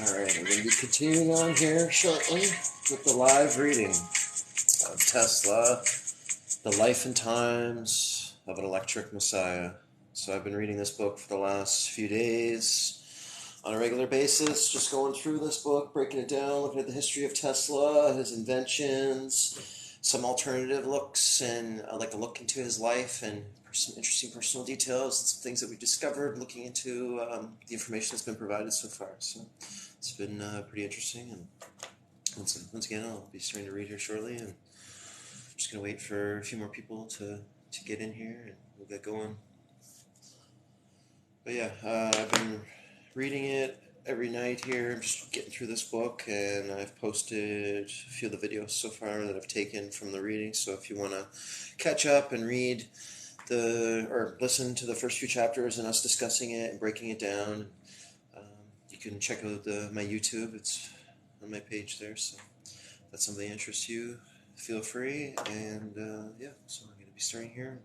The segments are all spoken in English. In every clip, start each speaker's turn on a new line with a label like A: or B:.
A: Alright, I'm going to be continuing on here shortly with the live reading of Tesla, The Life and Times of an Electric Messiah. So I've been reading this book for the last few days on a regular basis, just going through this book, breaking it down, looking at the history of Tesla, his inventions, some alternative looks, and like a look into his life and some interesting personal details and some things that we've discovered, looking into the information that's been provided so far. So it's been pretty interesting, and once again, I'll be starting to read here shortly, and I'm just going to wait for a few more people to get in here, and we'll get going. But yeah, I've been reading it every night here. I'm just getting through this book, and I've posted a few of the videos so far that I've taken from the reading, so if you want to catch up and read or listen to the first few chapters and us discussing it and breaking it down, you can check out my YouTube. It's on my page there, so if that's something that interests you, feel free. And yeah, so I'm going to be starting here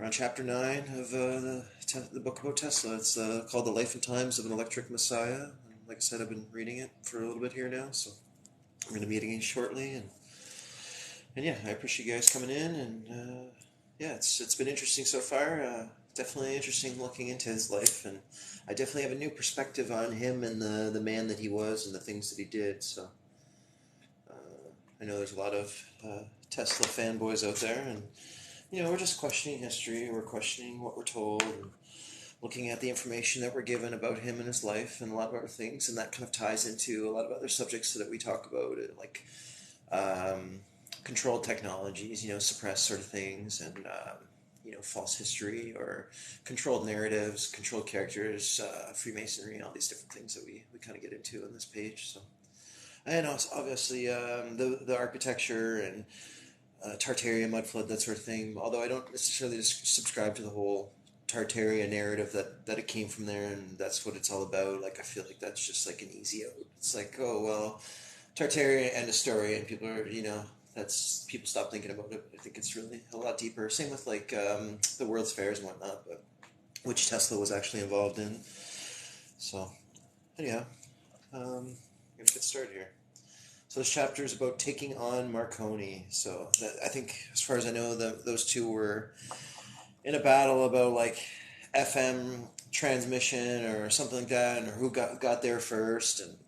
A: around chapter 9 of the book about Tesla. It's called The Life and Times of an Electric Messiah. And like I said, I've been reading it for a little bit here now, so I'm going to be meeting you shortly. And yeah, I appreciate you guys coming in, and yeah, it's been interesting so far. Definitely interesting looking into his life, and I definitely have a new perspective on him and the man that he was and the things that he did. So I know there's a lot of Tesla fanboys out there, and we're just questioning history, we're questioning what we're told, and looking at the information that we're given about him and his life and a lot of other things, and that kind of ties into a lot of other subjects that we talk about, like controlled technologies, suppressed sort of things, and false history or controlled narratives, controlled characters, Freemasonry, and all these different things that we kind of get into on this page. So, and also obviously the architecture and Tartaria, mud flood, that sort of thing. Although I don't necessarily subscribe to the whole Tartaria narrative that it came from there and that's what it's all about. Like, I feel like that's just like an easy out. It's like, oh well, Tartaria, end of story, and people are that's people stop thinking about it. I think it's really a lot deeper. Same with like the World's Fairs and whatnot, but which Tesla was actually involved in. So anyhow, I'm gonna get started here. So this chapter is about taking on Marconi. So I think, as far as I know, those two were in a battle about like FM transmission or something like that, and who got there first, and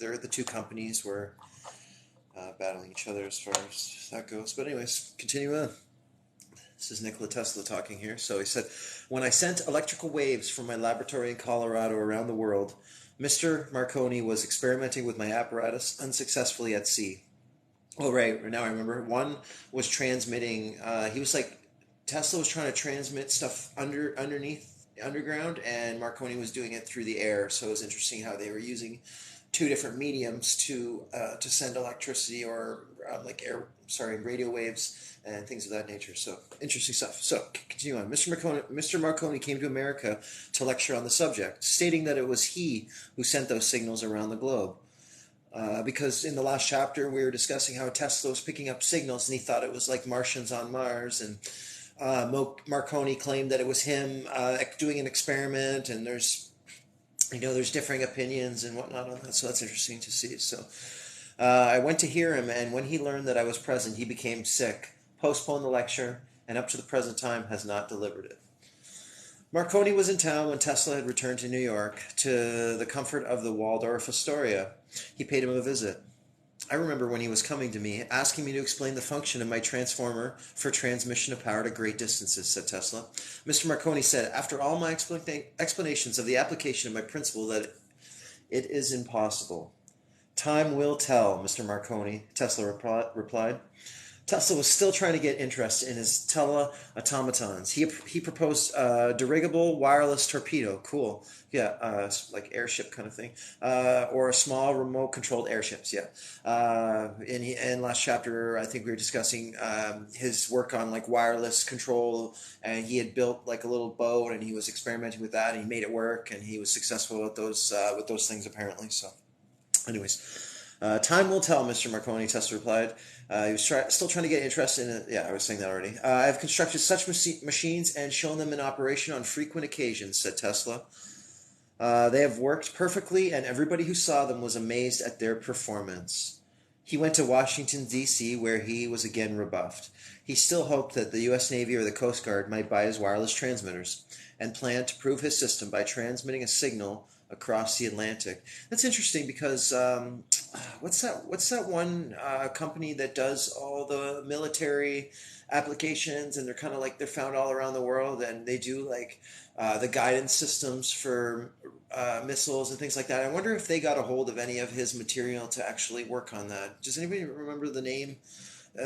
A: the two companies were battling each other as far as that goes. But anyways, continue on. This is Nikola Tesla talking here. So he said, "When I sent electrical waves from my laboratory in Colorado around the world, Mr. Marconi was experimenting with my apparatus unsuccessfully at sea." Oh, right. Now I remember. One was transmitting. Tesla was trying to transmit stuff underground, and Marconi was doing it through the air. So it was interesting how they were using two different mediums to send electricity or radio waves and things of that nature. So interesting stuff. So continue on. Mr. Marconi came to America to lecture on the subject, stating that it was he who sent those signals around the globe. Because in the last chapter we were discussing how Tesla was picking up signals and he thought it was like Martians on Mars, and Marconi claimed that it was him doing an experiment, and there's differing opinions and whatnot on that, so that's interesting to see. So I went to hear him, and when he learned that I was present, he became sick, postponed the lecture, and up to the present time has not delivered it. Marconi was in town when Tesla had returned to New York to the comfort of the Waldorf Astoria. He paid him a visit. I remember when he was coming to me, asking me to explain the function of my transformer for transmission of power to great distances, said Tesla. Mr. Marconi said, after all my explanations of the application of my principle, that it is impossible. Time will tell, Mr. Marconi, Tesla replied. Tesla was still trying to get interest in his tele-automatons. He proposed a dirigible wireless torpedo. Cool. Yeah, like airship kind of thing. Or a small remote-controlled airships, yeah. In last chapter, I think we were discussing his work on like wireless control, and he had built like a little boat, and he was experimenting with that, and he made it work, and he was successful with those things apparently. So anyways, time will tell, Mr. Marconi, Tesla replied. He was still trying to get interest in it. Yeah, I was saying that already. I've constructed such machines and shown them in operation on frequent occasions, said Tesla. They have worked perfectly, and everybody who saw them was amazed at their performance. He went to Washington, D.C., where he was again rebuffed. He still hoped that the U.S. Navy or the Coast Guard might buy his wireless transmitters and planned to prove his system by transmitting a signal across the Atlantic. That's interesting because what's that one company that does all the military applications, and they're kind of like they're found all around the world, and they do like the guidance systems for missiles and things like that. I wonder if they got a hold of any of his material to actually work on that. Does anybody remember the name?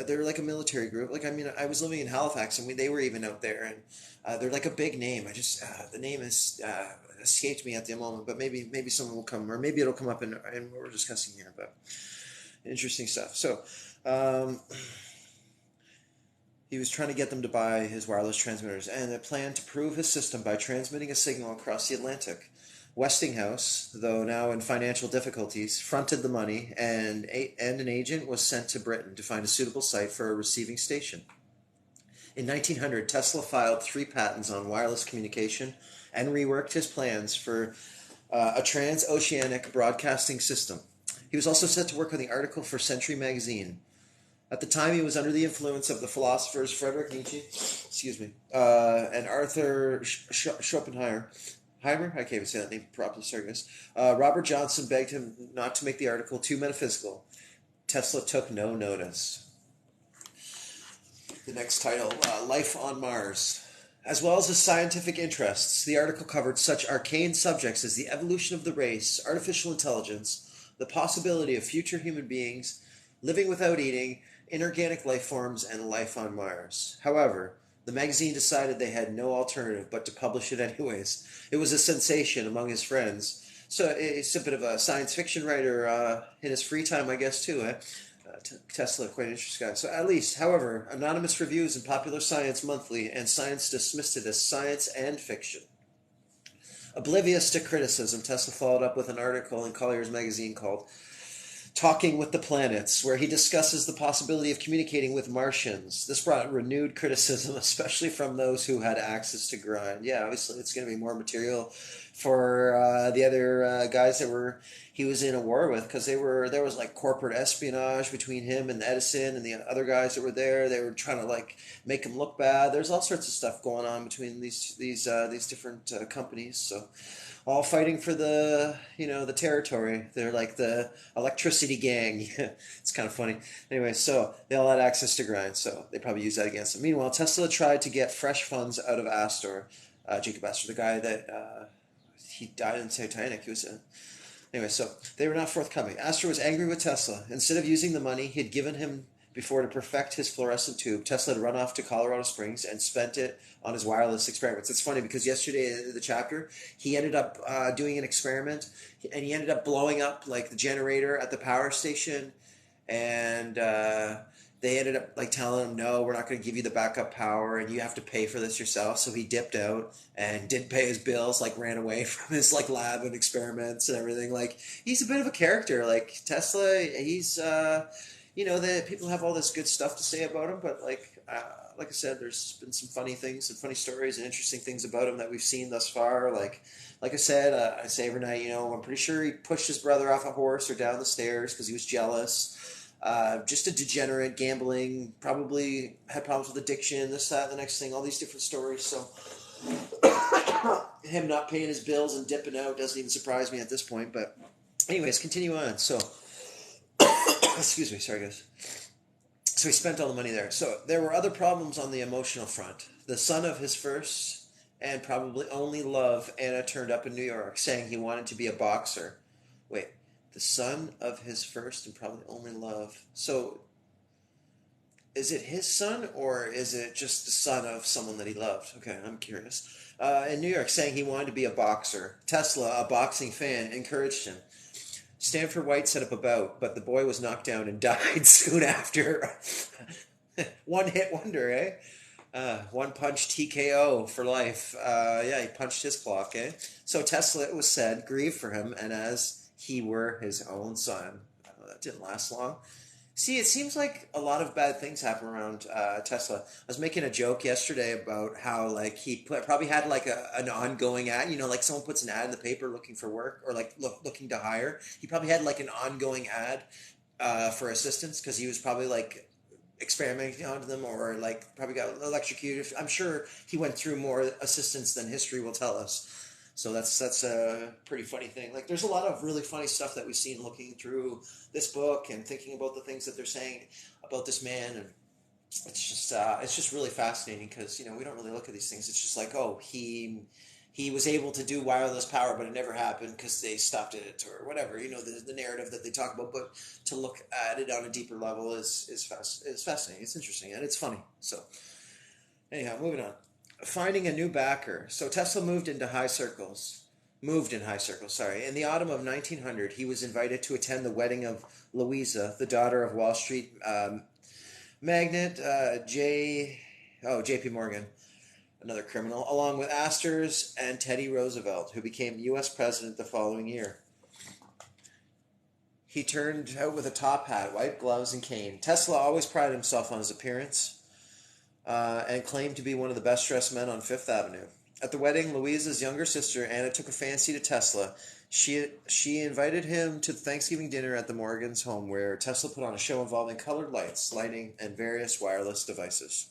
A: They're like a military group. Like, I mean, I was living in Halifax, and they were even out there, and they're like a big name. I just the name is escaped me at the moment, but maybe someone will come, or maybe it'll come up in what we're discussing here. But interesting stuff. So. Um, He was trying to get them to buy his wireless transmitters and a plan to prove his system by transmitting a signal across the Atlantic. Westinghouse, though now in financial difficulties, fronted the money, and an agent was sent to Britain to find a suitable site for a receiving station. In 1900, Tesla filed 3 patents on wireless communication and reworked his plans for a transoceanic broadcasting system. He was also set to work on the article for Century magazine. At the time, he was under the influence of the philosophers Friedrich Nietzsche, and Arthur Schopenhauer. I can't even say that name properly, sorry guys. Robert Johnson begged him not to make the article too metaphysical. Tesla took no notice. The next title, Life on Mars. As well as his scientific interests, the article covered such arcane subjects as the evolution of the race, artificial intelligence, the possibility of future human beings, living without eating, inorganic life forms, and life on Mars. However, the magazine decided they had no alternative but to publish it anyways. It was a sensation among his friends. So it's a bit of a science fiction writer in his free time, I guess, too. Tesla, quite an interesting guy. So at least, however, anonymous reviews in Popular Science Monthly and Science dismissed it as science and fiction. Oblivious to criticism, Tesla followed up with an article in Collier's magazine called Talking with the Planets, where he discusses the possibility of communicating with Martians. This brought renewed criticism, especially from those who had access to grind. Yeah, obviously it's going to be more material for the other guys that he was in a war with, because there was like corporate espionage between him and Edison and the other guys that were there. They were trying to like make him look bad. There's all sorts of stuff going on between these different companies. So all fighting for the territory. They're like the electricity gang. It's kind of funny. Anyway, so they all had access to grind, so they probably used that against them. Meanwhile, Tesla tried to get fresh funds out of Astor, Jacob Astor, the guy that he died in Titanic. He was anyway, so they were not forthcoming. Astor was angry with Tesla. Instead of using the money he had given him before to perfect his fluorescent tube, Tesla had run off to Colorado Springs and spent it on his wireless experiments. It's funny because yesterday in the chapter, he ended up doing an experiment, and he ended up blowing up like the generator at the power station, and they ended up like telling him, no, we're not going to give you the backup power, and you have to pay for this yourself. So he dipped out and didn't pay his bills, like ran away from his like lab and experiments and everything. Like, he's a bit of a character. Like Tesla, he's that people have all this good stuff to say about him, but like I said, there's been some funny things and funny stories and interesting things about him that we've seen thus far. Like I said, I say every night, I'm pretty sure he pushed his brother off a horse or down the stairs because he was jealous. Just a degenerate, gambling, probably had problems with addiction, this, that, the next thing, all these different stories. So him not paying his bills and dipping out doesn't even surprise me at this point. But anyways, continue on. So, excuse me, sorry guys. So he spent all the money there. So there were other problems on the emotional front. The son of his first and probably only love, Anna, turned up in New York saying he wanted to be a boxer. Wait, the son of his first and probably only love. So is it his son, or is it just the son of someone that he loved? Okay, I'm curious. In New York, saying he wanted to be a boxer. Tesla, a boxing fan, encouraged him. Stanford White set up a bout, but the boy was knocked down and died soon after. One hit wonder, eh? One punch TKO for life. Yeah, he punched his clock, eh? So Tesla, it was said, grieved for him, and as he were his own son. That didn't last long. See, it seems like a lot of bad things happen around Tesla. I was making a joke yesterday about how like probably had like an ongoing ad. You know, like someone puts an ad in the paper looking for work or like looking to hire. He probably had like an ongoing ad for assistance because he was probably like experimenting on them or like probably got electrocuted. I'm sure he went through more assistance than history will tell us. So that's a pretty funny thing. Like there's a lot of really funny stuff that we've seen looking through this book and thinking about the things that they're saying about this man, and it's just really fascinating because you know we don't really look at these things. It's just like, oh, he was able to do wireless power, but it never happened because they stopped it or whatever. You know, the narrative that they talk about. But to look at it on a deeper level is fascinating. It's interesting and it's funny. So anyhow, moving on. Finding a new backer. So Tesla moved into high circles. Moved in high circles, sorry. In the autumn of 1900, he was invited to attend the wedding of Louisa, the daughter of Wall Street magnate J.P. Morgan, another criminal, along with Astor's and Teddy Roosevelt, who became U.S. president the following year. He turned out with a top hat, white gloves, and cane. Tesla always prided himself on his appearance and claimed to be one of the best dressed men on Fifth Avenue. At the wedding, Louisa's younger sister, Anna, took a fancy to Tesla. She invited him to the Thanksgiving dinner at the Morgans' home, where Tesla put on a show involving colored lights, lighting, and various wireless devices.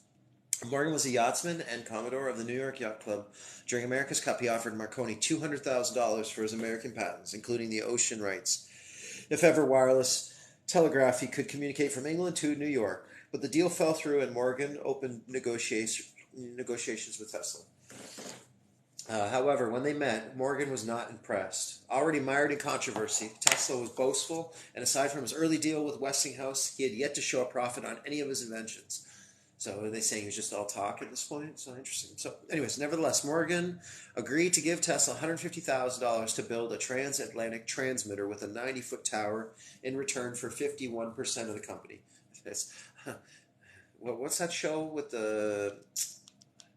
A: Morgan was a yachtsman and commodore of the New York Yacht Club. During America's Cup, he offered Marconi $200,000 for his American patents, including the ocean rights, if ever wireless telegraphy could communicate from England to New York. But the deal fell through, and Morgan opened negotiations with Tesla. However, when they met, Morgan was not impressed. Already mired in controversy, Tesla was boastful, and aside from his early deal with Westinghouse, he had yet to show a profit on any of his inventions. So are they saying he was just all talk at this point? So interesting. So, anyways, nevertheless, Morgan agreed to give Tesla $150,000 to build a transatlantic transmitter with a 90-foot tower in return for 51% of the company. It's, what's that show with the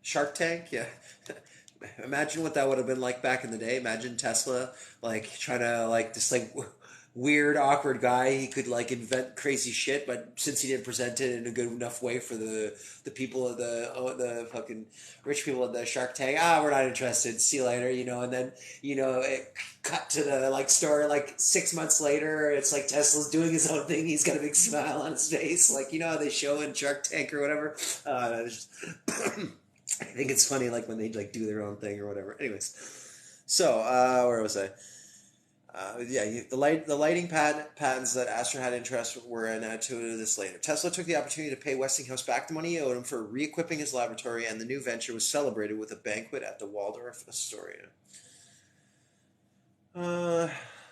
A: Shark Tank? Yeah. Imagine what that would have been like back in the day. Imagine Tesla like trying to like this like weird awkward guy. He could like invent crazy shit, but since he didn't present it in a good enough way for the people of the fucking rich people of the Shark Tank, we're not interested. See you later, you know. And then it cut to the like story like 6 months later. It's like Tesla's doing his own thing. He's got a big smile on his face, like how they show in Shark Tank or whatever. I think it's funny, like when they like do their own thing or whatever. Anyways, so where was I? The lighting patents that Astor had interest were an add to this later. Tesla took the opportunity to pay Westinghouse back the money he owed him for re-equipping his laboratory, and the new venture was celebrated with a banquet at the Waldorf Astoria.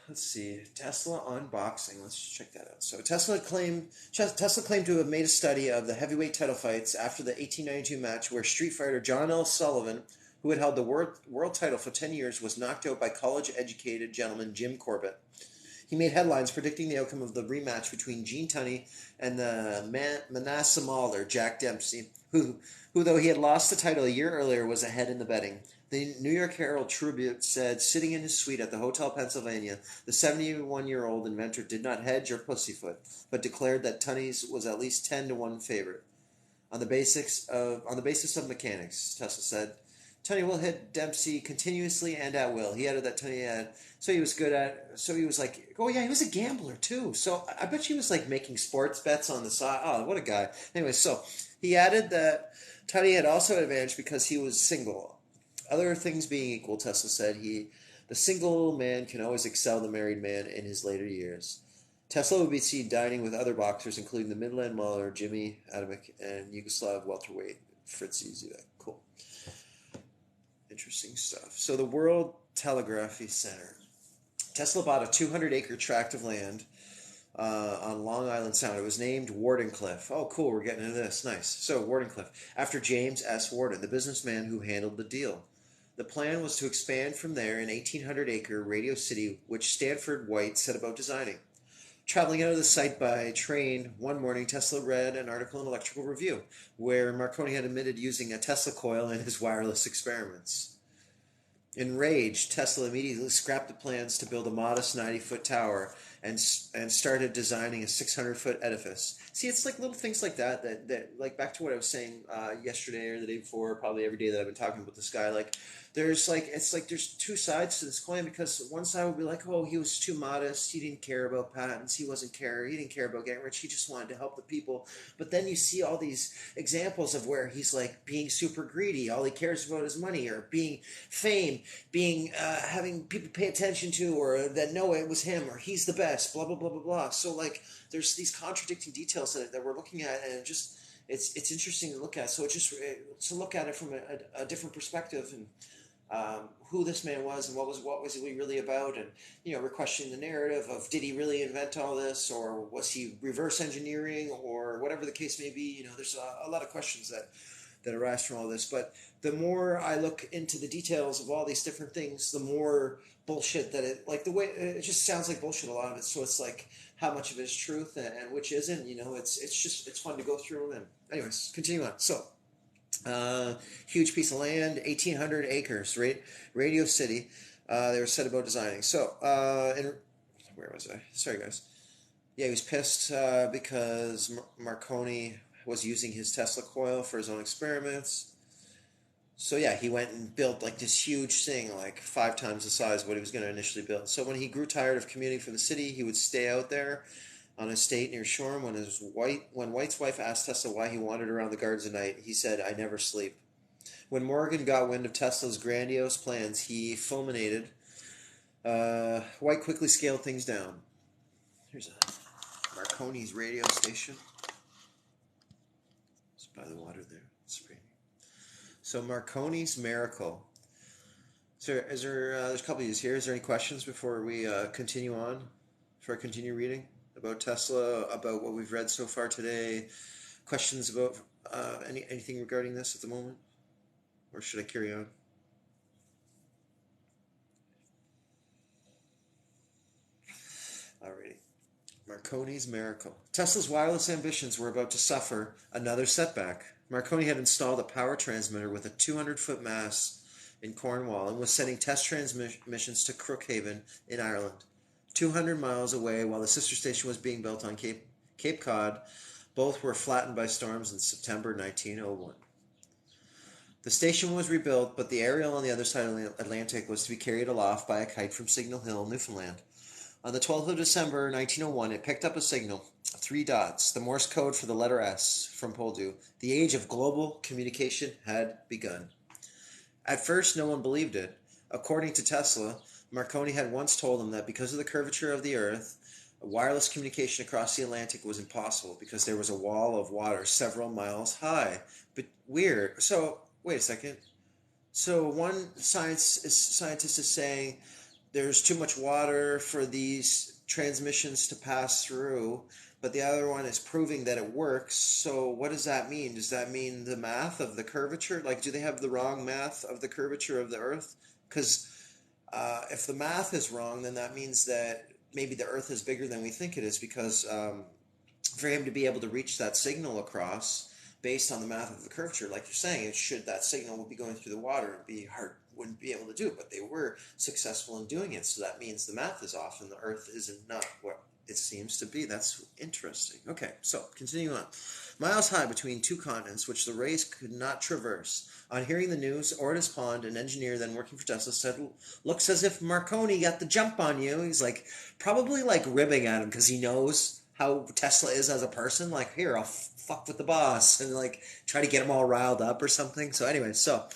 A: Let's see. Tesla unboxing. Let's check that out. So Tesla claimed to have made a study of the heavyweight title fights after the 1892 match where street fighter John L. Sullivan, who had held the world title for 10 years, was knocked out by college-educated gentleman Jim Corbett. He made headlines predicting the outcome of the rematch between Gene Tunney and the Manasseh Mauler, Jack Dempsey, who, though he had lost the title a year earlier, was ahead in the betting. The New York Herald Tribune said, sitting in his suite at the Hotel Pennsylvania, the 71-year-old inventor did not hedge or pussyfoot, but declared that Tunney's was at least 10-1 favorite. On the basis of mechanics, Tesla said, Tunney will hit Dempsey continuously and at will. He added that Tunney he was like, oh yeah, he was a gambler too. So I bet he was like making sports bets on the side. Oh, what a guy. Anyway, so he added that Tunney had also an advantage because he was single. Other things being equal, Tesla said, the single man can always excel the married man in his later years. Tesla would be seen dining with other boxers, including the Midland Mauler, Jimmy Adamek, and Yugoslav welterweight Fritz Zubek. Cool. Interesting stuff. So the World Telegraphy Center. Tesla bought a 200-acre tract of land on Long Island Sound. It was named Wardenclyffe. Oh, cool. We're getting into this. Nice. So, Wardenclyffe, after James S. Warden, the businessman who handled the deal. The plan was to expand from there in 1,800-acre Radio City, which Stanford White set about designing. Traveling out of the site by train one morning, Tesla read an article in Electrical Review where Marconi had admitted using a Tesla coil in his wireless experiments. Enraged, Tesla immediately scrapped the plans to build a modest 90-foot tower and started designing a 600-foot edifice. See, it's like little things like that like back to what I was saying yesterday or the day before, probably every day that I've been talking about this guy. Like, there's two sides to this coin because one side would be like, oh, he was too modest, he didn't care about patents, he didn't care about getting rich, he just wanted to help the people. But then you see all these examples of where he's like being super greedy, all he cares about is money or being fame, being having people pay attention to or that know it was him or he's the best, blah blah blah blah blah. So like there's these contradicting details that we're looking at, and it's interesting to look at. So to look at it from a different perspective, and who this man was and what was he really about, and we're questioning the narrative of did he really invent all this, or was he reverse engineering, or whatever the case may be. There's a lot of questions that arise from all this. But the more I look into the details of all these different things, the more bullshit that it, like the way it just sounds like bullshit, a lot of it. So it's like how much of it is truth and which isn't. It's fun to go through. And anyways, continue on. So huge piece of land, 1,800 acres, right? Radio City. They were set about designing. So, where was I? Sorry, guys. Yeah, he was pissed because Marconi was using his Tesla coil for his own experiments. So yeah, he went and built like this huge thing, like 5 times the size of what he was going to initially build. So when he grew tired of commuting for the city, he would stay out there on a estate near Shoreham. When White's wife asked Tesla why he wandered around the gardens at night, he said, "I never sleep." When Morgan got wind of Tesla's grandiose plans, he fulminated. White quickly scaled things down. Here's a Marconi's radio station. It's by the water there. It's pretty. So Marconi's miracle. So there's a couple of these here. Is there any questions before we continue on? Before I continue reading about Tesla, about what we've read so far today? Questions about anything regarding this at the moment? Or should I carry on? Alrighty. Marconi's miracle. Tesla's wireless ambitions were about to suffer another setback. Marconi had installed a power transmitter with a 200-foot mast in Cornwall and was sending test transmissions to Crookhaven in Ireland, 200 miles away, while the sister station was being built on Cape Cod. Both were flattened by storms in September 1901. The station was rebuilt, but the aerial on the other side of the Atlantic was to be carried aloft by a kite from Signal Hill, Newfoundland. On the 12th of December 1901, it picked up a signal, 3 dots, the Morse code for the letter S from Poldhu. The age of global communication had begun. At first, no one believed it. According to Tesla, Marconi had once told him that because of the curvature of the Earth, wireless communication across the Atlantic was impossible because there was a wall of water several miles high. But weird. So, wait a second. So one scientist is saying there's too much water for these transmissions to pass through, but the other one is proving that it works. So what does that mean? Does that mean the math of the curvature? Like, do they have the wrong math of the curvature of the Earth? Because if the math is wrong, then that means that maybe the Earth is bigger than we think it is, because for him to be able to reach that signal across based on the math of the curvature, like you're saying, that signal would be going through the water, it'd be hard, wouldn't be able to do it, but they were successful in doing it. So that means the math is off and the Earth isn't not what it seems to be. That's interesting. Okay, so continue on. Miles high between 2 continents, which the rays could not traverse. On hearing the news, Ortis Pond, an engineer then working for Tesla, said, "Looks as if Marconi got the jump on you." He's like, probably like ribbing at him because he knows how Tesla is as a person. Like, here, I'll fuck with the boss, and like try to get him all riled up or something. So anyway, Tesla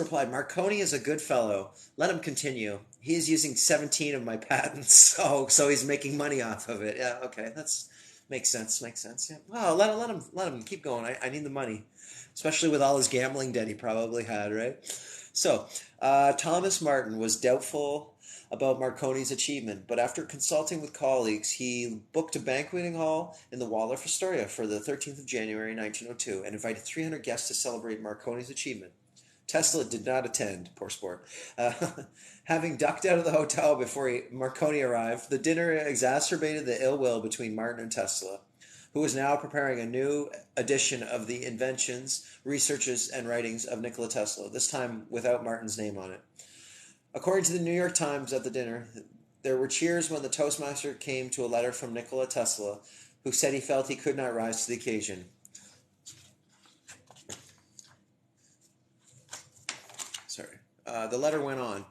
A: replied, "Marconi is a good fellow. Let him continue. He is using 17 of my patents, so he's making money off of it." Yeah, okay, that's makes sense. Yeah. Well, let him keep going. I need the money, especially with all his gambling debt he probably had, right? So, Thomas Martin was doubtful about Marconi's achievement, but after consulting with colleagues, he booked a banqueting hall in the Waldorf Astoria for the 13th of January 1902 and invited 300 guests to celebrate Marconi's achievement. Tesla did not attend, poor sport. Having ducked out of the hotel before Marconi arrived, the dinner exacerbated the ill will between Martin and Tesla. who is now preparing a new edition of the inventions, researches, and writings of Nikola Tesla, this time without Martin's name on it. According to the New York Times at the dinner, there were cheers when the toastmaster came to a letter from Nikola Tesla, who said he felt he could not rise to the occasion. The letter went on.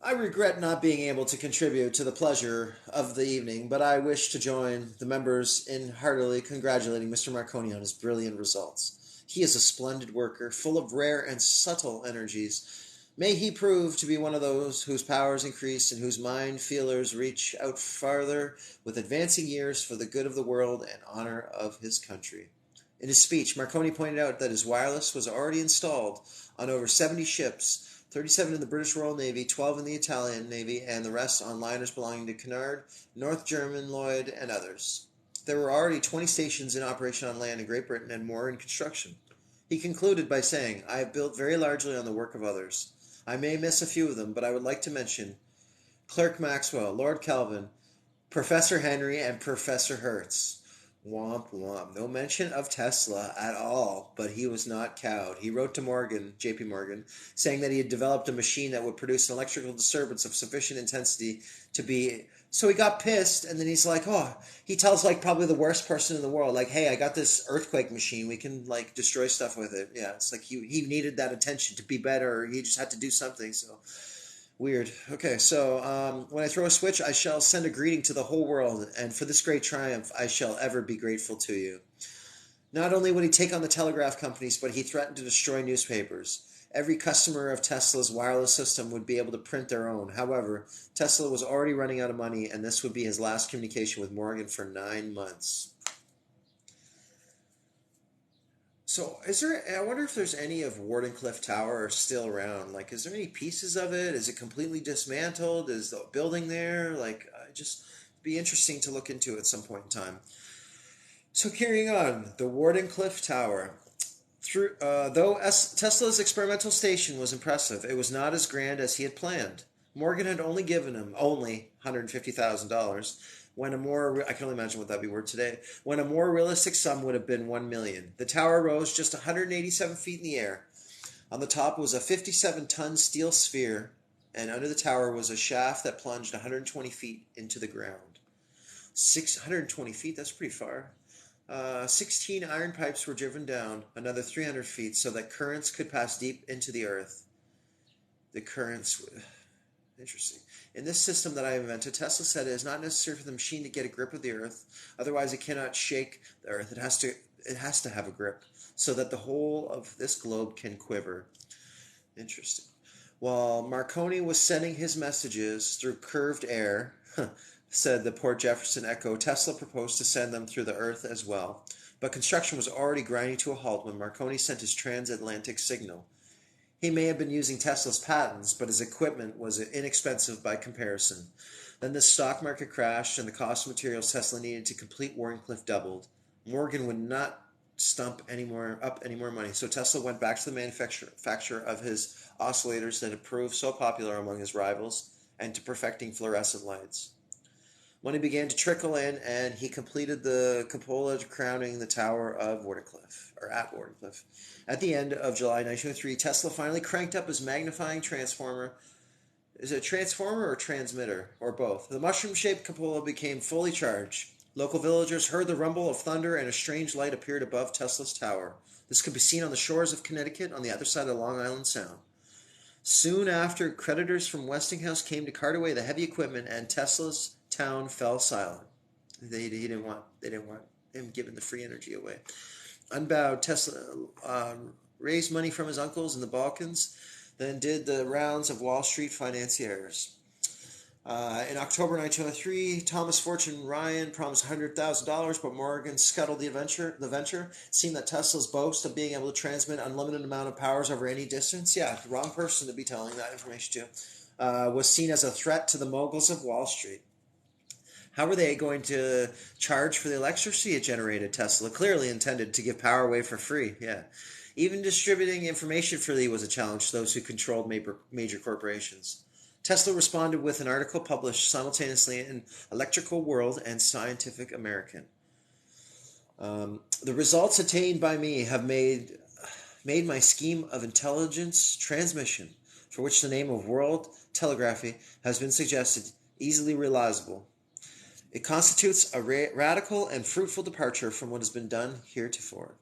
A: I regret not being able to contribute to the pleasure of the evening, but I wish to join the members in heartily congratulating Mr. Marconi on his brilliant results. He is a splendid worker, full of rare and subtle energies. May he prove to be one of those whose powers increase and whose mind feelers reach out farther with advancing years for the good of the world and honor of his country. In his speech, Marconi pointed out that his wireless was already installed on over 70 ships, 37 in the British Royal Navy, 12 in the Italian Navy, and the rest on liners belonging to Cunard, North German, Lloyd, and others. There were already 20 stations in operation on land in Great Britain and more in construction. He concluded by saying, I have built very largely on the work of others. I may miss a few of them, but I would like to mention Clerk Maxwell, Lord Kelvin, Professor Henry, and Professor Hertz. Womp womp. No mention of Tesla at all, but he was not cowed. He wrote to Morgan, J.P. Morgan, saying that he had developed a machine that would produce an electrical disturbance of sufficient intensity to be... So he got pissed, and then he's like, he tells, like, probably the worst person in the world, like, hey, I got this earthquake machine. We can, like, destroy stuff with it. Yeah, it's like he needed that attention to be better. He just had to do something, so... Weird. Okay, so when I throw a switch, I shall send a greeting to the whole world, and for this great triumph, I shall ever be grateful to you. Not only would he take on the telegraph companies, but he threatened to destroy newspapers. Every customer of Tesla's wireless system would be able to print their own. However, Tesla was already running out of money, and this would be his last communication with Morgan for 9 months. So, I wonder if there's any of Wardenclyffe Tower still around. Like, is there any pieces of it? Is it completely dismantled? Is the building there? Like, just be interesting to look into at some point in time. So, carrying on, the Wardenclyffe Tower. Though Tesla's experimental station was impressive, it was not as grand as he had planned. Morgan had only given him $150,000. When I can only imagine what that'd be worth today. When a more realistic sum would have been $1 million. The tower rose just 187 feet in the air. On the top was a 57-ton steel sphere, and under the tower was a shaft that plunged 120 feet into the ground. 620 feet, that's pretty far. 16 iron pipes were driven down another 300 feet so that currents could pass deep into the earth. The currents... Interesting. In this system that I invented, Tesla said it is not necessary for the machine to get a grip of the earth. Otherwise, it cannot shake the earth. It has to have a grip so that the whole of this globe can quiver. Interesting. While Marconi was sending his messages through curved air, said the Port Jefferson Echo, Tesla proposed to send them through the earth as well. But construction was already grinding to a halt when Marconi sent his transatlantic signal. He may have been using Tesla's patents, but his equipment was inexpensive by comparison. Then the stock market crashed, and the cost of materials Tesla needed to complete Wardenclyffe doubled. Morgan would not stump any more money, so Tesla went back to the manufacture of his oscillators that had proved so popular among his rivals, and to perfecting fluorescent lights. Money began to trickle in, and he completed the cupola crowning the tower of Wardenclyffe, or at Wardenclyffe. At the end of July 1903, Tesla finally cranked up his magnifying transformer. Is it a transformer or transmitter, or both? The mushroom-shaped cupola became fully charged. Local villagers heard the rumble of thunder, and a strange light appeared above Tesla's tower. This could be seen on the shores of Connecticut on the other side of Long Island Sound. Soon after, creditors from Westinghouse came to cart away the heavy equipment, and Tesla's town fell silent. They didn't want him giving the free energy away. Unbowed, Tesla raised money from his uncles in the Balkans, then did the rounds of Wall Street financiers. In October 1903, Thomas Fortune Ryan promised $100,000, but Morgan scuttled the venture. It seemed that Tesla's boast of being able to transmit unlimited amount of powers over any distance, the wrong person to be telling that information to, was seen as a threat to the moguls of Wall Street. How were they going to charge for the electricity it generated? Tesla clearly intended to give power away for free. Even distributing information freely was a challenge to those who controlled major corporations. Tesla responded with an article published simultaneously in Electrical World and Scientific American. The results attained by me have made my scheme of intelligence transmission, for which the name of world telegraphy has been suggested, easily realizable. It constitutes a radical and fruitful departure from what has been done heretofore.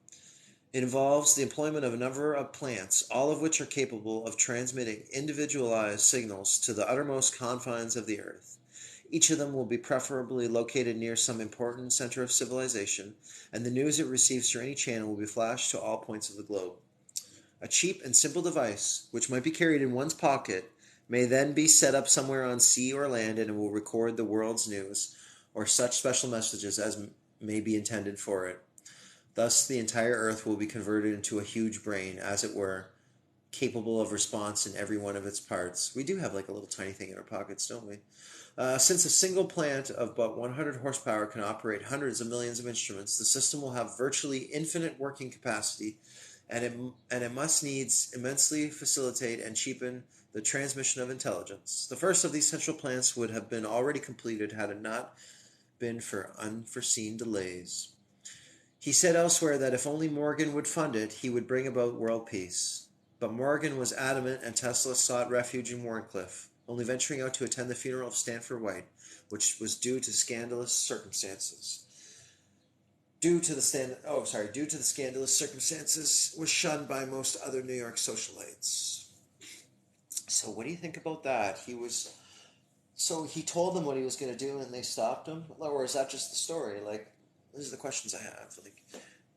A: It involves the employment of a number of plants, all of which are capable of transmitting individualized signals to the uttermost confines of the earth. Each of them will be preferably located near some important center of civilization, and the news it receives through any channel will be flashed to all points of the globe. A cheap and simple device, which might be carried in one's pocket, may then be set up somewhere on sea or land, and it will record the world's news, or such special messages as may be intended for it. Thus, the entire earth will be converted into a huge brain, as it were, capable of response in every one of its parts. We do have like a little tiny thing in our pockets, don't we? Since a single plant of but 100 horsepower can operate hundreds of millions of instruments, the system will have virtually infinite working capacity, and it must needs immensely facilitate and cheapen the transmission of intelligence. The first of these central plants would have been already completed had it not been for unforeseen delays. He said elsewhere that if only Morgan would fund it, he would bring about world peace. But Morgan was adamant, and Tesla sought refuge in Warncliffe, only venturing out to attend the funeral of Stanford White, which was due to scandalous circumstances. Due to the scandalous circumstances, was shunned by most other New York socialites. So, what do you think about that? So he told them what he was going to do, and they stopped him, or is that just the story? Like, these are the questions I have. Like,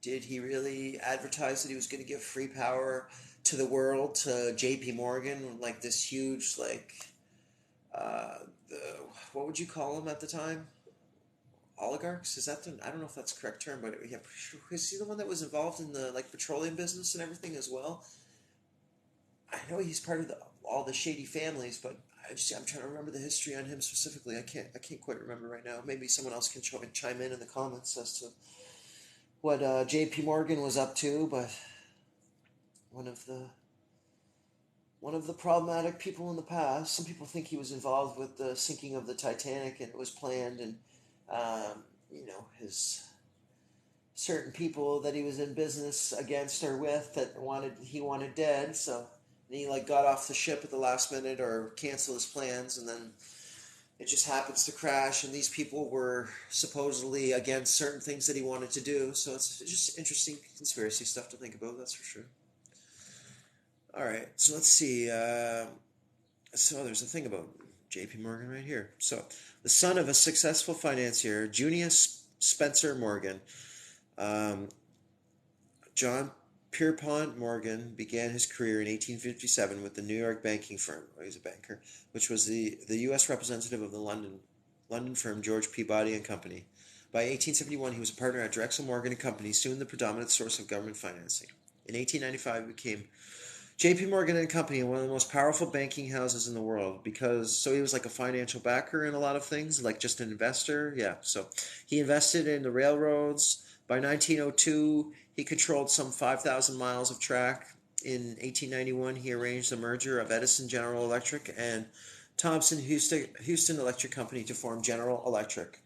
A: did he really advertise that he was going to give free power to the world to J.P. Morgan, like this huge, like, what would you call him at the time? Oligarchs? Is that the? I don't know if that's the correct term, but yeah, is he the one that was involved in the like petroleum business and everything as well? I know he's part of all the shady families, but I'm trying to remember the history on him specifically. I can't quite remember right now. Maybe someone else can chime in the comments as to what J.P. Morgan was up to, but one of the one of the problematic people in the past. Some people think he was involved with the sinking of the Titanic, and it was planned, and his certain people that he was in business against or with that he wanted dead. So and he like got off the ship at the last minute or canceled his plans, and then it just happens to crash. And these people were supposedly against certain things that he wanted to do. So it's just interesting conspiracy stuff to think about. That's for sure. All right, so let's see. So there's a thing about J.P. Morgan right here. So the son of a successful financier, Junius Spencer Morgan, John Pierpont Morgan began his career in 1857 with the New York banking firm. He was a banker, which was the U.S. representative of the London firm George Peabody and Company. By 1871, he was a partner at Drexel Morgan and Company, soon the predominant source of government financing. In 1895, he became J.P. Morgan and Company, one of the most powerful banking houses in the world, so he was like a financial backer in a lot of things, like just an investor. Yeah, so he invested in the railroads. By 1902, he controlled some 5,000 miles of track. In 1891, he arranged the merger of Edison General Electric and Thomson Houston Electric Company to form General Electric.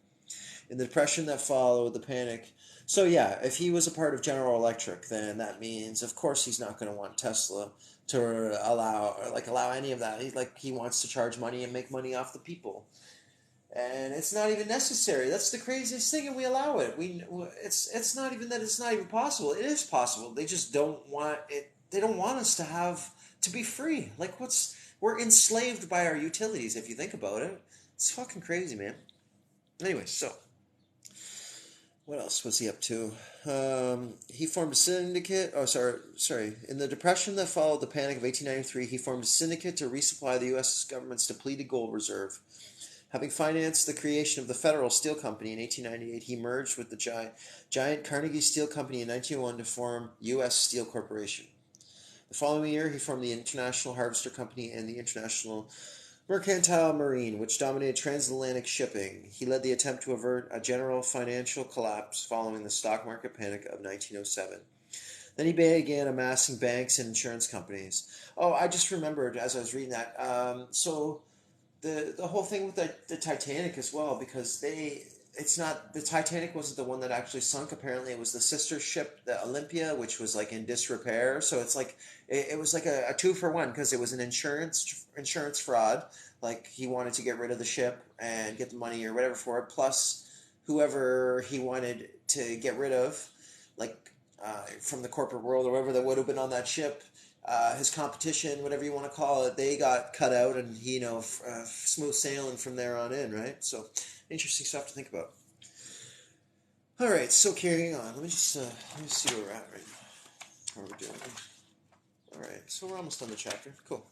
A: In the depression that followed the panic. So yeah, if he was a part of General Electric, then that means, of course, he's not going to want Tesla to allow any of that. He wants to charge money and make money off the people, and it's not even necessary. That's the craziest thing, and we allow it. It's not even that it's not even possible. It is possible. They just don't want it. They don't want us to be free. We're enslaved by our utilities. If you think about it, it's fucking crazy, man. Anyway, so. What else was he up to? He formed a syndicate. Oh, sorry. In the depression that followed the panic of 1893, he formed a syndicate to resupply the U.S. government's depleted gold reserve. Having financed the creation of the Federal Steel Company in 1898, he merged with the giant Carnegie Steel Company in 1901 to form U.S. Steel Corporation. The following year, he formed the International Harvester Company and the International Mercantile Marine, which dominated transatlantic shipping. He led the attempt to avert a general financial collapse following the stock market panic of 1907. Then he began amassing banks and insurance companies. Oh, I just remembered as I was reading that. So the whole thing with the Titanic as well, because it's not, the Titanic wasn't the one that actually sunk. Apparently, it was the sister ship, the Olympia, which was like in disrepair. So it's like it was like a two for one because it was an insurance fraud. Like he wanted to get rid of the ship and get the money or whatever for it. Plus, whoever he wanted to get rid of, like from the corporate world or whoever that would have been on that ship. His competition, whatever you want to call it, they got cut out, and he, smooth sailing from there on in, right? So, interesting stuff to think about. All right, so carrying on. Let me see where we're at right now. How are we doing? All right, so we're almost done the chapter. Cool.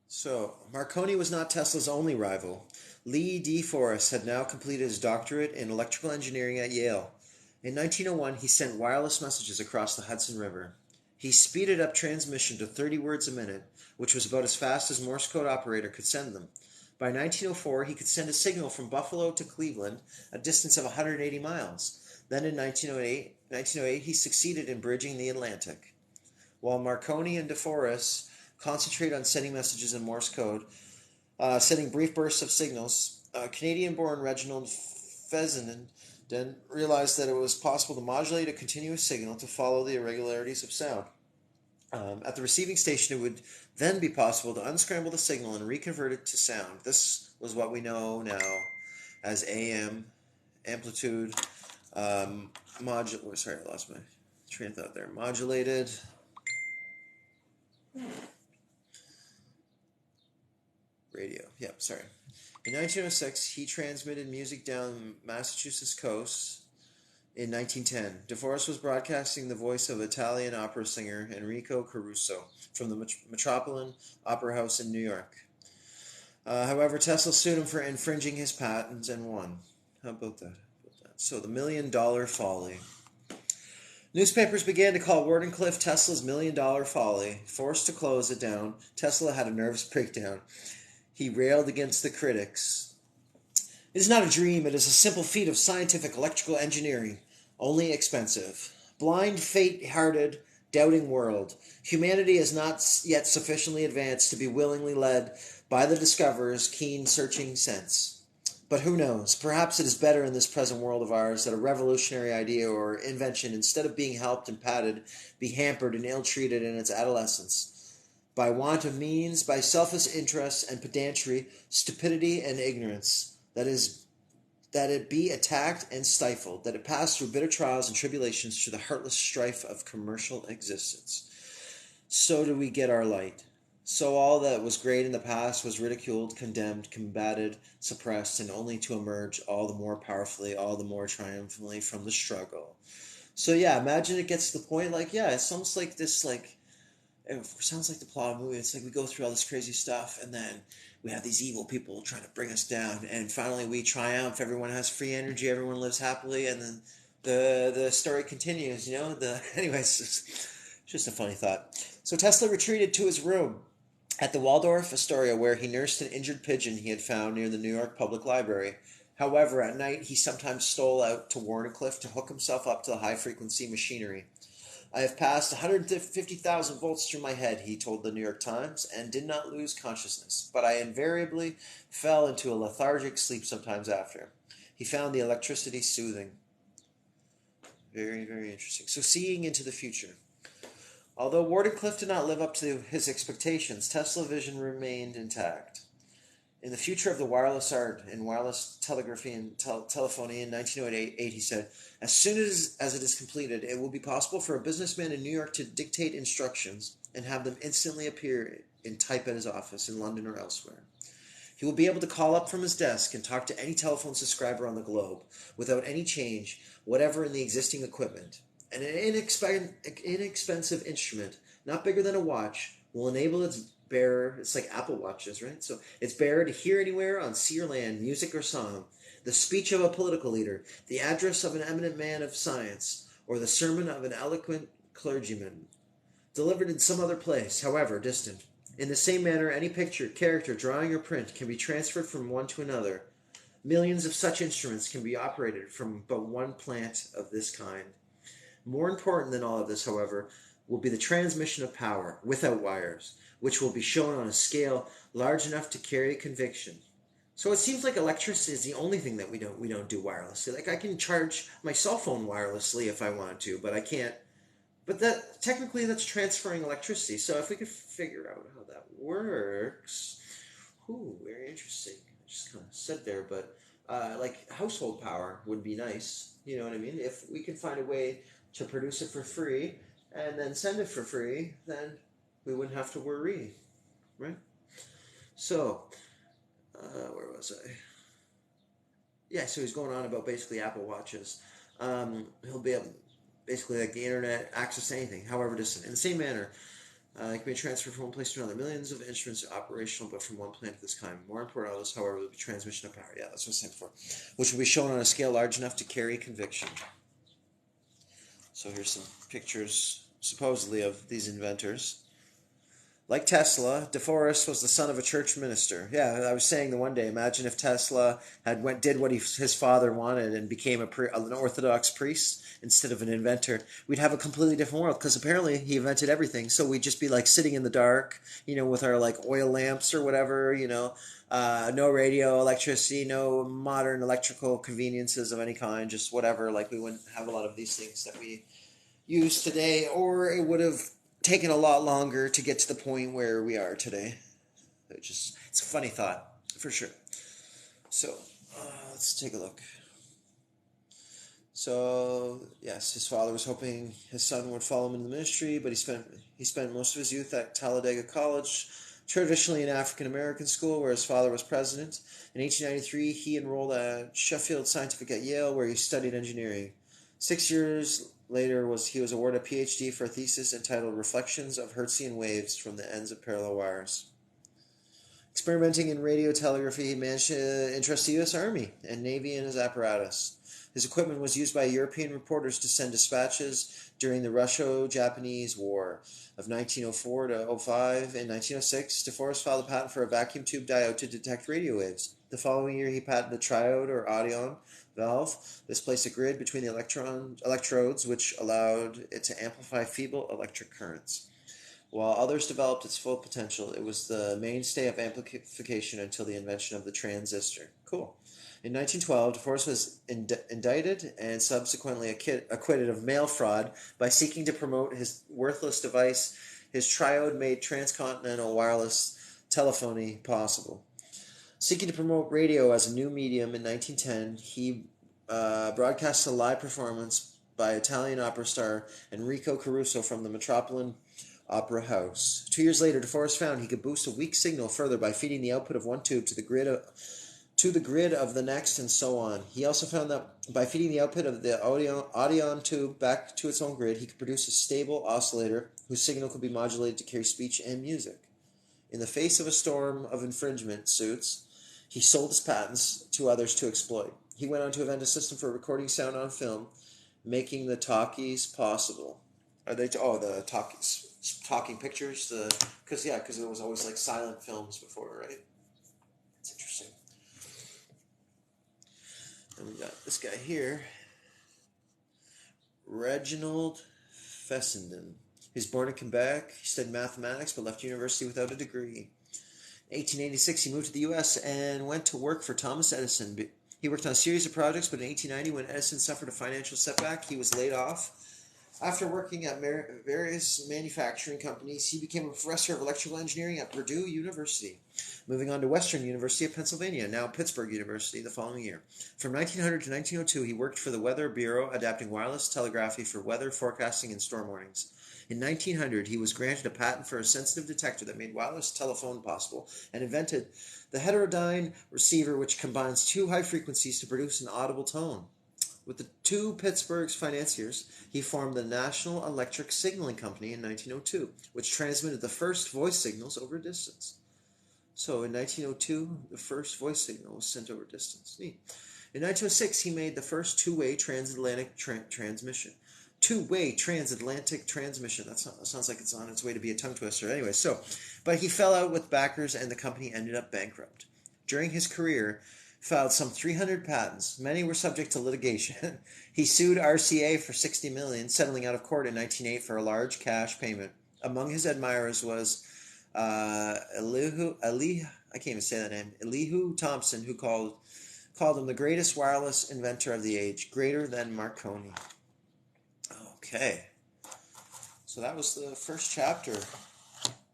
A: So Marconi was not Tesla's only rival. Lee De Forest had now completed his doctorate in electrical engineering at Yale. In 1901, he sent wireless messages across the Hudson River. He speeded up transmission to 30 words a minute, which was about as fast as Morse code operator could send them. By 1904, he could send a signal from Buffalo to Cleveland, a distance of 180 miles. Then in 1908, he succeeded in bridging the Atlantic. While Marconi and De Forest concentrated on sending messages in Morse code, sending brief bursts of signals, Canadian-born Reginald Fessenden realized that it was possible to modulate a continuous signal to follow the irregularities of sound. At the receiving station, it would then be possible to unscramble the signal and reconvert it to sound. This was what we know now as AM, amplitude, Sorry, I lost my train of thought there. Modulated radio. Yep, sorry. In 1906, he transmitted music down Massachusetts coast. In 1910, De Forest was broadcasting the voice of Italian opera singer Enrico Caruso from the Metropolitan Opera House in New York. However, Tesla sued him for infringing his patents and won. How about that? So, the $1 million folly. Newspapers began to call Wardenclyffe Tesla's $1 million folly. Forced to close it down, Tesla had a nervous breakdown. He railed against the critics. It is not a dream, it is a simple feat of scientific electrical engineering, only expensive. Blind, faint-hearted, doubting world. Humanity is not yet sufficiently advanced to be willingly led by the discoverer's keen, searching sense. But who knows? Perhaps it is better in this present world of ours that a revolutionary idea or invention, instead of being helped and patted, be hampered and ill-treated in its adolescence. By want of means, by selfish interests and pedantry, stupidity and ignorance. That it be attacked and stifled, that it pass through bitter trials and tribulations through the heartless strife of commercial existence. So do we get our light. So all that was great in the past was ridiculed, condemned, combated, suppressed, and only to emerge all the more powerfully, all the more triumphantly from the struggle. So yeah, imagine it gets to the point it's almost like this, it sounds like the plot of a movie. It's like we go through all this crazy stuff, and then we have these evil people trying to bring us down, and finally we triumph. Everyone has free energy. Everyone lives happily, and then the story continues. Anyways, it's just a funny thought. So Tesla retreated to his room at the Waldorf Astoria, where he nursed an injured pigeon he had found near the New York Public Library. However, at night he sometimes stole out to Wardenclyffe to hook himself up to the high-frequency machinery. I have passed 150,000 volts through my head, he told the New York Times, and did not lose consciousness, but I invariably fell into a lethargic sleep sometimes after. He found the electricity soothing. Very, very interesting. So seeing into the future. Although Wardenclyffe did not live up to his expectations, Tesla's vision remained intact. In the future of the wireless art and wireless telegraphy and telephony in 1908, he said, as soon as it is completed, it will be possible for a businessman in New York to dictate instructions and have them instantly appear in type at his office in London or elsewhere. He will be able to call up from his desk and talk to any telephone subscriber on the globe without any change, whatever in the existing equipment. And an inexpensive instrument, not bigger than a watch, will enable its bearer, it's like Apple Watches, right? So its bearer to hear anywhere on sea or land, music or song, the speech of a political leader, the address of an eminent man of science, or the sermon of an eloquent clergyman, delivered in some other place, however distant. In the same manner, any picture, character, drawing, or print can be transferred from one to another. Millions of such instruments can be operated from but one plant of this kind. More important than all of this, however, will be the transmission of power, without wires, which will be shown on a scale large enough to carry conviction. So it seems like electricity is the only thing that we don't do wirelessly. Like I can charge my cell phone wirelessly if I want to, but I can't. But that technically that's transferring electricity. So if we could figure out how that works, ooh, very interesting. I just kind of said there, but like household power would be nice. You know what I mean? If we could find a way to produce it for free and then send it for free, then we wouldn't have to worry, right? So, where was I? Yeah, so he's going on about basically Apple Watches. He'll be able, basically like the internet, access to anything, however distant. In the same manner, it can be transferred from one place to another. Millions of instruments are operational, but from one plant of this kind. More important, others, however, will be transmission of power. Yeah, that's what I was saying before. Which will be shown on a scale large enough to carry conviction. So here's some pictures, supposedly, of these inventors. Like Tesla, DeForest was the son of a church minister. Yeah, I was saying the one day, imagine if Tesla did what his father wanted and became an Orthodox priest instead of an inventor. We'd have a completely different world because apparently he invented everything. So we'd just be like sitting in the dark, with our like oil lamps or whatever, no radio, electricity, no modern electrical conveniences of any kind, just whatever. Like we wouldn't have a lot of these things that we use today, or it would have taken a lot longer to get to the point where we are today. It's a funny thought, for sure. So, let's take a look. So, yes, his father was hoping his son would follow him into the ministry, but he spent most of his youth at Talladega College, traditionally an African American school where his father was president. In 1893, he enrolled at Sheffield Scientific at Yale, where he studied engineering. 6 years later, he was awarded a PhD for a thesis entitled Reflections of Hertzian Waves from the Ends of Parallel Wires. Experimenting in radio telegraphy, he managed to interest the U.S. Army and Navy in his apparatus. His equipment was used by European reporters to send dispatches during the Russo-Japanese War of 1904 to 05. In 1906, DeForest filed a patent for a vacuum tube diode to detect radio waves. The following year, he patented the triode or Audion valve. This placed a grid between the electrodes, which allowed it to amplify feeble electric currents. While others developed its full potential, it was the mainstay of amplification until the invention of the transistor. Cool. In 1912, DeForest was indicted and subsequently acquitted of mail fraud by seeking to promote his worthless device. His triode made transcontinental wireless telephony possible. Seeking to promote radio as a new medium in 1910, he broadcast a live performance by Italian opera star Enrico Caruso from the Metropolitan Opera House. 2 years later, DeForest found he could boost a weak signal further by feeding the output of one tube to the grid of the next, and so on. He also found that by feeding the output of the Audion tube back to its own grid, he could produce a stable oscillator whose signal could be modulated to carry speech and music. In the face of a storm of infringement suits, he sold his patents to others to exploit. He went on to invent a system for recording sound on film, making the talkies possible. The talkies? Talking pictures? Because it was always like silent films before, right? It's interesting. And we got this guy here, Reginald Fessenden. He was born in Quebec. He studied mathematics but left university without a degree. In 1886, he moved to the U.S. and went to work for Thomas Edison. He worked on a series of projects, but in 1890, when Edison suffered a financial setback, he was laid off. After working at various manufacturing companies, he became a professor of electrical engineering at Purdue University, moving on to Western University of Pennsylvania, now Pittsburgh University, the following year. From 1900 to 1902, he worked for the Weather Bureau, adapting wireless telegraphy for weather forecasting and storm warnings. In 1900, he was granted a patent for a sensitive detector that made wireless telephone possible and invented the heterodyne receiver, which combines two high frequencies to produce an audible tone. With the two Pittsburgh's financiers, he formed the National Electric Signaling Company in 1902, which transmitted the first voice signals over distance. So in 1902, the first voice signal was sent over distance. Neat. In 1906, he made the first two-way transatlantic transmission. Two-way transatlantic transmission. That sounds like it's on its way to be a tongue twister. Anyway, but he fell out with backers and the company ended up bankrupt. During his career, filed some 300 patents. Many were subject to litigation. He sued RCA for $60 million, settling out of court in 1908 for a large cash payment. Among his admirers was Elihu I can't even say that name. Elihu Thomson, who called him the greatest wireless inventor of the age, greater than Marconi. Okay, so that was the first chapter,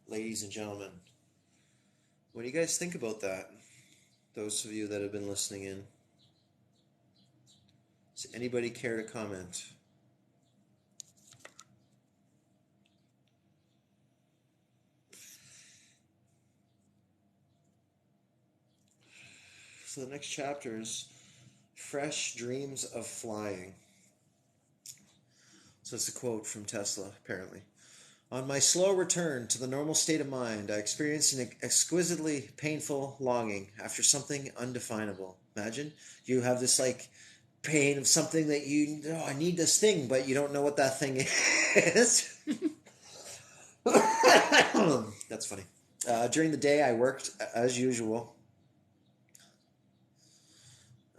A: ladies and gentlemen. What do you guys think about that? Those of you that have been listening in. Does anybody care to comment? So the next chapter is Fresh Dreams of Flying. So it's a quote from Tesla, apparently. On my slow return to the normal state of mind, I experienced an exquisitely painful longing after something undefinable. Imagine you have this like pain of something that I need this thing, but you don't know what that thing is. That's funny. During the day, I worked as usual.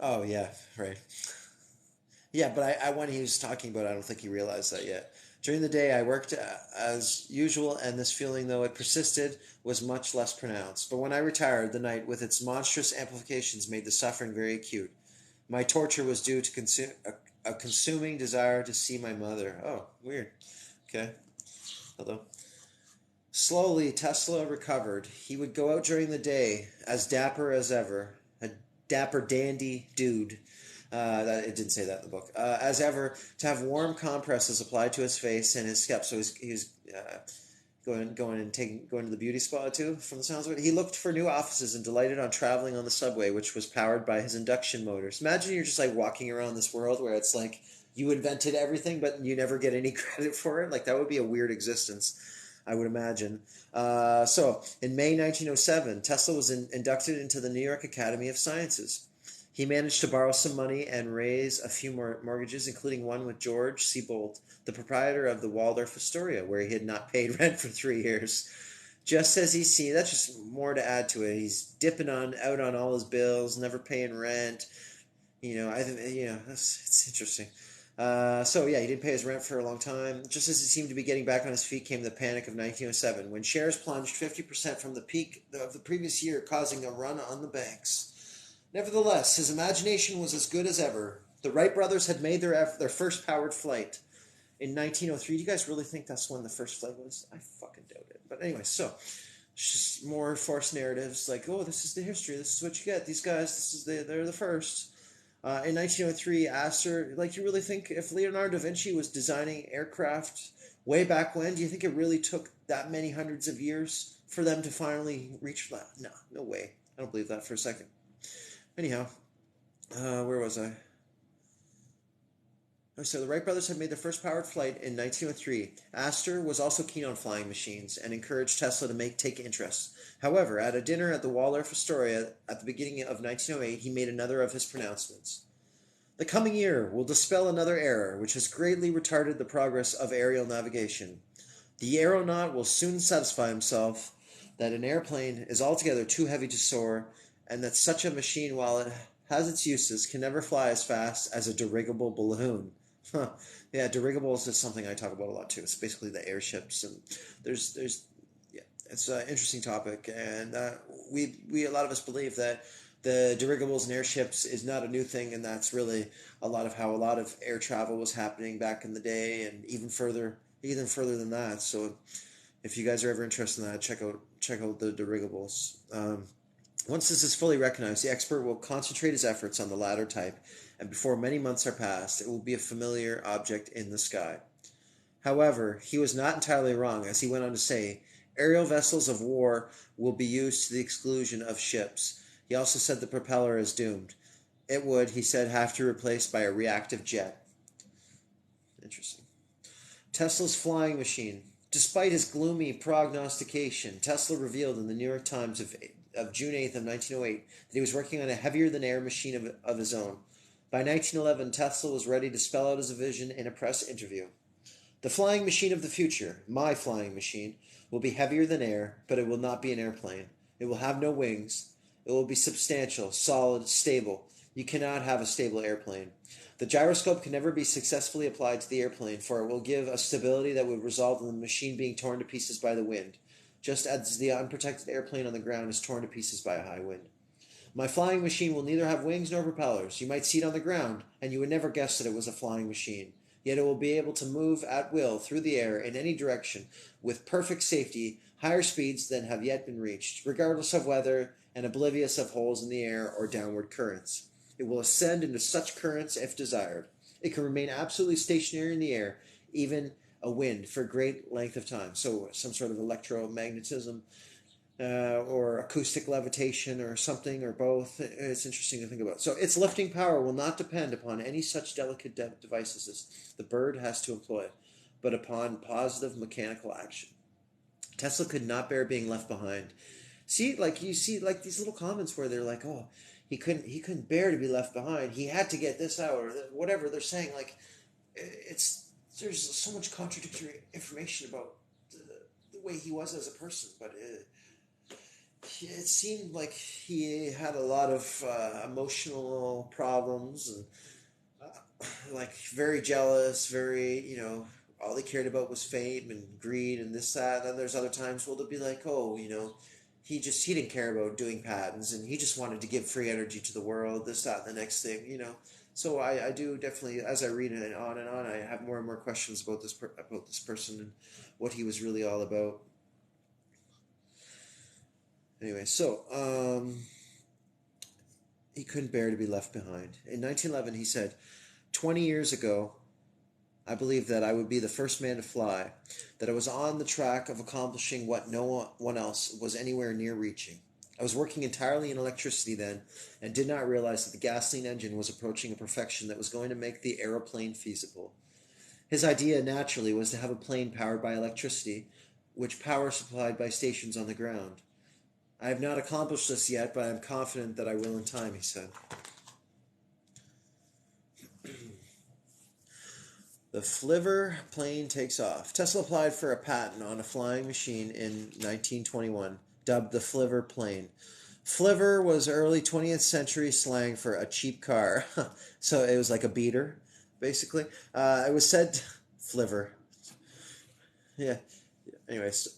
A: Oh, yeah, right. Yeah, but when he was talking about it, I don't think he realized that yet. During the day, I worked as usual, and this feeling, though it persisted, was much less pronounced. But when I retired, the night, with its monstrous amplifications, made the suffering very acute. My torture was due to a consuming desire to see my mother. Oh, weird. Okay. Hello. Slowly, Tesla recovered. He would go out during the day, as dapper as ever, a dapper dandy dude. It didn't say that in the book. As ever, to have warm compresses applied to his face and his scalp. So he's going to the beauty spa too. From the sounds of it, he looked for new offices and delighted on traveling on the subway, which was powered by his induction motors. Imagine you're just like walking around this world where it's like you invented everything, but you never get any credit for it. Like that would be a weird existence, I would imagine. So in May 1907, Tesla was inducted into the New York Academy of Sciences. He managed to borrow some money and raise a few more mortgages, including one with George Siebold, the proprietor of the Waldorf Astoria, where he had not paid rent for 3 years. Just as he's seen, that's just more to add to it. He's dipping out on all his bills, never paying rent. I think it's interesting. So yeah, he didn't pay his rent for a long time. Just as he seemed to be getting back on his feet, came the panic of 1907, when shares plunged 50% from the peak of the previous year, causing a run on the banks. Nevertheless, his imagination was as good as ever. The Wright brothers had made their first powered flight in 1903. Do you guys really think that's when the first flight was? I fucking doubt it. But anyway, so it's just more forced narratives like, oh, this is the history. This is what you get. These guys, they're the first. In 1903, Astor, like, you really think if Leonardo da Vinci was designing aircraft way back when, do you think it really took that many hundreds of years for them to finally reach that? No way. I don't believe that for a second. Anyhow, where was I? So the Wright brothers had made their first powered flight in 1903. Astor was also keen on flying machines and encouraged Tesla to take interest. However, at a dinner at the Waldorf Astoria at the beginning of 1908, he made another of his pronouncements. The coming year will dispel another error which has greatly retarded the progress of aerial navigation. The aeronaut will soon satisfy himself that an airplane is altogether too heavy to soar, and that such a machine, while it has its uses, can never fly as fast as a dirigible balloon. Yeah, dirigibles is something I talk about a lot too. It's basically the airships, and there's it's an interesting topic, and we a lot of us believe that the dirigibles and airships is not a new thing, and that's really a lot of how a lot of air travel was happening back in the day, and even further than that. So, if you guys are ever interested in that, check out the dirigibles. Once this is fully recognized, the expert will concentrate his efforts on the latter type, and before many months are passed, it will be a familiar object in the sky. However, he was not entirely wrong, as he went on to say, aerial vessels of war will be used to the exclusion of ships. He also said the propeller is doomed. It would, he said, have to be replaced by a reactive jet. Interesting. Tesla's flying machine. Despite his gloomy prognostication, Tesla revealed in the New York Times of June 8th of 1908 that he was working on a heavier-than-air machine of his own. By 1911, Tesla was ready to spell out his vision in a press interview. The flying machine of the future, my flying machine, will be heavier than air, but it will not be an airplane. It will have no wings. It will be substantial, solid, stable. You cannot have a stable airplane. The gyroscope can never be successfully applied to the airplane, for it will give a stability that would result in the machine being torn to pieces by the wind. just as the unprotected airplane on the ground is torn to pieces by a high wind. My flying machine will neither have wings nor propellers. You might see it on the ground, and you would never guess that it was a flying machine. Yet it will be able to move at will through the air in any direction with perfect safety, higher speeds than have yet been reached, regardless of weather and oblivious of holes in the air or downward currents. It will ascend into such currents if desired. It can remain absolutely stationary in the air, even a wind, for a great length of time. So some sort of electromagnetism or acoustic levitation or something or both. It's interesting to think about. So its lifting power will not depend upon any such delicate devices as the bird has to employ, but upon positive mechanical action. Tesla could not bear being left behind. See, like you see, like these little comments where they're like, "Oh, he couldn't bear to be left behind. He had to get this out," or whatever they're saying. Like, it's there's so much contradictory information about the way he was as a person, but it seemed like he had a lot of emotional problems and like very jealous, very, all he cared about was fame and greed and this, that. And then there's other times, well, they'll be like, oh, he didn't care about doing patents and he just wanted to give free energy to the world, this, that, and the next thing. So I do definitely, as I read it and on, I have more and more questions about this person and what he was really all about. Anyway, so he couldn't bear to be left behind. In 1911, he said, 20 years ago, I believed that I would be the first man to fly, that I was on the track of accomplishing what no one else was anywhere near reaching. I was working entirely in electricity then, and did not realize that the gasoline engine was approaching a perfection that was going to make the aeroplane feasible. His idea, naturally, was to have a plane powered by electricity, which power supplied by stations on the ground. I have not accomplished this yet, but I am confident that I will in time, he said. The Flivver plane takes off. Tesla applied for a patent on a flying machine in 1921, dubbed the Flivver plane. Flivver was early 20th century slang for a cheap car. So it was like a beater, basically. It was said... Flivver. Yeah. Anyways,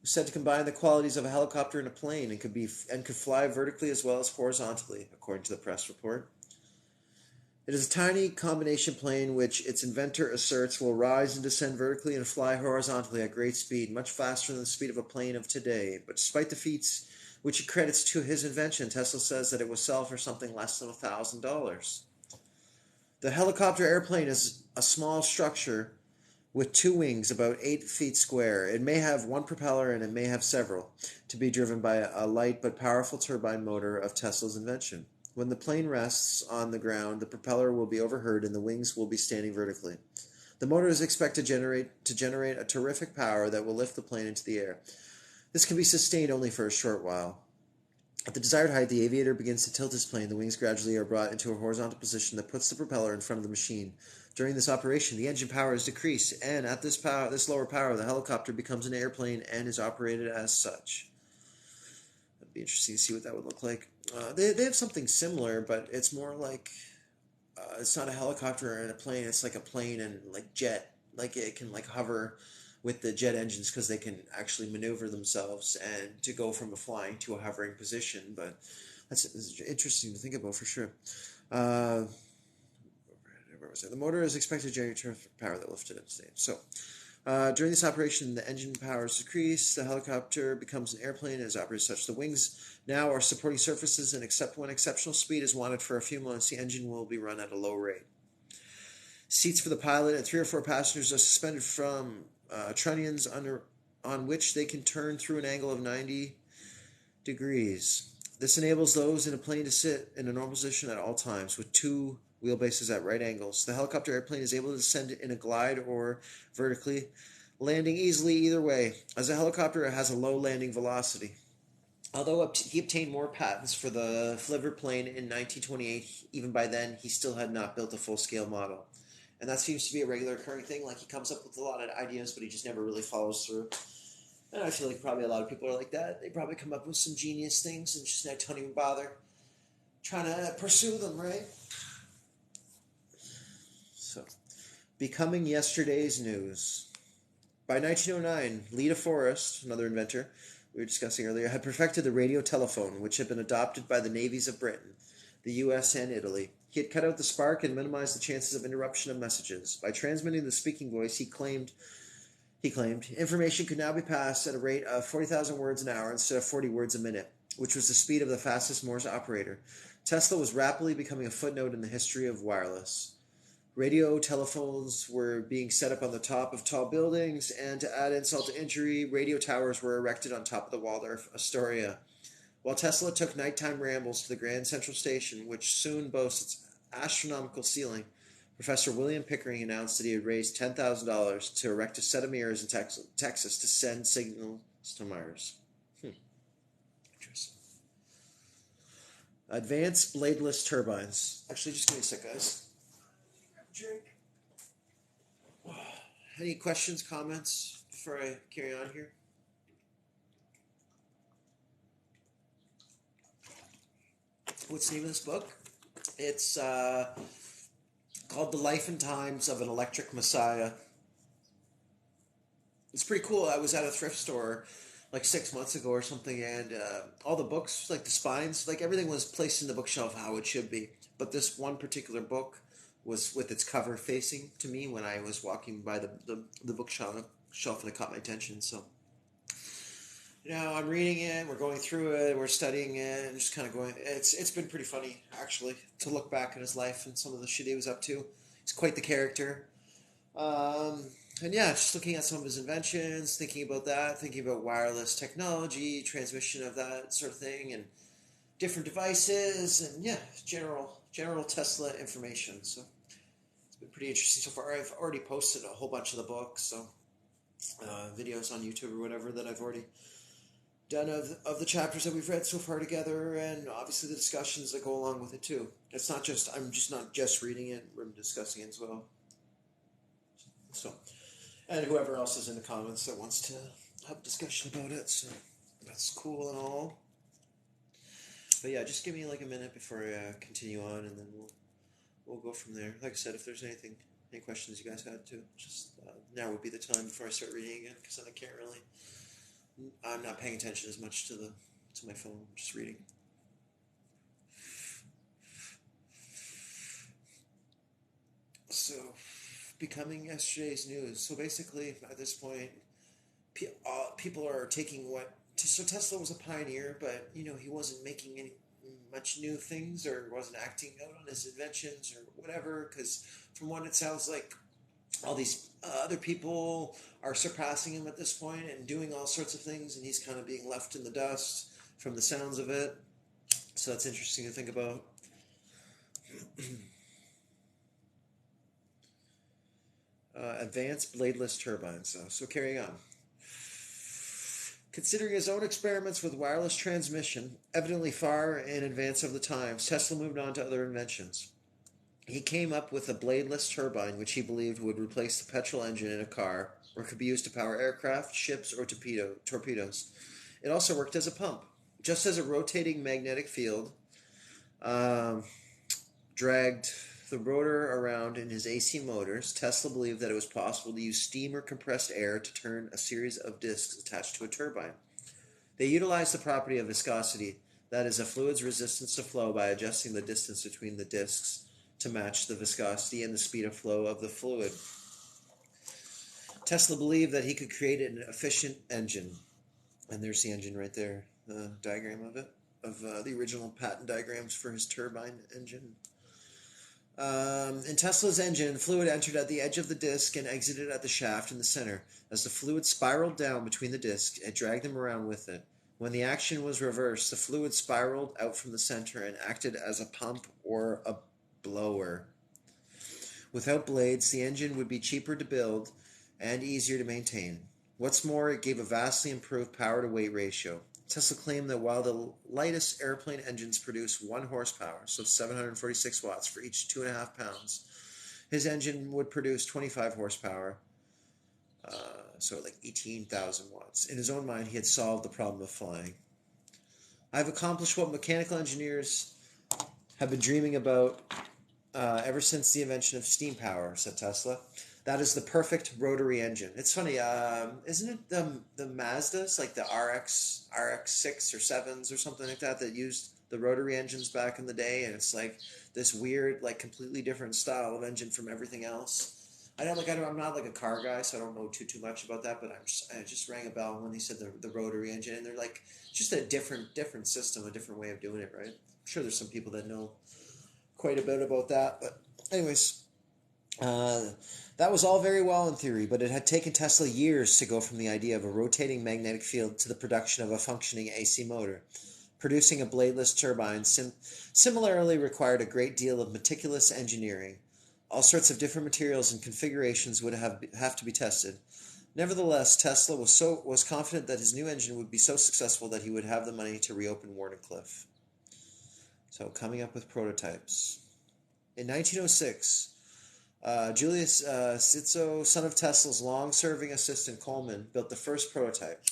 A: said to combine the qualities of a helicopter and a plane and could fly vertically as well as horizontally, according to the press report. It is a tiny combination plane which its inventor asserts will rise and descend vertically and fly horizontally at great speed, much faster than the speed of a plane of today. But despite the feats which he credits to his invention, Tesla says that it will sell for something less than $1,000. The helicopter airplane is a small structure with two wings about 8 feet square. It may have one propeller and it may have several, to be driven by a light but powerful turbine motor of Tesla's invention. When the plane rests on the ground, the propeller will be overheard and the wings will be standing vertically. The motor is expected to generate a terrific power that will lift the plane into the air. This can be sustained only for a short while. At the desired height, the aviator begins to tilt his plane. The wings gradually are brought into a horizontal position that puts the propeller in front of the machine. During this operation, the engine power is decreased, and at this lower power, the helicopter becomes an airplane and is operated as such. It'd be interesting to see what that would look like. They have something similar, but it's more like it's not a helicopter and a plane. It's like a plane and like jet. Like it can like hover with the jet engines because they can actually maneuver themselves and to go from a flying to a hovering position. But that's interesting to think about for sure. Where was it? The motor is expected to generate terrific power that lifted it today. So during this operation, the engine power is decreased. The helicopter becomes an airplane and is operated as such. The wings now are supporting surfaces, and except when exceptional speed is wanted for a few months, the engine will be run at a low rate. Seats for the pilot and 3 or 4 passengers are suspended from trunnions on which they can turn through an angle of 90 degrees. This enables those in a plane to sit in a normal position at all times with 2 wheelbases at right angles. The helicopter airplane is able to descend in a glide or vertically, landing easily either way, as a helicopter has a low landing velocity. Although he obtained more patents for the Flivver plane in 1928, even by then he still had not built a full-scale model. And that seems to be a regular occurring thing. Like, he comes up with a lot of ideas, but he just never really follows through. And I feel like probably a lot of people are like that. They probably come up with some genius things and just don't even bother trying to pursue them, right? So, becoming yesterday's news. By 1909, Leda Forrest, another inventor we were discussing earlier, had perfected the radio telephone, which had been adopted by the navies of Britain, the U.S., and Italy. He had cut out the spark and minimized the chances of interruption of messages. By transmitting the speaking voice, he claimed information could now be passed at a rate of 40,000 words an hour instead of 40 words a minute, which was the speed of the fastest Morse operator. Tesla was rapidly becoming a footnote in the history of wireless. Radio telephones were being set up on the top of tall buildings, and to add insult to injury, radio towers were erected on top of the Waldorf Astoria. While Tesla took nighttime rambles to the Grand Central Station, which soon boasts its astronomical ceiling, Professor William Pickering announced that he had raised $10,000 to erect a set of mirrors in Texas to send signals to Mars. Interesting. Advanced bladeless turbines. Actually, just give me a sec, guys. Drink. Any questions, comments before I carry on here? What's the name of this book? It's called The Life and Times of an Electric Messiah. It's pretty cool. I was at a thrift store like 6 months ago or something, and all the books, like the spines, like everything was placed in the bookshelf how it should be. But this one particular book was with its cover facing to me when I was walking by the bookshelf, and it caught my attention. So, I'm reading it, we're going through it, we're studying it, and just kind of going. It's been pretty funny, actually, to look back at his life and some of the shit he was up to. He's quite the character. And yeah, just looking at some of his inventions, thinking about that, thinking about wireless technology, transmission of that sort of thing, and different devices, and yeah, general Tesla information. So it's been pretty interesting so far. I've already posted a whole bunch of the books, so videos on YouTube or whatever that I've already done of the chapters that we've read so far together, and obviously the discussions that go along with it too. I'm just not just reading it, we're discussing it as well. So, and whoever else is in the comments that wants to have a discussion about it, so that's cool and all. But yeah, just give me like a minute before I continue on, and then we'll go from there. Like I said, if there's any questions you guys had to, just now would be the time before I start reading again, because then I'm not paying attention as much to my phone, I'm just reading. So, becoming yesterday's news. So basically, at this point, people are taking so Tesla was a pioneer, but he wasn't making any much new things, or wasn't acting out on his inventions or whatever, because from what it sounds like, all these other people are surpassing him at this point and doing all sorts of things, and he's kind of being left in the dust from the sounds of it. So that's interesting to think about. Advanced bladeless turbines. So carrying on. Considering his own experiments with wireless transmission, evidently far in advance of the times, Tesla moved on to other inventions. He came up with a bladeless turbine, which he believed would replace the petrol engine in a car, or could be used to power aircraft, ships, or torpedoes. It also worked as a pump. Just as a rotating magnetic field dragged the rotor around in his AC motors, Tesla believed that it was possible to use steam or compressed air to turn a series of discs attached to a turbine. They utilized the property of viscosity, that is, a fluid's resistance to flow, by adjusting the distance between the discs to match the viscosity and the speed of flow of the fluid. Tesla believed that he could create an efficient engine. And there's the engine right there, the diagram of it, of the original patent diagrams for his turbine engine. In Tesla's engine, fluid entered at the edge of the disc and exited at the shaft in the center. As the fluid spiraled down between the discs, it dragged them around with it. When the action was reversed, the fluid spiraled out from the center and acted as a pump or a blower. Without blades, the engine would be cheaper to build and easier to maintain. What's more, it gave a vastly improved power-to-weight ratio. Tesla claimed that while the lightest airplane engines produce 1 horsepower, so 746 watts for each 2.5 pounds, his engine would produce 25 horsepower, so like 18,000 watts. In his own mind, he had solved the problem of flying. I've accomplished what mechanical engineers have been dreaming about ever since the invention of steam power, said Tesla. That is the perfect rotary engine. It's funny, isn't it the Mazdas, like the RX6 or 7s or something like that, that used the rotary engines back in the day, and it's like this weird, like completely different style of engine from everything else. I'm not like a car guy, so I don't know too much about that. But I just rang a bell when he said the rotary engine, and they're like just a different system, a different way of doing it, right? I'm sure there's some people that know quite a bit about that, but anyways. Uh, that was all very well in theory, but it had taken Tesla years to go from the idea of a rotating magnetic field to the production of a functioning AC motor. Producing a bladeless turbine similarly required a great deal of meticulous engineering. All sorts of different materials and configurations would have to be tested. Nevertheless, Tesla was confident that his new engine would be so successful that he would have the money to reopen Wardenclyffe. So, coming up with prototypes. In 1906, Julius Sitzo, son of Tesla's long-serving assistant Coleman, built the first prototype.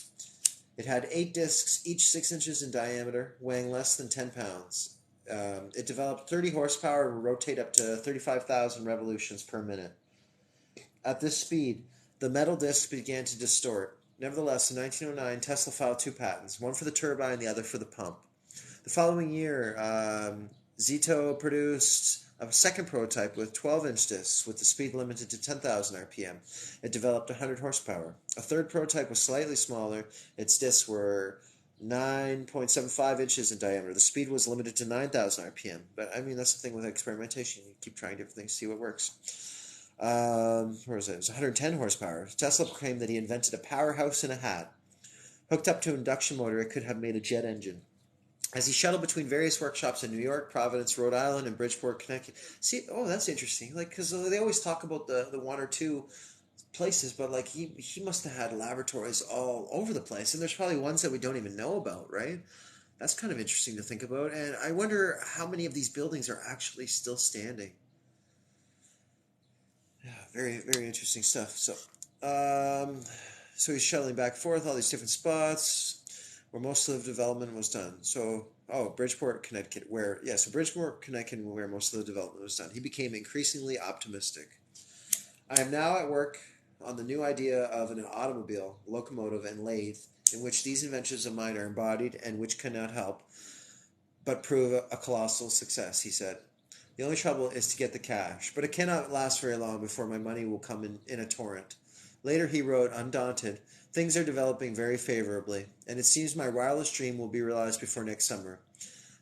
A: It had 8 discs, each 6 inches in diameter, weighing less than 10 pounds. It developed 30 horsepower and would rotate up to 35,000 revolutions per minute. At this speed, the metal discs began to distort. Nevertheless, in 1909, Tesla filed 2 patents, one for the turbine, the other for the pump. The following year, Zito produced a second prototype with 12-inch discs with the speed limited to 10,000 RPM. It developed 100 horsepower. A third prototype was slightly smaller. Its discs were 9.75 inches in diameter. The speed was limited to 9,000 RPM. But, I mean, that's the thing with experimentation. You keep trying different things, see what works. Where was it? It was 110 horsepower. Tesla claimed that he invented a powerhouse in a hat. Hooked up to an induction motor, it could have made a jet engine. As he shuttled between various workshops in New York, Providence, Rhode Island, and Bridgeport, Connecticut. See, oh, that's interesting. Like, because they always talk about the one or two places, but like he must have had laboratories all over the place, and there's probably ones that we don't even know about, right? That's kind of interesting to think about, and I wonder how many of these buildings are actually still standing. Yeah, very very interesting stuff. So he's shuttling back and forth all these different spots where most of the development was done. So, Bridgeport, Connecticut, so Bridgeport, Connecticut, where most of the development was done. He became increasingly optimistic. I am now at work on the new idea of an automobile, locomotive, and lathe in which these inventions of mine are embodied and which cannot help but prove a colossal success, he said. The only trouble is to get the cash, but it cannot last very long before my money will come in a torrent. Later he wrote, undaunted, things are developing very favorably, and it seems my wildest dream will be realized before next summer.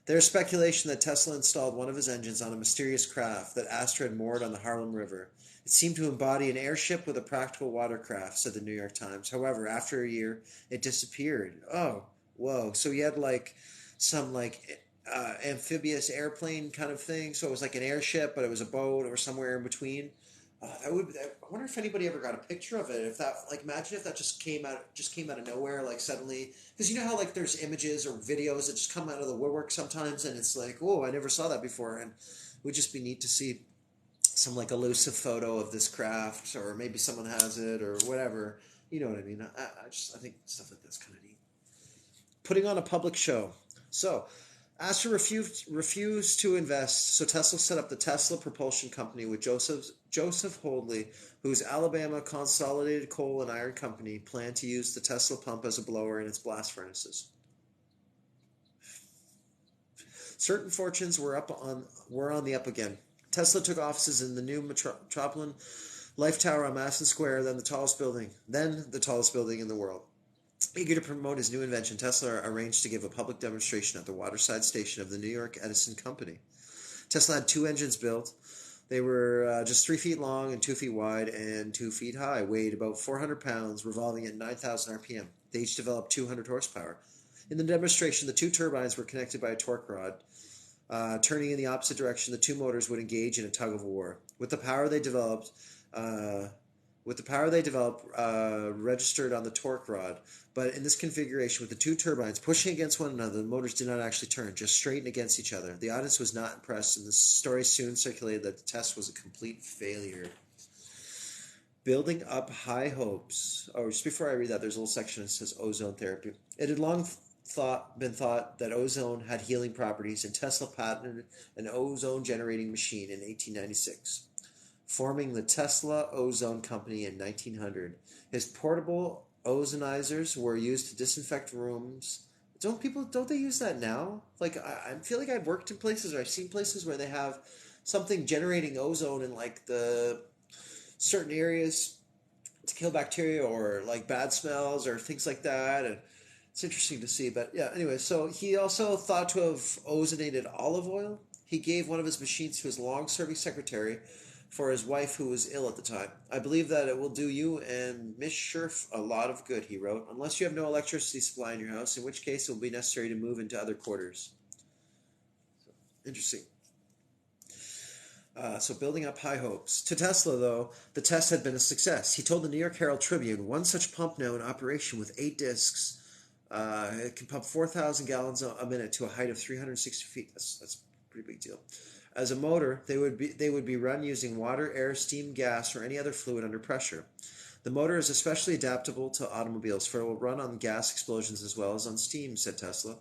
A: There is speculation that Tesla installed one of his engines on a mysterious craft that Astor had moored on the Harlem River. It seemed to embody an airship with a practical watercraft, said the New York Times. However, after a year, it disappeared. Oh, whoa. So he had like some amphibious airplane kind of thing. So it was like an airship, but it was a boat or somewhere in between. I wonder if anybody ever got a picture of it. If that, like, imagine if that just came out of nowhere, like suddenly, because you know how like there's images or videos that just come out of the woodwork sometimes, and it's like, oh, I never saw that before, and it would just be neat to see some like elusive photo of this craft, or maybe someone has it or whatever. You know what I mean? I think stuff like that's kind of neat. Putting on a public show. So Astor refused to invest, so Tesla set up the Tesla Propulsion Company with Joseph Hoadley, whose Alabama Consolidated Coal and Iron Company planned to use the Tesla pump as a blower in its blast furnaces. Certain fortunes were on the up again. Tesla took offices in the new Metropolitan Life Tower on Madison Square, then the tallest building in the world. Eager to promote his new invention, Tesla arranged to give a public demonstration at the waterside station of the New York Edison Company. Tesla had 2 engines built. They were just 3 feet long and 2 feet wide and 2 feet high, weighed about 400 pounds, revolving at 9,000 RPM. They each developed 200 horsepower. In the demonstration, the 2 turbines were connected by a torque rod. Turning in the opposite direction, the 2 motors would engage in a tug of war. With the power they developed, registered on the torque rod, but in this configuration with the 2 turbines pushing against one another, the motors did not actually turn, just straighten against each other. The audience was not impressed, and the story soon circulated that the test was a complete failure. Building up high hopes. Oh, just before I read that, there's a little section that says ozone therapy. It had long been thought that ozone had healing properties, and Tesla patented an ozone-generating machine in 1896. forming the Tesla Ozone Company in 1900. His portable ozonizers were used to disinfect rooms. Don't they use that now? Like I feel like I've worked in places or I've seen places where they have something generating ozone in like the certain areas to kill bacteria or like bad smells or things like that, and it's interesting to see. But yeah, anyway, so he also thought to have ozonated olive oil. He gave one of his machines to his long-serving secretary for his wife who was ill at the time. I believe that it will do you and Miss Scherf a lot of good, he wrote, unless you have no electricity supply in your house, in which case it will be necessary to move into other quarters. Interesting. So building up high hopes. To Tesla, though, the test had been a success. He told the New York Herald Tribune, one such pump now in operation with 8 discs. It can pump 4,000 gallons a minute to a height of 360 feet. That's a pretty big deal. As a motor, they would be run using water, air, steam, gas, or any other fluid under pressure. The motor is especially adaptable to automobiles, for it will run on gas explosions as well as on steam, said Tesla.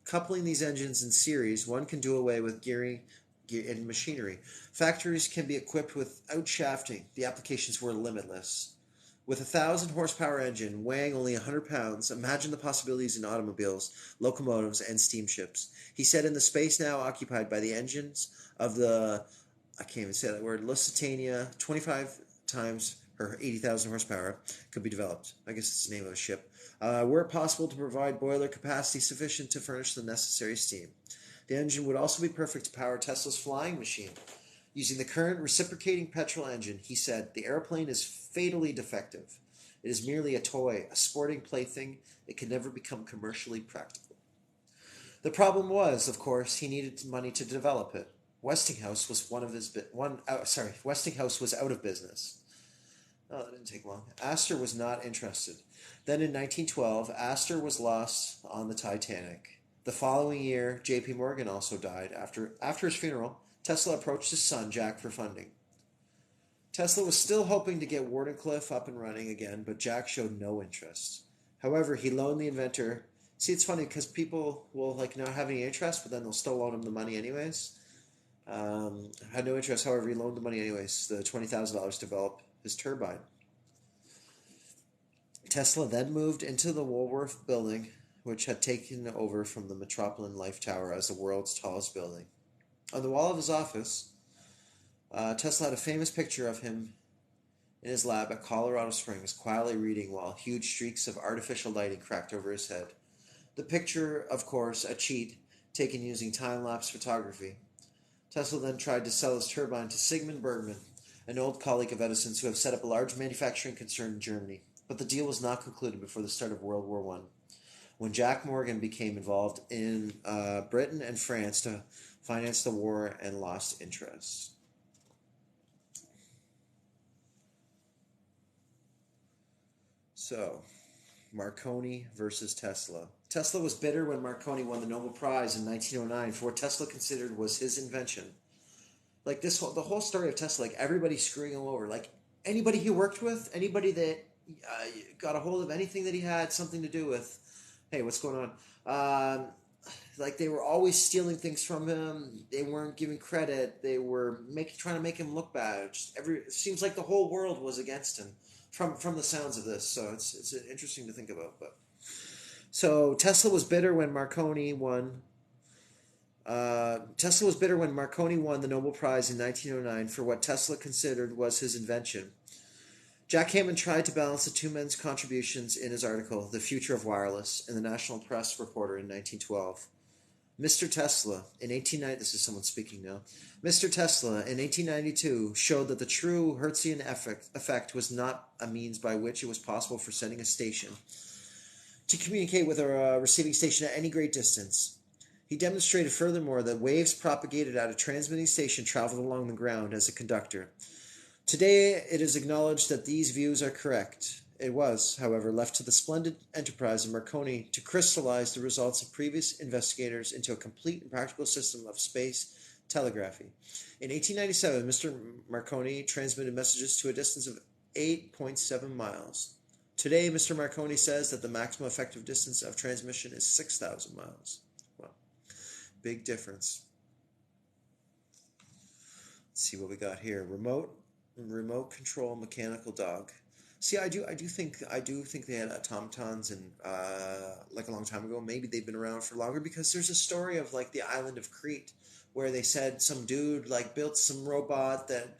A: Coupling these engines in series, one can do away with gearing and machinery. Factories can be equipped without shafting. The applications were limitless. With a 1,000 horsepower engine weighing only 100 pounds, imagine the possibilities in automobiles, locomotives, and steamships. He said in the space now occupied by the engines of the, I can't even say that word, Lusitania, 25 times her 80,000 horsepower could be developed. I guess it's the name of a ship. Were it possible to provide boiler capacity sufficient to furnish the necessary steam. The engine would also be perfect to power Tesla's flying machine. Using the current reciprocating petrol engine, he said, the airplane is fatally defective. It is merely a toy, a sporting plaything. It can never become commercially practical. The problem was, of course, he needed money to develop it. Westinghouse was Westinghouse was out of business. Oh, that didn't take long. Astor was not interested. Then in 1912, Astor was lost on the Titanic. The following year, J.P. Morgan also died. After his funeral, Tesla approached his son, Jack, for funding. Tesla was still hoping to get Wardenclyffe up and running again, but Jack showed no interest. However, he loaned the inventor. See, it's funny because people will like not have any interest, but then they'll still loan him the money anyways. Had no interest, however, he loaned the money anyways, the $20,000 to develop his turbine. Tesla then moved into the Woolworth building, which had taken over from the Metropolitan Life Tower as the world's tallest building. On the wall of his office, Tesla had a famous picture of him in his lab at Colorado Springs, quietly reading while huge streaks of artificial lighting cracked over his head. The picture, of course, a cheat, taken using time-lapse photography. Tesla then tried to sell his turbine to Sigmund Bergman, an old colleague of Edison's who had set up a large manufacturing concern in Germany. But the deal was not concluded before the start of World War I, when Jack Morgan became involved in Britain and France to finance the war and lost interest. So, Marconi versus Tesla. Tesla was bitter when Marconi won the Nobel Prize in 1909 for what Tesla considered was his invention. Like the whole story of Tesla, like everybody screwing him over, like anybody he worked with, anybody that got a hold of anything that he had something to do with. Hey, what's going on? Like they were always stealing things from him. They weren't giving credit. They were trying to make him look bad. It seems like the whole world was against him. From the sounds of this, so it's interesting to think about. But so Tesla was bitter when Marconi won. Tesla was bitter when Marconi won the Nobel Prize in 1909 for what Tesla considered was his invention. Jack Hammond tried to balance the two men's contributions in his article, The Future of Wireless, in the National Press Reporter in 1912. Mr. Tesla, in 1890, this is someone speaking now. Mr. Tesla, in 1892, showed that the true Hertzian effect was not a means by which it was possible for sending a station to communicate with a receiving station at any great distance. He demonstrated furthermore that waves propagated at a transmitting station traveled along the ground as a conductor. Today, it is acknowledged that these views are correct. It was, however, left to the splendid enterprise of Marconi to crystallize the results of previous investigators into a complete and practical system of space telegraphy. In 1897, Mr. Marconi transmitted messages to a distance of 8.7 miles. Today, Mr. Marconi says that the maximum effective distance of transmission is 6,000 miles. Well, big difference. Let's see what we got here. Remote Remote control mechanical dog. See, I do think they had automatons and like a long time ago. Maybe they've been around for longer because there's a story of like the island of Crete where they said some dude like built some robot that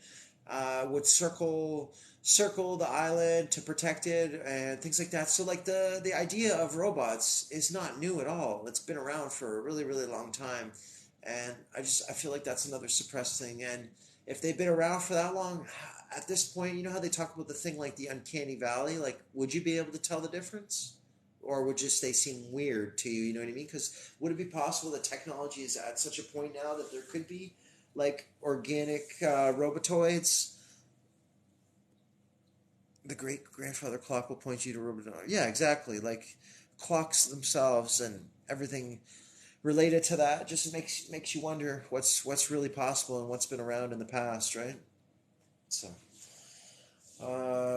A: would circle the island to protect it and things like that. So like the idea of robots is not new at all. It's been around for a really really long time, and I feel like that's another suppressed thing. And if they've been around for that long, at this point, you know how they talk about the thing like the uncanny valley. Like, would you be able to tell the difference? Or would just they seem weird to you? You know what I mean? Because would it be possible that technology is at such a point now that there could be like organic robotoids? The great grandfather clock will point you to robotoid. Yeah, exactly. Like clocks themselves and everything related to that just makes you wonder what's really possible and what's been around in the past, right? So,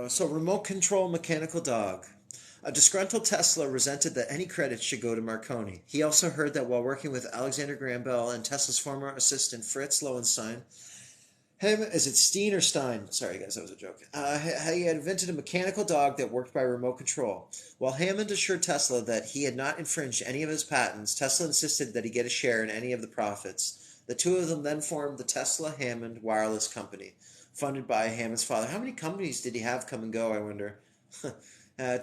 A: so remote control mechanical dog. A disgruntled Tesla resented that any credit should go to Marconi. He also heard that while working with Alexander Graham Bell and Tesla's former assistant Fritz Lowenstein, him, is it Steen or Stein? Sorry, guys, that was a joke. He had invented a mechanical dog that worked by remote control. While Hammond assured Tesla that he had not infringed any of his patents, Tesla insisted that he get a share in any of the profits. The two of them then formed the Tesla Hammond Wireless Company, funded by Hammond's father. How many companies did he have come and go, I wonder?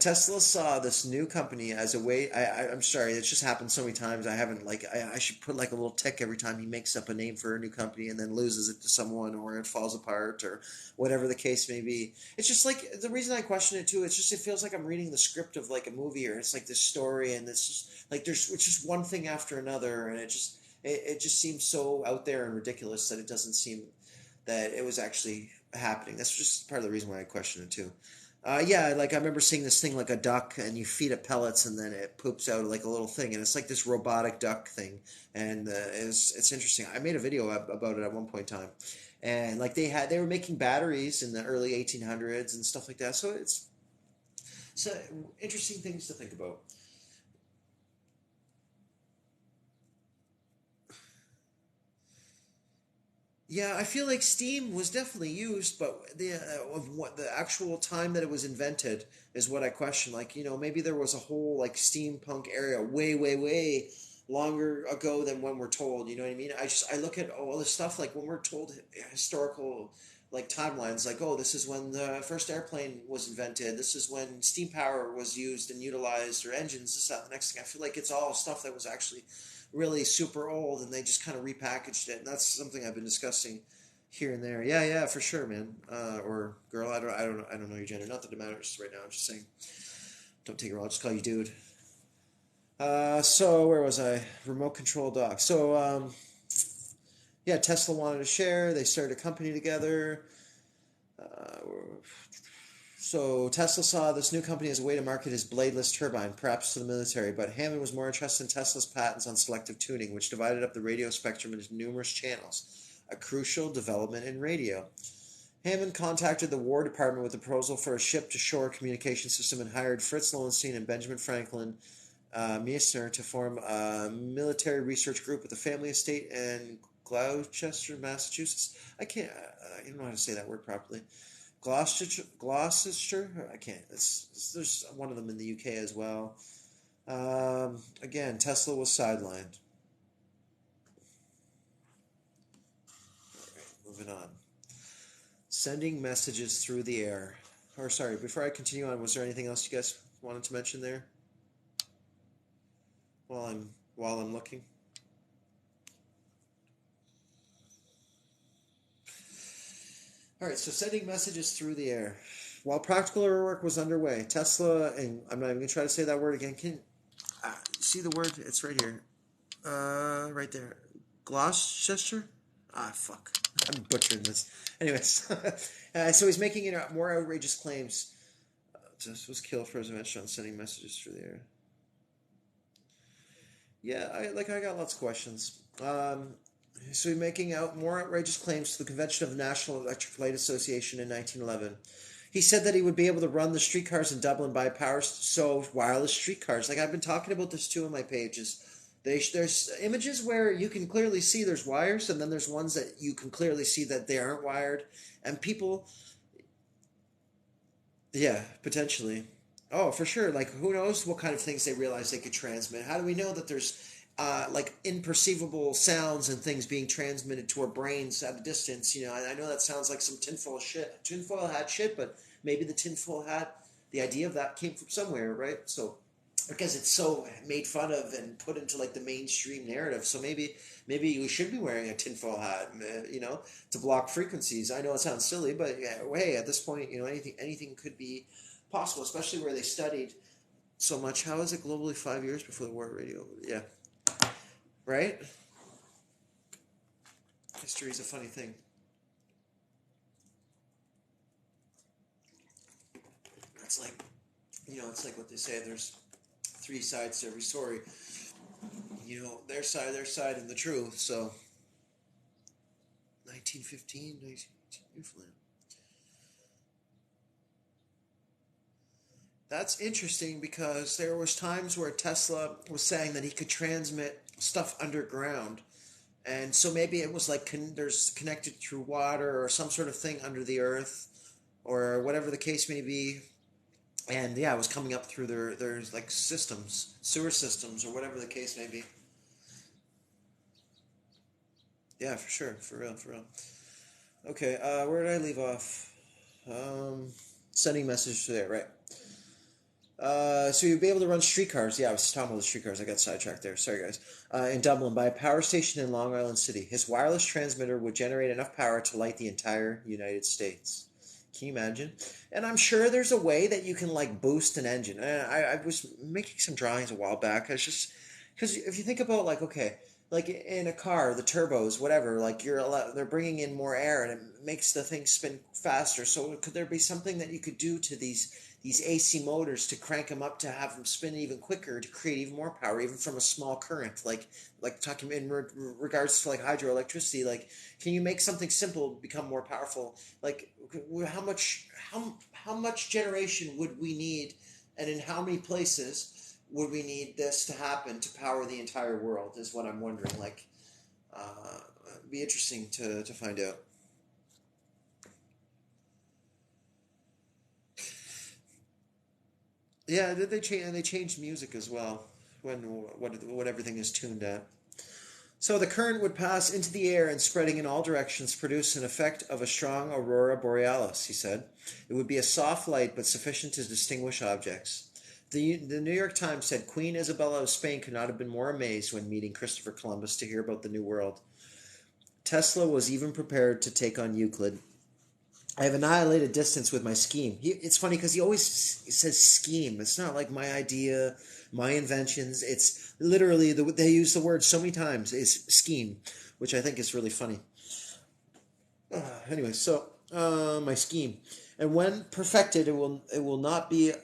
A: Tesla saw this new company as a way. I'm sorry, it's just happened so many times. I haven't like. I should put like a little tick every time he makes up a name for a new company and then loses it to someone or it falls apart or whatever the case may be. It's just like the reason I question it too. It's just it feels like I'm reading the script of like a movie or it's like this story and it's just like there's it's just one thing after another and it just seems so out there and ridiculous that it doesn't seem that it was actually happening. That's just part of the reason why I question it too. Yeah, like I remember seeing this thing like a duck, and you feed it pellets, and then it poops out like a little thing, and it's like this robotic duck thing, and it's interesting. I made a video about it at one point in time, and like they were making batteries in the early 1800s and stuff like that. So it's so interesting things to think about. Yeah, I feel like Steam was definitely used, but the of what the actual time that it was invented is what I question. Like, you know, maybe there was a whole like steampunk area way, way, way longer ago than when we're told. You know what I mean? I look at all this stuff like when we're told historical like timelines, like oh, this is when the first airplane was invented. This is when steam power was used and utilized, or engines. This that the next thing. I feel like it's all stuff that was actually really super old and they just kind of repackaged it and that's something I've been discussing here and there. Yeah, yeah, for sure, man. Or girl, I don't know your gender. Not that it matters right now. I'm just saying, don't take it wrong. I'll just call you dude. So where was I? Remote control dog. So yeah, Tesla wanted to share. They started a company together. Uh, so Tesla saw this new company as a way to market his bladeless turbine, perhaps to the military, but Hammond was more interested in Tesla's patents on selective tuning, which divided up the radio spectrum into numerous channels, a crucial development in radio. Hammond contacted the War Department with a proposal for a ship-to-shore communication system and hired Fritz Lowenstein and Benjamin Franklin Meissner to form a military research group at the family estate in Gloucester, Massachusetts. I don't know how to say that word properly. Gloucester. I can't. There's one of them in the UK as well. Again, Tesla was sidelined. All right, moving on. Sending messages through the air. Or sorry, before I continue on, was there anything else you guys wanted to mention there while I'm looking? All right, so sending messages through the air. While practical work was underway, Tesla, and I'm not even going to try to say that word again. Can see the word? It's right here. Right there. Gloucester? Ah, fuck. I'm butchering this. Anyways, so he's making more outrageous claims. Just was killed for his invention on sending messages through the air. Yeah, I got lots of questions. So he's making out more outrageous claims to the convention of the National Electric Light Association in 1911. He said that he would be able to run the streetcars in Dublin by power so wireless streetcars. Like I've been talking about this too on my pages. There's images where you can clearly see there's wires, and then there's ones that you can clearly see that they aren't wired, and people, yeah, potentially. Oh, for sure. Like, who knows what kind of things they realize they could transmit? How do we know that there's like imperceivable sounds and things being transmitted to our brains at a distance? I know that sounds like some tinfoil hat shit, but maybe the tinfoil hat, the idea of that came from somewhere, right? So because it's so made fun of and put into like the mainstream narrative. So maybe we should be wearing a tinfoil hat, to block frequencies. I know it sounds silly, but yeah, hey, at this point, anything could be possible, especially where they studied so much. How is it globally 5 years before the war of radio? Yeah, right. History is a funny thing. It's like it's like what they say. There's three sides to every story. Their side, and the truth. So 1915, 19, that's interesting because there was times where Tesla was saying that he could transmit stuff underground, and so maybe it was like there's connected through water or some sort of thing under the earth, or whatever the case may be. And yeah, it was coming up through there's like systems, sewer systems, or whatever the case may be. Yeah, for sure, for real, for real. Okay, where did I leave off? Sending message to there, right? So you'd be able to run streetcars. Yeah, I was talking about the streetcars. I got sidetracked there. Sorry, guys. In Dublin, by a power station in Long Island City, his wireless transmitter would generate enough power to light the entire United States. Can you imagine? And I'm sure there's a way that you can like boost an engine. And I was making some drawings a while back. I was just because if you think about like okay, like in a car, the turbos, whatever, like they're bringing in more air and it makes the thing spin faster. So could there be something that you could do to these AC motors to crank them up to have them spin even quicker to create even more power, even from a small current, like talking in regards to like hydroelectricity, like can you make something simple become more powerful? Like how much generation would we need, and in how many places would we need this to happen to power the entire world? Is what I'm wondering. Like, it'd be interesting to find out. Yeah, they change and they changed music as well when what everything is tuned at. So the current would pass into the air and spreading in all directions produce an effect of a strong aurora borealis, he said. It would be a soft light but sufficient to distinguish objects. The New York Times said Queen Isabella of Spain could not have been more amazed when meeting Christopher Columbus to hear about the New World. Tesla was even prepared to take on Euclid. I have annihilated distance with my scheme. It's funny because he always says scheme. It's not like my idea, my inventions. It's literally they use the word so many times is scheme, which I think is really funny. Anyway, so my scheme, and when perfected, it will not be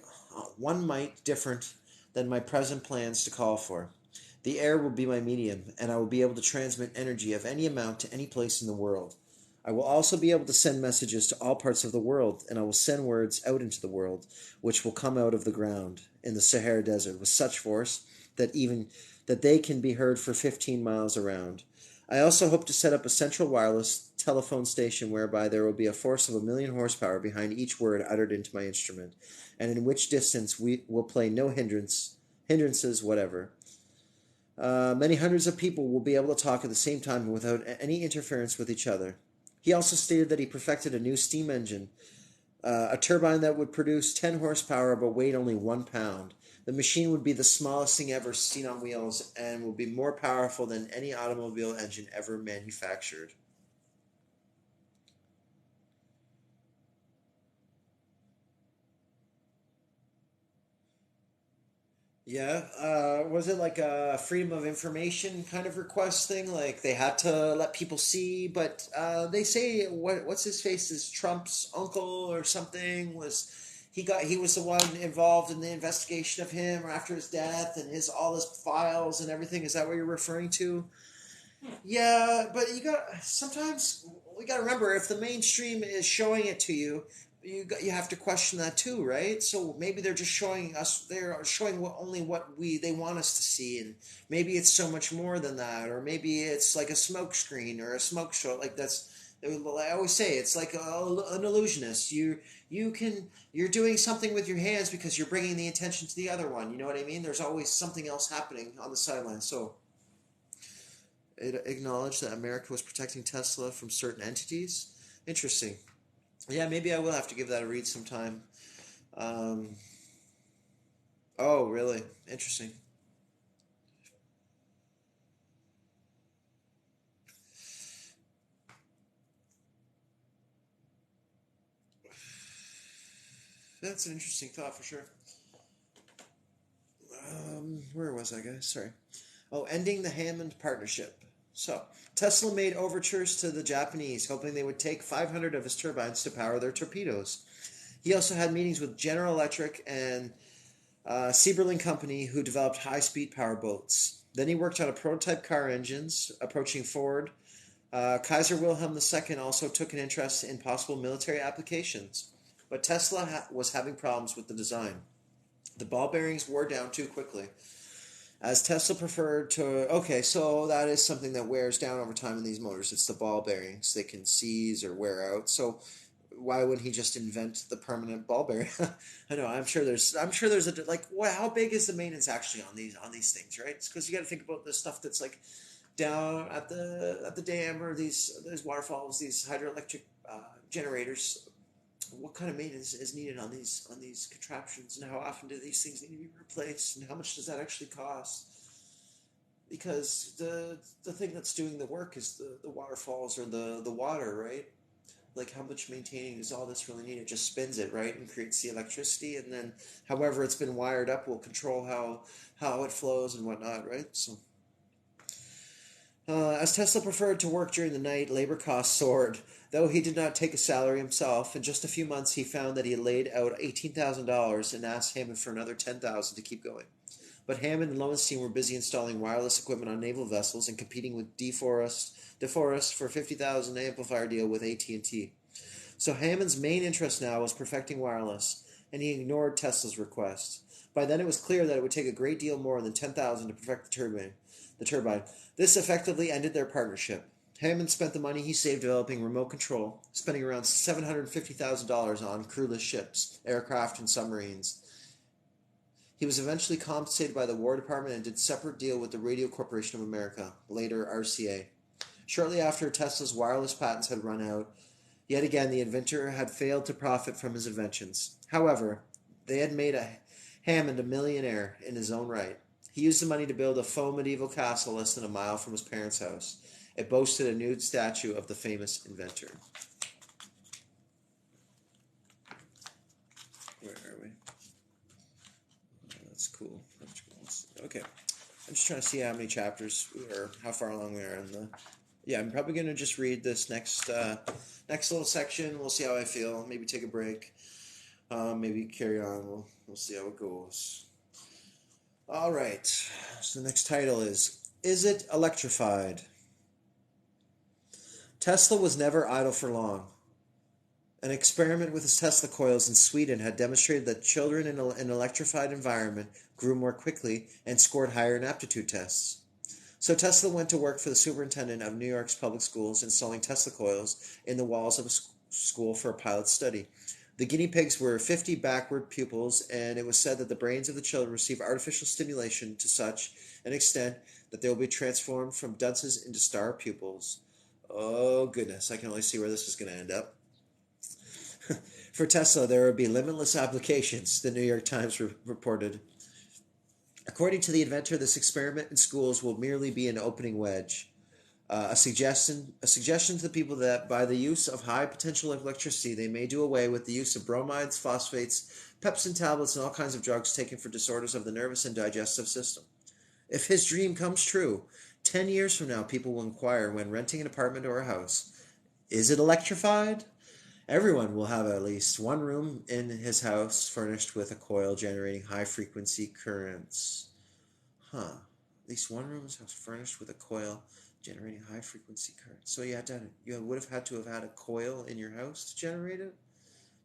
A: one mite different than my present plans to call for. The air will be my medium, and I will be able to transmit energy of any amount to any place in the world. I will also be able to send messages to all parts of the world, and I will send words out into the world, which will come out of the ground in the Sahara Desert with such force that they can be heard for 15 miles around. I also hope to set up a central wireless telephone station whereby there will be a force of 1,000,000 horsepower behind each word uttered into my instrument, and in which distance we will play no hindrances whatever. Many hundreds of people will be able to talk at the same time without any interference with each other. He also stated that he perfected a new steam engine, a turbine that would produce 10 horsepower but weighed only 1 pound. The machine would be the smallest thing ever seen on wheels and will be more powerful than any automobile engine ever manufactured. Yeah, was it like a freedom of information kind of request thing? Like they had to let people see, but they say what's his face is Trump's uncle or something was he was the one involved in the investigation of him after his death and his all his files and everything. Is that what you're referring to? Yeah, but you got sometimes we got to remember if the mainstream is showing it to you, you have to question that too, right? So maybe they're just showing us, they're showing only what they want us to see, and maybe it's so much more than that, or maybe it's like a smoke screen or a smoke show. Like that's, I always say it's like an illusionist. You're doing something with your hands because you're bringing the attention to the other one. You know what I mean? There's always something else happening on the sidelines. So it acknowledged that America was protecting Tesla from certain entities. Interesting. Yeah, maybe I will have to give that a read sometime. Um, oh, really? Interesting. That's an interesting thought for sure. Where was I, guys? Sorry. Oh, ending the Hammond partnership. So, Tesla made overtures to the Japanese, hoping they would take 500 of his turbines to power their torpedoes. He also had meetings with General Electric and Sieberling Company, who developed high-speed power boats. Then he worked on a prototype car engines, approaching Ford. Kaiser Wilhelm II also took an interest in possible military applications, but Tesla was having problems with the design. The ball bearings wore down too quickly, as Tesla preferred to. Okay, so that is something that wears down over time in these motors. It's the ball bearings; they can seize or wear out. So why would he just invent the permanent ball bearing? I know. I'm sure there's a like. How big is the maintenance actually on these things? Right? Because you got to think about the stuff that's like down at the dam, or these waterfalls, these hydroelectric generators. What kind of maintenance is needed on these contraptions, and how often do these things need to be replaced, and how much does that actually cost? Because the thing that's doing the work is the waterfalls or the water, right? Like how much maintaining does all this really need? It just spins it, right, and creates the electricity, and then however it's been wired up will control how it flows and whatnot, right? So as Tesla preferred to work during the night, labor costs soared. Though he did not take a salary himself, in just a few months he found that he had laid out $18,000 and asked Hammond for another $10,000 to keep going. But Hammond and Lowenstein were busy installing wireless equipment on naval vessels and competing with DeForest for $50,000 amplifier deal with AT&T. So Hammond's main interest now was perfecting wireless, and he ignored Tesla's request. By then it was clear that it would take a great deal more than $10,000 to perfect the turbine. This effectively ended their partnership. Hammond spent the money he saved developing remote control, spending around $750,000 on crewless ships, aircraft, and submarines. He was eventually compensated by the War Department and did separate deal with the Radio Corporation of America, later RCA. Shortly after Tesla's wireless patents had run out, yet again the inventor had failed to profit from his inventions. However, they had made Hammond a millionaire in his own right. He used the money to build a faux medieval castle less than a mile from his parents' house. It boasted a nude statue of the famous inventor. Where are we? Oh, that's cool. Okay. I'm just trying to see how many chapters or how far along we are in the. Yeah, I'm probably going to just read this next little section. We'll see how I feel. Maybe take a break. Maybe carry on. We'll see how it goes. All right. So the next title is It Electrified? Tesla was never idle for long. An experiment with his Tesla coils in Sweden had demonstrated that children in an electrified environment grew more quickly and scored higher in aptitude tests. So Tesla went to work for the superintendent of New York's public schools, installing Tesla coils in the walls of a school for a pilot study. The guinea pigs were 50 backward pupils, and it was said that the brains of the children receive artificial stimulation to such an extent that they will be transformed from dunces into star pupils. Oh, goodness. I can only see where this is going to end up. For Tesla, there would be limitless applications, the New York Times reported. According to the inventor, this experiment in schools will merely be an opening wedge. A suggestion to the people that by the use of high potential electricity, they may do away with the use of bromides, phosphates, pepsin tablets, and all kinds of drugs taken for disorders of the nervous and digestive system. If his dream comes true, 10 years from now, people will inquire when renting an apartment or a house, is it electrified? Everyone will have at least one room in his house furnished with a coil generating high frequency currents. Huh. At least one room is furnished with a coil generating high frequency currents. So you would have had to have had a coil in your house to generate it?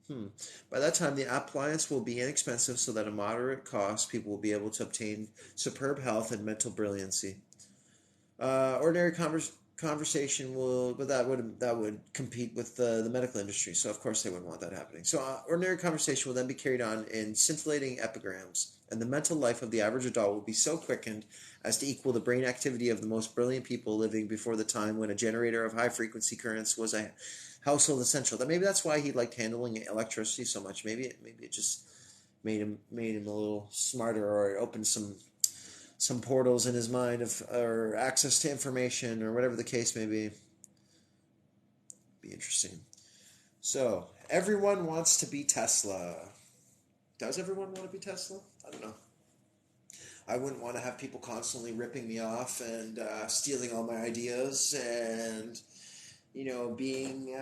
A: Hmm. By that time, the appliance will be inexpensive, so that at a moderate cost, people will be able to obtain superb health and mental brilliancy. Ordinary conversation will, but that would compete with the medical industry. So of course they wouldn't want that happening. So ordinary conversation will then be carried on in scintillating epigrams, and the mental life of the average adult will be so quickened as to equal the brain activity of the most brilliant people living before the time when a generator of high frequency currents was a household essential. That maybe that's why he liked handling electricity so much. Maybe it just made him a little smarter, or it opened some portals in his mind of or access to information or whatever the case may be. Be interesting. So everyone wants to be Tesla. Does everyone want to be Tesla? I don't know. I wouldn't want to have people constantly ripping me off and stealing all my ideas and being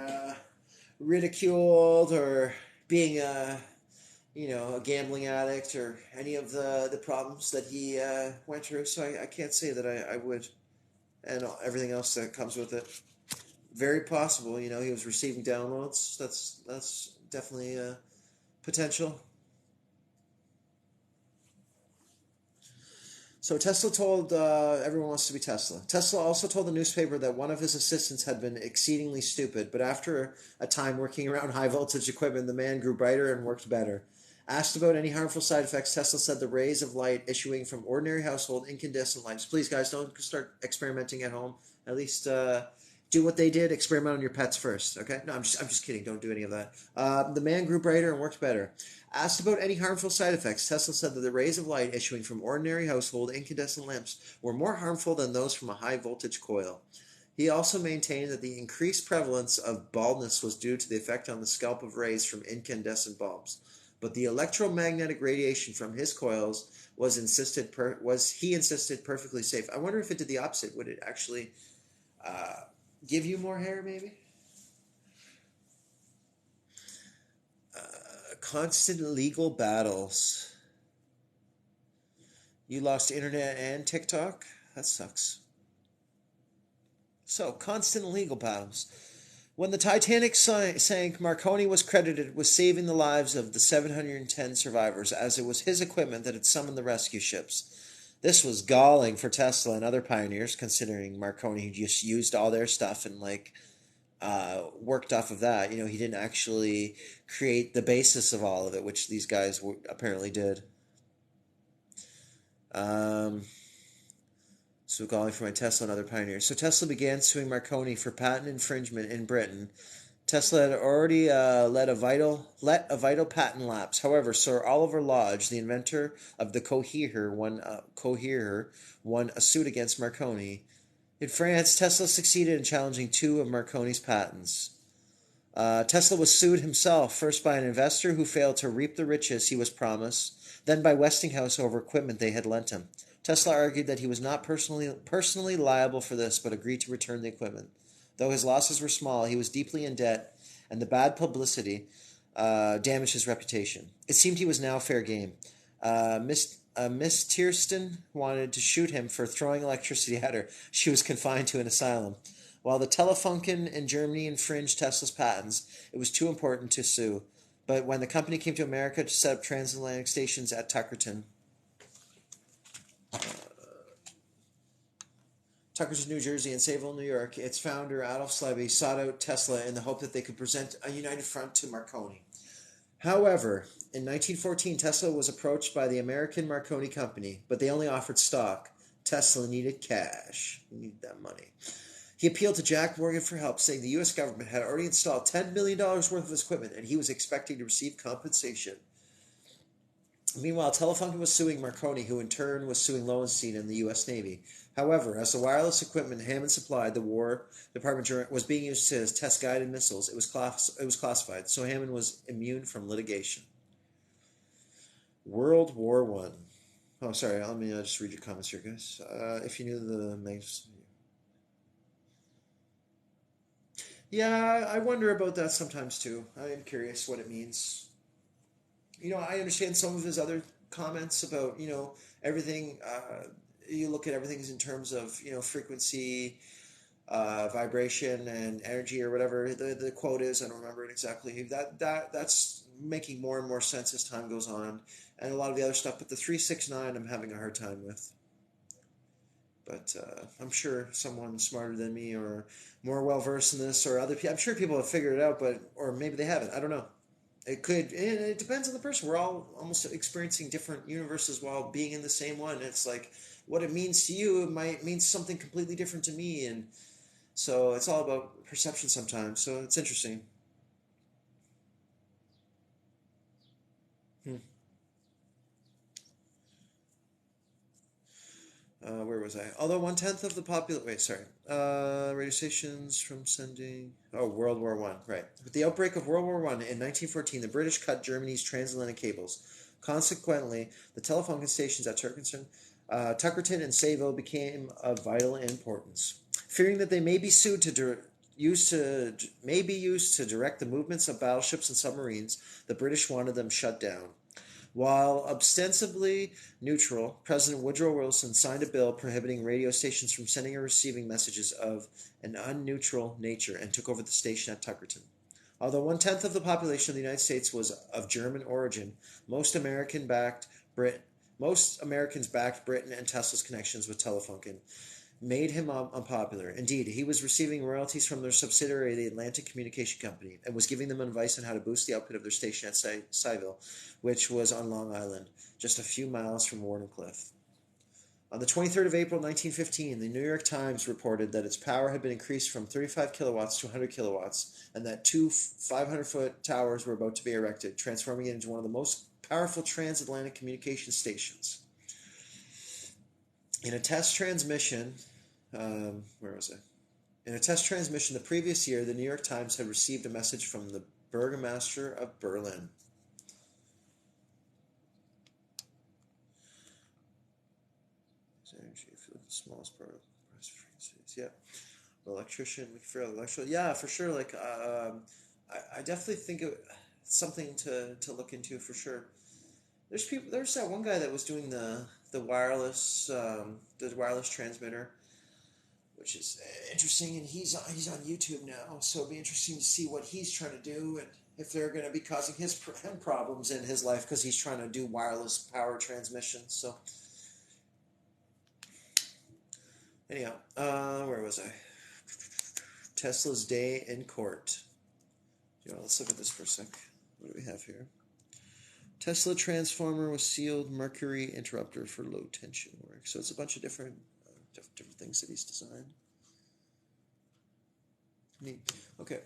A: ridiculed or being a gambling addict or any of the problems that he went through. So I can't say that I would, and everything else that comes with it. Very possible, he was receiving downloads. That's definitely potential. So Tesla told everyone wants to be Tesla. Tesla also told the newspaper that one of his assistants had been exceedingly stupid, but after a time working around high voltage equipment, the man grew brighter and worked better. Asked about any harmful side effects, Tesla said the rays of light issuing from ordinary household incandescent lamps. Please, guys, don't start experimenting at home. At least do what they did. Experiment on your pets first. Okay? No, I'm just kidding. Don't do any of that. The man grew brighter and worked better. Asked about any harmful side effects, Tesla said that the rays of light issuing from ordinary household incandescent lamps were more harmful than those from a high voltage coil. He also maintained that the increased prevalence of baldness was due to the effect on the scalp of rays from incandescent bulbs. But the electromagnetic radiation from his coils was he insisted perfectly safe. I wonder if it did the opposite. Would it actually uh, give you more hair, maybe? Constant legal battles. You lost internet and TikTok? That sucks. So, constant legal battles. When the Titanic sank, Marconi was credited with saving the lives of the 710 survivors, as it was his equipment that had summoned the rescue ships. This was galling for Tesla and other pioneers, considering Marconi just used all their stuff and worked off of that. He didn't actually create the basis of all of it, which these guys apparently did. Um, so calling for my Tesla and other pioneers. So Tesla began suing Marconi for patent infringement in Britain. Tesla had already let a vital patent lapse. However, Sir Oliver Lodge, the inventor of the coherer, won a suit against Marconi. In France, Tesla succeeded in challenging two of Marconi's patents. Tesla was sued himself, first by an investor who failed to reap the riches he was promised, then by Westinghouse over equipment they had lent him. Tesla argued that he was not personally liable for this, but agreed to return the equipment. Though his losses were small, he was deeply in debt, and the bad publicity damaged his reputation. It seemed he was now fair game. Miss Tierston wanted to shoot him for throwing electricity at her. She was confined to an asylum. While the Telefunken in Germany infringed Tesla's patents, it was too important to sue. But when the company came to America to set up transatlantic stations at Tuckerton, New Jersey, and Sayville, New York, its founder, Adolf Sleby, sought out Tesla in the hope that they could present a united front to Marconi. However, in 1914, Tesla was approached by the American Marconi Company, but they only offered stock. Tesla needed cash. He needed that money. He appealed to Jack Morgan for help, saying the U.S. government had already installed $10 million worth of his equipment, and he was expecting to receive compensation. Meanwhile, Telefunken was suing Marconi, who in turn was suing Lowenstein and the U.S. Navy. However, as the wireless equipment Hammond supplied the War Department was being used as test-guided missiles, it was classified, so Hammond was immune from litigation. World War One. Oh, sorry. Let me just read your comments here, guys. If you knew the names. Yeah, I wonder about that sometimes too. I am curious what it means. I understand some of his other comments about, everything. You look at everything in terms of, frequency, vibration and energy or whatever the quote is. I don't remember it exactly. That's making more and more sense as time goes on, and a lot of the other stuff. But the 369, I'm having a hard time with. But I'm sure someone smarter than me or more well versed in this or other people. I'm sure people have figured it out, but or maybe they haven't. I don't know. It could. It depends on the person. We're all almost experiencing different universes while being in the same one. It's like what it means to you it might mean something completely different to me, and so it's all about perception sometimes. So it's interesting. Hmm. Where was I? Although one tenth of the population. Wait, sorry. Radio stations from sending. Oh, World War One. Right. With the outbreak of World War One in 1914, the British cut Germany's transatlantic cables. Consequently, the telephone stations at Tuckerton and Sayville became of vital importance. Fearing that they may be sued to used to may be used to direct the movements of battleships and submarines, the British wanted them shut down. While ostensibly neutral, President Woodrow Wilson signed a bill prohibiting radio stations from sending or receiving messages of an unneutral nature and took over the station at Tuckerton. Although one tenth of the population of the United States was of German origin, most American backed Brit most Americans backed Britain and Tesla's connections with Telefunken made him unpopular. Indeed, he was receiving royalties from their subsidiary, the Atlantic Communication Company, and was giving them advice on how to boost the output of their station at Cyville, which was on Long Island, just a few miles from Wardenclyffe. On the 23rd of April 1915, the New York Times reported that its power had been increased from 35 kilowatts to 100 kilowatts, and that two 500-foot towers were about to be erected, transforming it into one of the most powerful transatlantic communication stations. In a test transmission, where was I? In a test transmission the previous year, the New York Times had received a message from the Burgomaster of Berlin. Energy for the smallest part of the frequencies. Yeah, electrician. Yeah, for sure. Like, I definitely think it's something to look into for sure. There's people. There's that one guy that was doing the wireless transmitter, which is interesting, and he's on YouTube now. So it'll be interesting to see what he's trying to do and if they're going to be causing him problems in his life because he's trying to do wireless power transmission. So anyhow, where was I? Tesla's day in court. Let's look at this for a sec. What do we have here? Tesla transformer with sealed mercury interrupter for low tension work. So it's a bunch of different things that he's designed. Neat. Okay.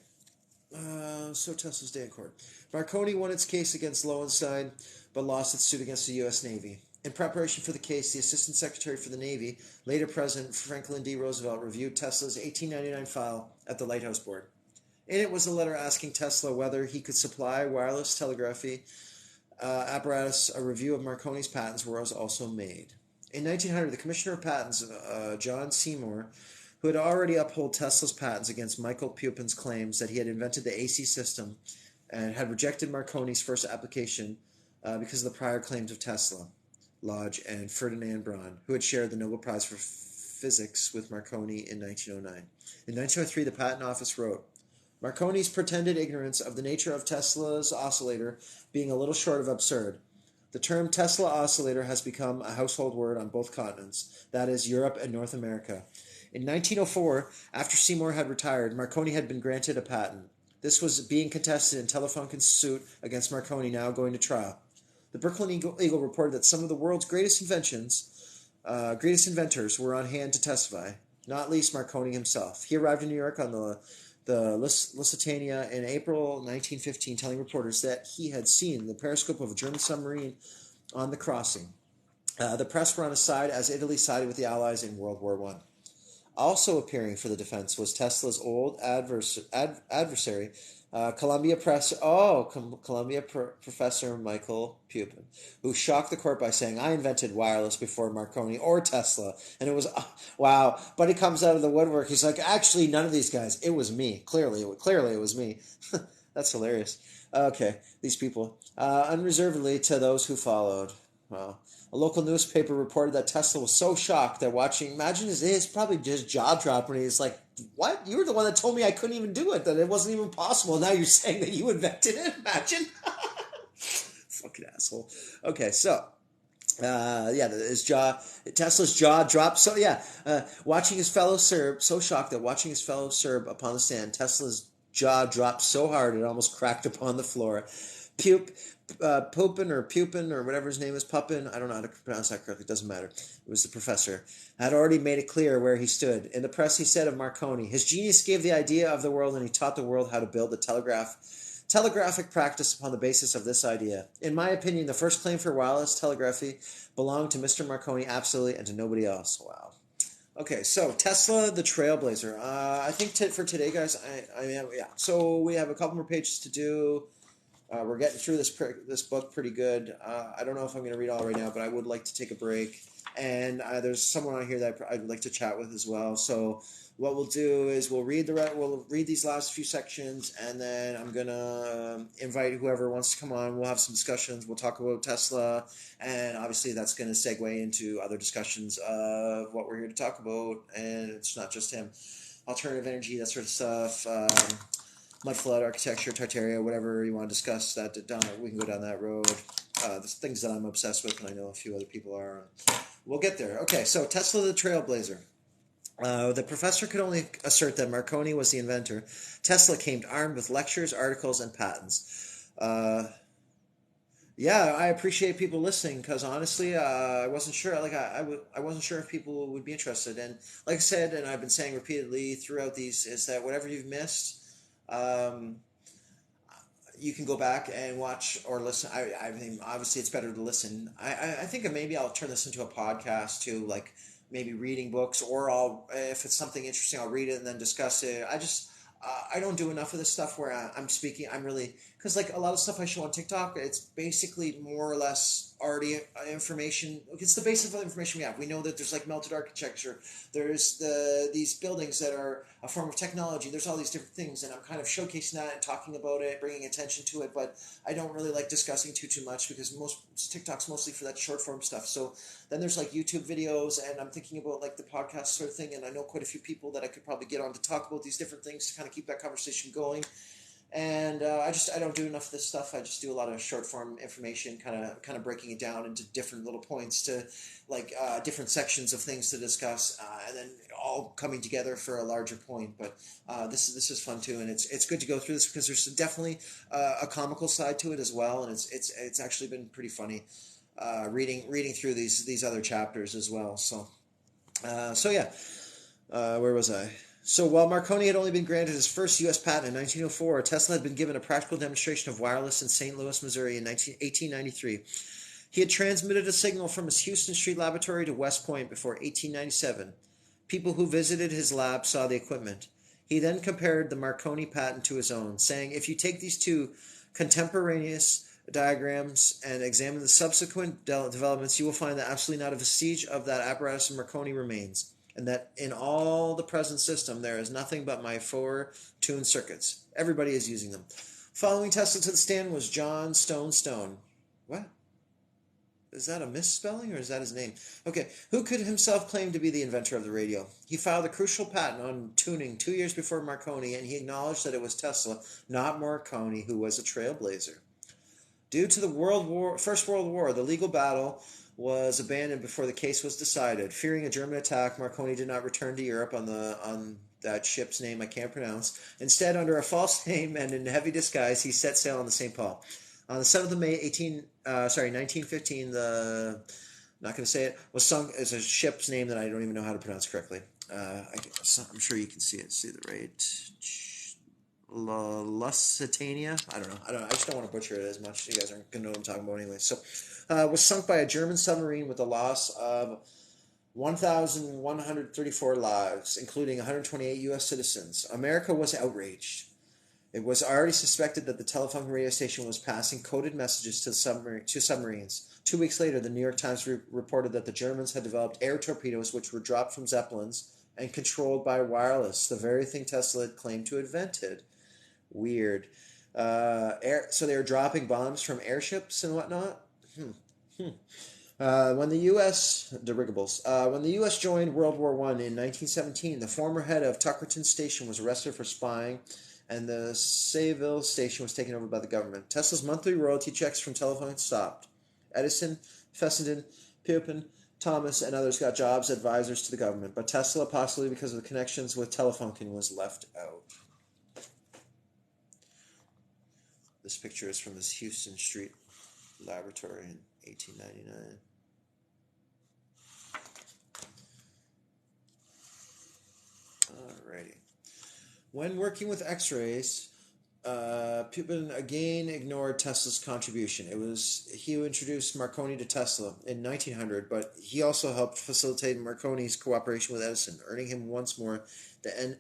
A: So Tesla's day in court. Marconi won its case against Lowenstein, but lost its suit against the U.S. Navy. In preparation for the case, the Assistant Secretary for the Navy, later President Franklin D. Roosevelt, reviewed Tesla's 1899 file at the Lighthouse Board. In it was a letter asking Tesla whether he could supply wireless telegraphy apparatus. A review of Marconi's patents was also made. In 1900, the Commissioner of Patents, John Seymour, who had already upheld Tesla's patents against Michael Pupin's claims that he had invented the AC system and had rejected Marconi's first application because of the prior claims of Tesla, Lodge, and Ferdinand Braun, who had shared the Nobel Prize for Physics with Marconi in 1909. In 1903, the Patent Office wrote, Marconi's pretended ignorance of the nature of Tesla's oscillator being a little short of absurd. The term Tesla oscillator has become a household word on both continents, that is, Europe and North America. In 1904, after Seymour had retired, Marconi had been granted a patent. This was being contested in Telefunken's suit against Marconi, now going to trial. The Brooklyn Eagle reported that some of the world's greatest inventors were on hand to testify, not least Marconi himself. He arrived in New York on the Lusitania in April 1915, telling reporters that he had seen the periscope of a German submarine on the crossing. The press were on his side as Italy sided with the Allies in World War I. Also appearing for the defense was Tesla's old adversary, Columbia professor Michael Pupin, who shocked the court by saying, I invented wireless before Marconi or Tesla. And it was, wow. But he comes out of the woodwork. He's like, actually, none of these guys. It was me. Clearly, it was me. That's hilarious. Okay, these people. Unreservedly to those who followed. Well, A local newspaper reported that Tesla was so shocked that watching, imagine his probably just jaw dropped when he's like, what? You were the one that told me I couldn't even do it, that it wasn't even possible. Now you're saying that you invented it? Imagine. Fucking asshole. Okay, so yeah, Tesla's jaw dropped. So yeah, watching his fellow Serb, so shocked that watching his fellow Serb upon the stand, Tesla's jaw dropped so hard it almost cracked upon the floor. Pupin or whatever his name is, Puppin, I don't know how to pronounce that correctly, it doesn't matter. It was the professor, had already made it clear where he stood. In the press he said of Marconi, his genius gave the idea of the world and he taught the world how to build the telegraphic practice upon the basis of this idea. In my opinion, the first claim for wireless telegraphy belonged to Mr. Marconi absolutely and to nobody else. Wow. Okay, so Tesla, the Trailblazer. I think for today, guys, yeah. So we have a couple more pages to do. We're getting through this book pretty good. I don't know if I'm going to read all right now, but I would like to take a break. And there's someone on here that I'd like to chat with as well. So what we'll do is we'll read these last few sections, and then I'm gonna invite whoever wants to come on. We'll have some discussions. We'll talk about Tesla, and obviously that's going to segue into other discussions of what we're here to talk about. And it's not just him. Alternative energy, that sort of stuff. Mud flood architecture, Tartaria, whatever you want to discuss. We can go down that road. The things that I'm obsessed with, and I know a few other people are. We'll get there. Okay, so Tesla, the Trailblazer. The professor could only assert that Marconi was the inventor. Tesla came armed with lectures, articles, and patents. Yeah, I appreciate people listening because honestly, I wasn't sure. Like I wasn't sure if people would be interested. And like I said, and I've been saying repeatedly throughout these, is that whatever you've missed, um, you can go back and watch or listen. I mean, obviously, it's better to listen. I think maybe I'll turn this into a podcast too, like maybe reading books, or if it's something interesting, I'll read it and then discuss it. I don't do enough of this stuff where I'm speaking. I'm really, because like a lot of stuff I show on TikTok, it's basically more or less already information. It's the basis of the information we have. We know that there's like melted architecture. There's these buildings that are a form of technology. There's all these different things, and I'm kind of showcasing that and talking about it, bringing attention to it. But I don't really like discussing too much because most TikTok's mostly for that short form stuff. So then there's like YouTube videos, and I'm thinking about like the podcast sort of thing. And I know quite a few people that I could probably get on to talk about these different things to kind of keep that conversation going. And I don't do enough of this stuff. I just do a lot of short form information, kind of breaking it down into different little points to like different sections of things to discuss, and then all coming together for a larger point. But this is fun too, and it's good to go through this because there's definitely a comical side to it as well, and it's actually been pretty funny reading through these other chapters as well. So yeah, where was I? So while Marconi had only been granted his first U.S. patent in 1904, Tesla had been given a practical demonstration of wireless in St. Louis, Missouri in 1893. He had transmitted a signal from his Houston Street laboratory to West Point before 1897. People who visited his lab saw the equipment. He then compared the Marconi patent to his own, saying, if you take these two contemporaneous diagrams and examine the subsequent developments, you will find that absolutely not a vestige of that apparatus of Marconi remains, and that in all the present system there is nothing but my 4 tuned circuits. Everybody is using them. Following Tesla to the stand was John Stone. What? Is that a misspelling or is that his name? Okay, who could himself claim to be the inventor of the radio? He filed a crucial patent on tuning 2 years before Marconi, and he acknowledged that it was Tesla, not Marconi, who was a trailblazer. Due to the First World War, the legal battle was abandoned before the case was decided. Fearing a German attack, Marconi did not return to Europe on that ship's name I can't pronounce. Instead, under a false name and in heavy disguise, he set sail on the St. Paul. On the 7th of May, 1915, not going to say it, was sunk as a ship's name that I don't even know how to pronounce correctly. I'm sure you can see it. See the rate. Lusitania. I don't know. I just don't want to butcher it as much. You guys aren't going to know what I'm talking about anyway. So, was sunk by a German submarine with a loss of 1,134 lives, including 128 U.S. citizens. America was outraged. It was already suspected that the telephone radio station was passing coded messages to submarines. 2 weeks later, the New York Times reported that the Germans had developed air torpedoes which were dropped from zeppelins and controlled by wireless, the very thing Tesla had claimed to have invented. Weird. So they were dropping bombs from airships and whatnot? When the U.S. dirigibles. When the U.S. joined World War I in 1917, the former head of Tuckerton Station was arrested for spying, and the Sayville Station was taken over by the government. Tesla's monthly royalty checks from telephone stopped. Edison, Fessenden, Pupin, Thomas, and others got jobs advisors to the government, but Tesla, possibly because of the connections with Telefunken, was left out. This picture is from his Houston Street laboratory in 1899. Alrighty. When working with X-rays, Pupin again ignored Tesla's contribution. It was he who introduced Marconi to Tesla in 1900, but he also helped facilitate Marconi's cooperation with Edison, earning him once more the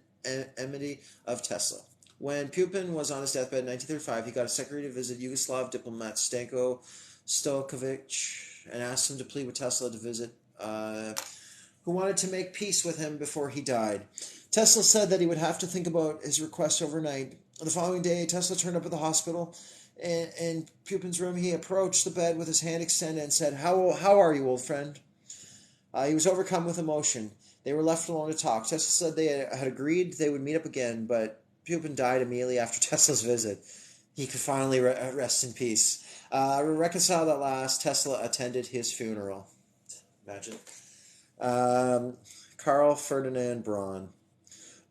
A: enmity of Tesla. When Pupin was on his deathbed in 1935, he got a secretary to visit Yugoslav diplomat Stanko Stojkovic and asked him to plead with Tesla to visit, who wanted to make peace with him before he died. Tesla said that he would have to think about his request overnight. The following day, Tesla turned up at the hospital. In Pupin's room, he approached the bed with his hand extended and said, How are you, old friend? He was overcome with emotion. They were left alone to talk. Tesla said they had agreed they would meet up again, but Pupin died immediately after Tesla's visit. He could finally rest in peace. Reconciled at last, Tesla attended his funeral. Imagine. Karl Ferdinand Braun.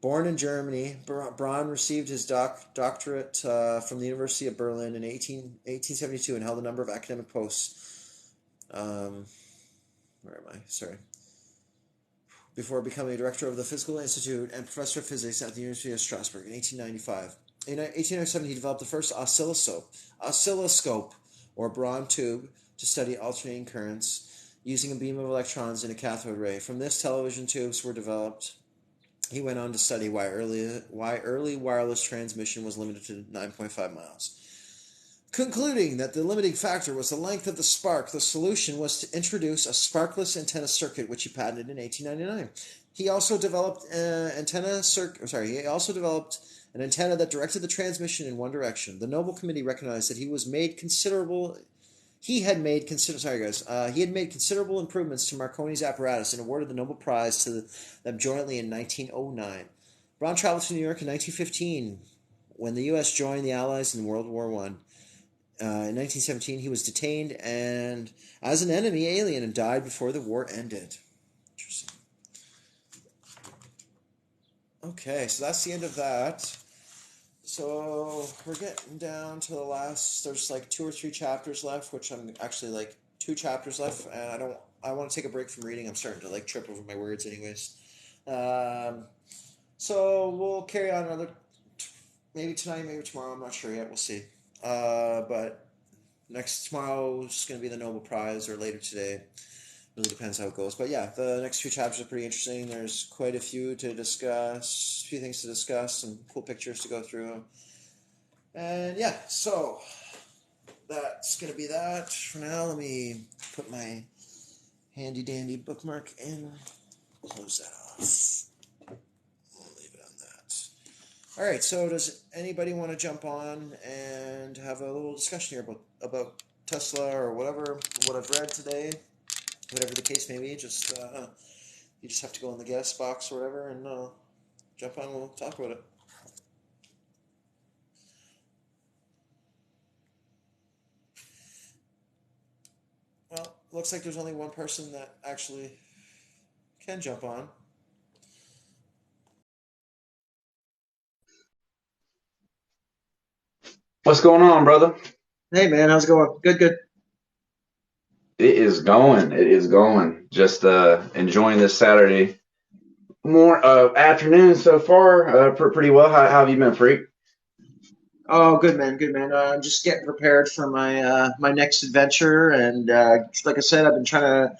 A: Born in Germany, Braun received his doctorate from the University of Berlin in 1872 and held a number of academic posts. Before becoming director of the Physical Institute and professor of physics at the University of Strasbourg in 1895. In 1897, he developed the first oscilloscope, or Braun tube, to study alternating currents using a beam of electrons in a cathode ray. From this, television tubes were developed. He went on to study why early wireless transmission was limited to 9.5 miles. Concluding that the limiting factor was the length of the spark, the solution was to introduce a sparkless antenna circuit, which he patented in 1899. He also developed an antenna that directed the transmission in one direction. The Nobel Committee recognized that he had made considerable improvements to Marconi's apparatus and awarded the Nobel Prize to them jointly in 1909. Braun traveled to New York in 1915 when the U.S. joined the Allies in World War I. In 1917, he was detained and as an enemy alien and died before the war ended. Interesting. Okay, so that's the end of that. So we're getting down to the last. There's like 2 or 3 chapters left, which I'm actually like 2 chapters left, and I want to take a break from reading. I'm starting to like trip over my words, anyways. So we'll carry on another, maybe tonight, maybe tomorrow. I'm not sure yet. We'll see. But tomorrow is going to be the Nobel Prize, or later today. Really depends how it goes. But yeah, the next few chapters are pretty interesting. There's quite a few to discuss, a few things to discuss, some cool pictures to go through. And yeah, so that's going to be that for now. Let me put my handy dandy bookmark in, close that off. We'll leave it on that. All right, so does anybody want to jump on and have a little discussion here about Tesla or whatever, what I've read today? Whatever the case may be, you just have to go in the guest box or whatever and jump on. We'll talk about it. Well, looks like there's only one person that actually can jump on.
B: What's going on, brother?
A: Hey man, how's it going? Good.
B: It is going. It is going. Just enjoying this Saturday more afternoon so far. Pretty well. How have you been, freak?
A: Oh, good man. I'm just getting prepared for my next adventure, and like I said, I've been trying to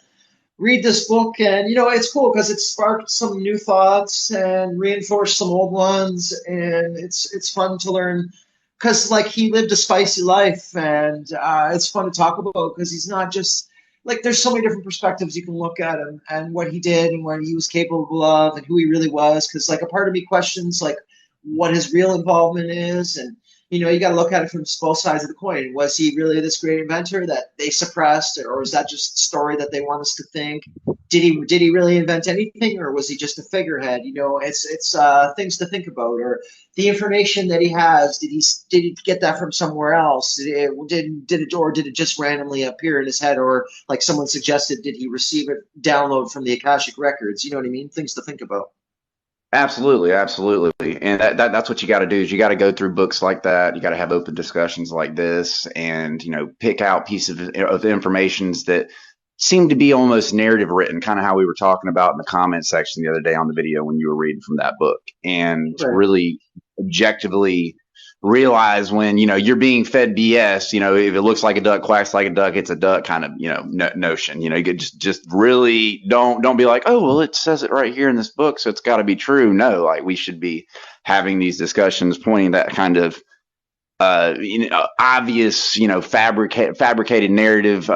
A: read this book, and it's cool because it sparked some new thoughts and reinforced some old ones, and it's fun to learn because like he lived a spicy life, and it's fun to talk about because he's not just like there's so many different perspectives you can look at him and what he did and what he was capable of and who he really was. Because like a part of me questions like what his real involvement is, and
C: you got to look at it from both sides of the coin. Was he really this great inventor that they suppressed, or was that just a story that they want us to think? Did he really invent anything, or was he just a figurehead? It's things to think about. Or the information that he has, did he get that from somewhere else? Did it just randomly appear in his head, or like someone suggested, did he receive it download from the Akashic records? You know what I mean? Things to think about.
B: Absolutely, absolutely. And that's what you got to do is you got to go through books like that. You got to have open discussions like this and, pick out pieces of informations that seem to be almost narrative written, kind of how we were talking about in the comment section the other day on the video when you were reading from that book, and to
C: Right.
B: really objectively realize when, you're being fed BS, if it looks like a duck, quacks like a duck, it's a duck kind of, notion. You could just really don't be like, oh, well, it says it right here in this book, so it's got to be true. No, like we should be having these discussions, pointing that kind of obvious, fabricated narrative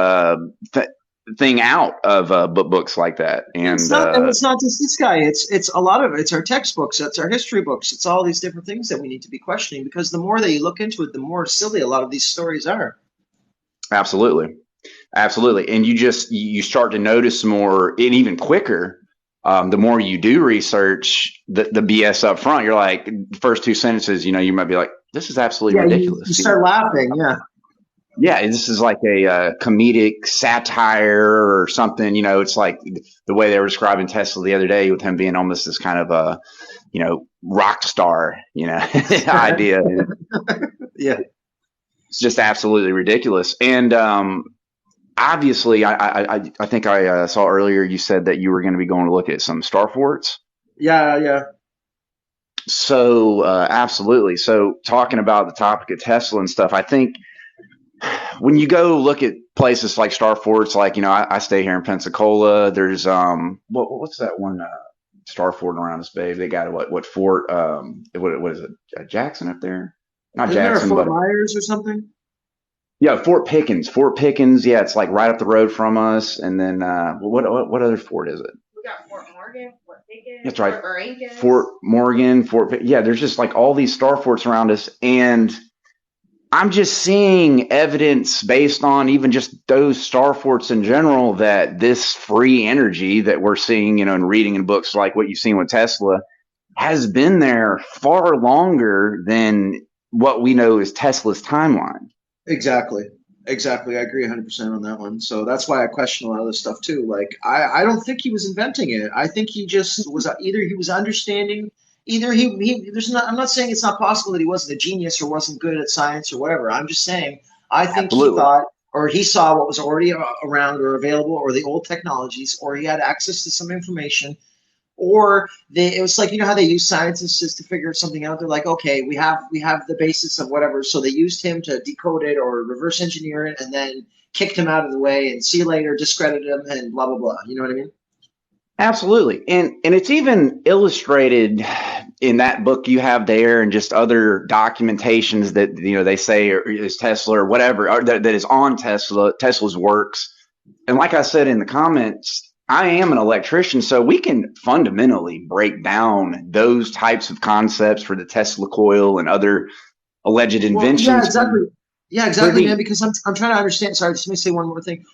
B: thing out of books like that.
C: It's
B: And
C: not, and it's not just this guy. It's a lot of it. It's our textbooks. It's our history books. It's all these different things that we need to be questioning because the more that you look into it, the more silly a lot of these stories are.
B: absolutely, absolutely. And you start to notice more and even quicker. The more you do research the BS up front, you're like, the first two sentences, you might be like, this is absolutely
C: Yeah, you
B: ridiculous.
C: start laughing. Yeah.
B: Yeah, this is like a comedic satire or something. It's like the way they were describing Tesla the other day with him being almost this kind of a, rock star, idea.
C: Yeah.
B: It's just absolutely ridiculous. And obviously, I think I saw earlier you said that you were going to be going to look at some star forts.
C: Yeah. Yeah.
B: So absolutely. So talking about the topic of Tesla and stuff, I think when you go look at places like star forts, like I stay here in Pensacola. There's what's that one star fort around us, babe? They got what fort? What is it? Jackson up there? Not
C: Isn't there a
B: Jackson,
C: Fort
B: but
C: Myers or something?
B: yeah, Fort Pickens. Fort Pickens. Yeah, it's like right up the road from us. And then what other fort is it?
D: We got Fort Morgan, Fort Pickens,
B: That's right.
D: Fort Rankin.
B: Fort Morgan, yeah, there's just like all these star forts around us. And I'm just seeing evidence based on even just those star forts in general that this free energy that we're seeing, and reading in books like what you've seen with Tesla has been there far longer than what we know is Tesla's timeline.
C: Exactly. Exactly. I agree 100% on that one. So that's why I question a lot of this stuff too. Like, I don't think he was inventing it. I think he just was either he was understanding, either I'm not saying it's not possible that he wasn't a genius or wasn't good at science or whatever. I'm just saying, I think he
B: Absolutely.
C: thought, or he saw what was already around or available, or the old technologies, or he had access to some information, or it was like how they use scientists to figure something out. They're like, okay, we have the basis of whatever, so they used him to decode it or reverse engineer it, and then kicked him out of the way and see you later, discredited him, and blah blah blah. You know what I mean?
B: Absolutely. And it's even illustrated in that book you have there and just other documentations that, they say is Tesla or whatever, or that is on Tesla's works. And like I said in the comments, I am an electrician, so we can fundamentally break down those types of concepts for the Tesla coil and other alleged
C: Well, yeah,
B: inventions.
C: exactly. Yeah,
B: For
C: exactly, man.
B: the
C: Because I'm trying to understand. Sorry, just let me say one more thing.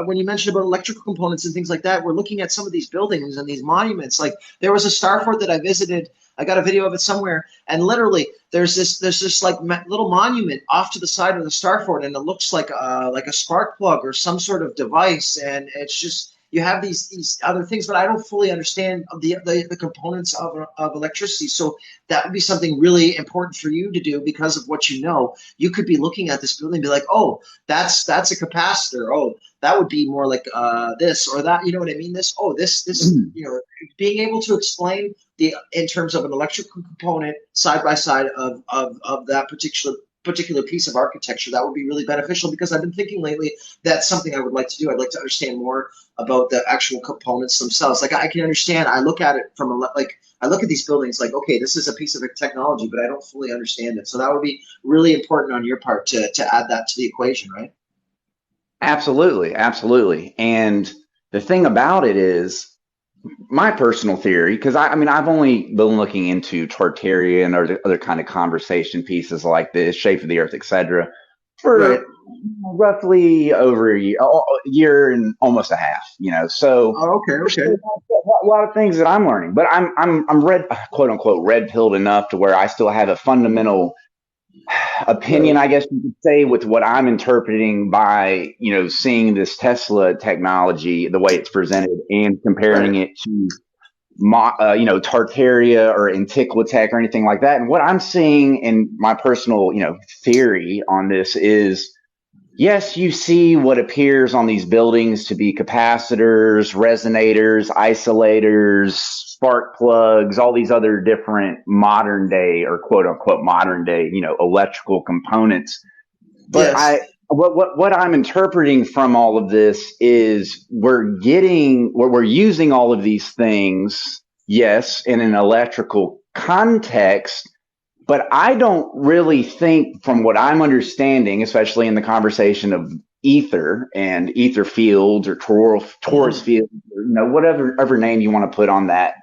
C: When you mentioned about electrical components and things like that, we're looking at some of these buildings and these monuments. Like there was a star fort that I visited. I got a video of it somewhere, and literally there's this like little monument off to the side of the star fort, and it looks like a spark plug or some sort of device, and it's just you have these other things, but I don't fully understand the components of electricity. So that would be something really important for you to do because of what you know. You could be looking at this building and be like, oh, that's a capacitor. Oh, that would be more like this or that. You know what I mean? This. Being able to explain the in terms of an electrical component side by side of that particular piece of architecture, that would be really beneficial because I've been thinking lately that's something I would like to do. I'd like to understand more about the actual components themselves. Like I can understand, I look at it from I look at these buildings like, okay, this is a piece of technology, but I don't fully understand it. So that would be really important on your part to add that to the equation, right?
B: Absolutely, absolutely. And the thing about it is my personal theory, because I mean, I've only been looking into Tartaria and other kind of conversation pieces like this, Shape of the Earth, etc.,
C: Right.
B: for roughly over a year and almost a half. So
C: Oh, okay,
B: there's
C: okay.
B: still a lot of things that I'm learning, but I'm red, quote unquote, red pilled enough to where I still have a fundamental opinion,
C: Right.
B: I guess you could say, with what I'm interpreting by, seeing this Tesla technology, the way it's presented, and
C: Right.
B: comparing it to, Tartaria or Antiquitech or anything like that. And what I'm seeing in my personal, theory on this is, yes, you see what appears on these buildings to be capacitors, resonators, isolators, spark plugs, all these other different modern day or quote unquote modern day, electrical components. But
C: Yes.
B: what I'm interpreting from all of this is we're using all of these things, yes, in an electrical context, but I don't really think, from what I'm understanding, especially in the conversation of ether and ether fields or torus
C: Hmm.
B: fields, or, whatever name you want to put on that,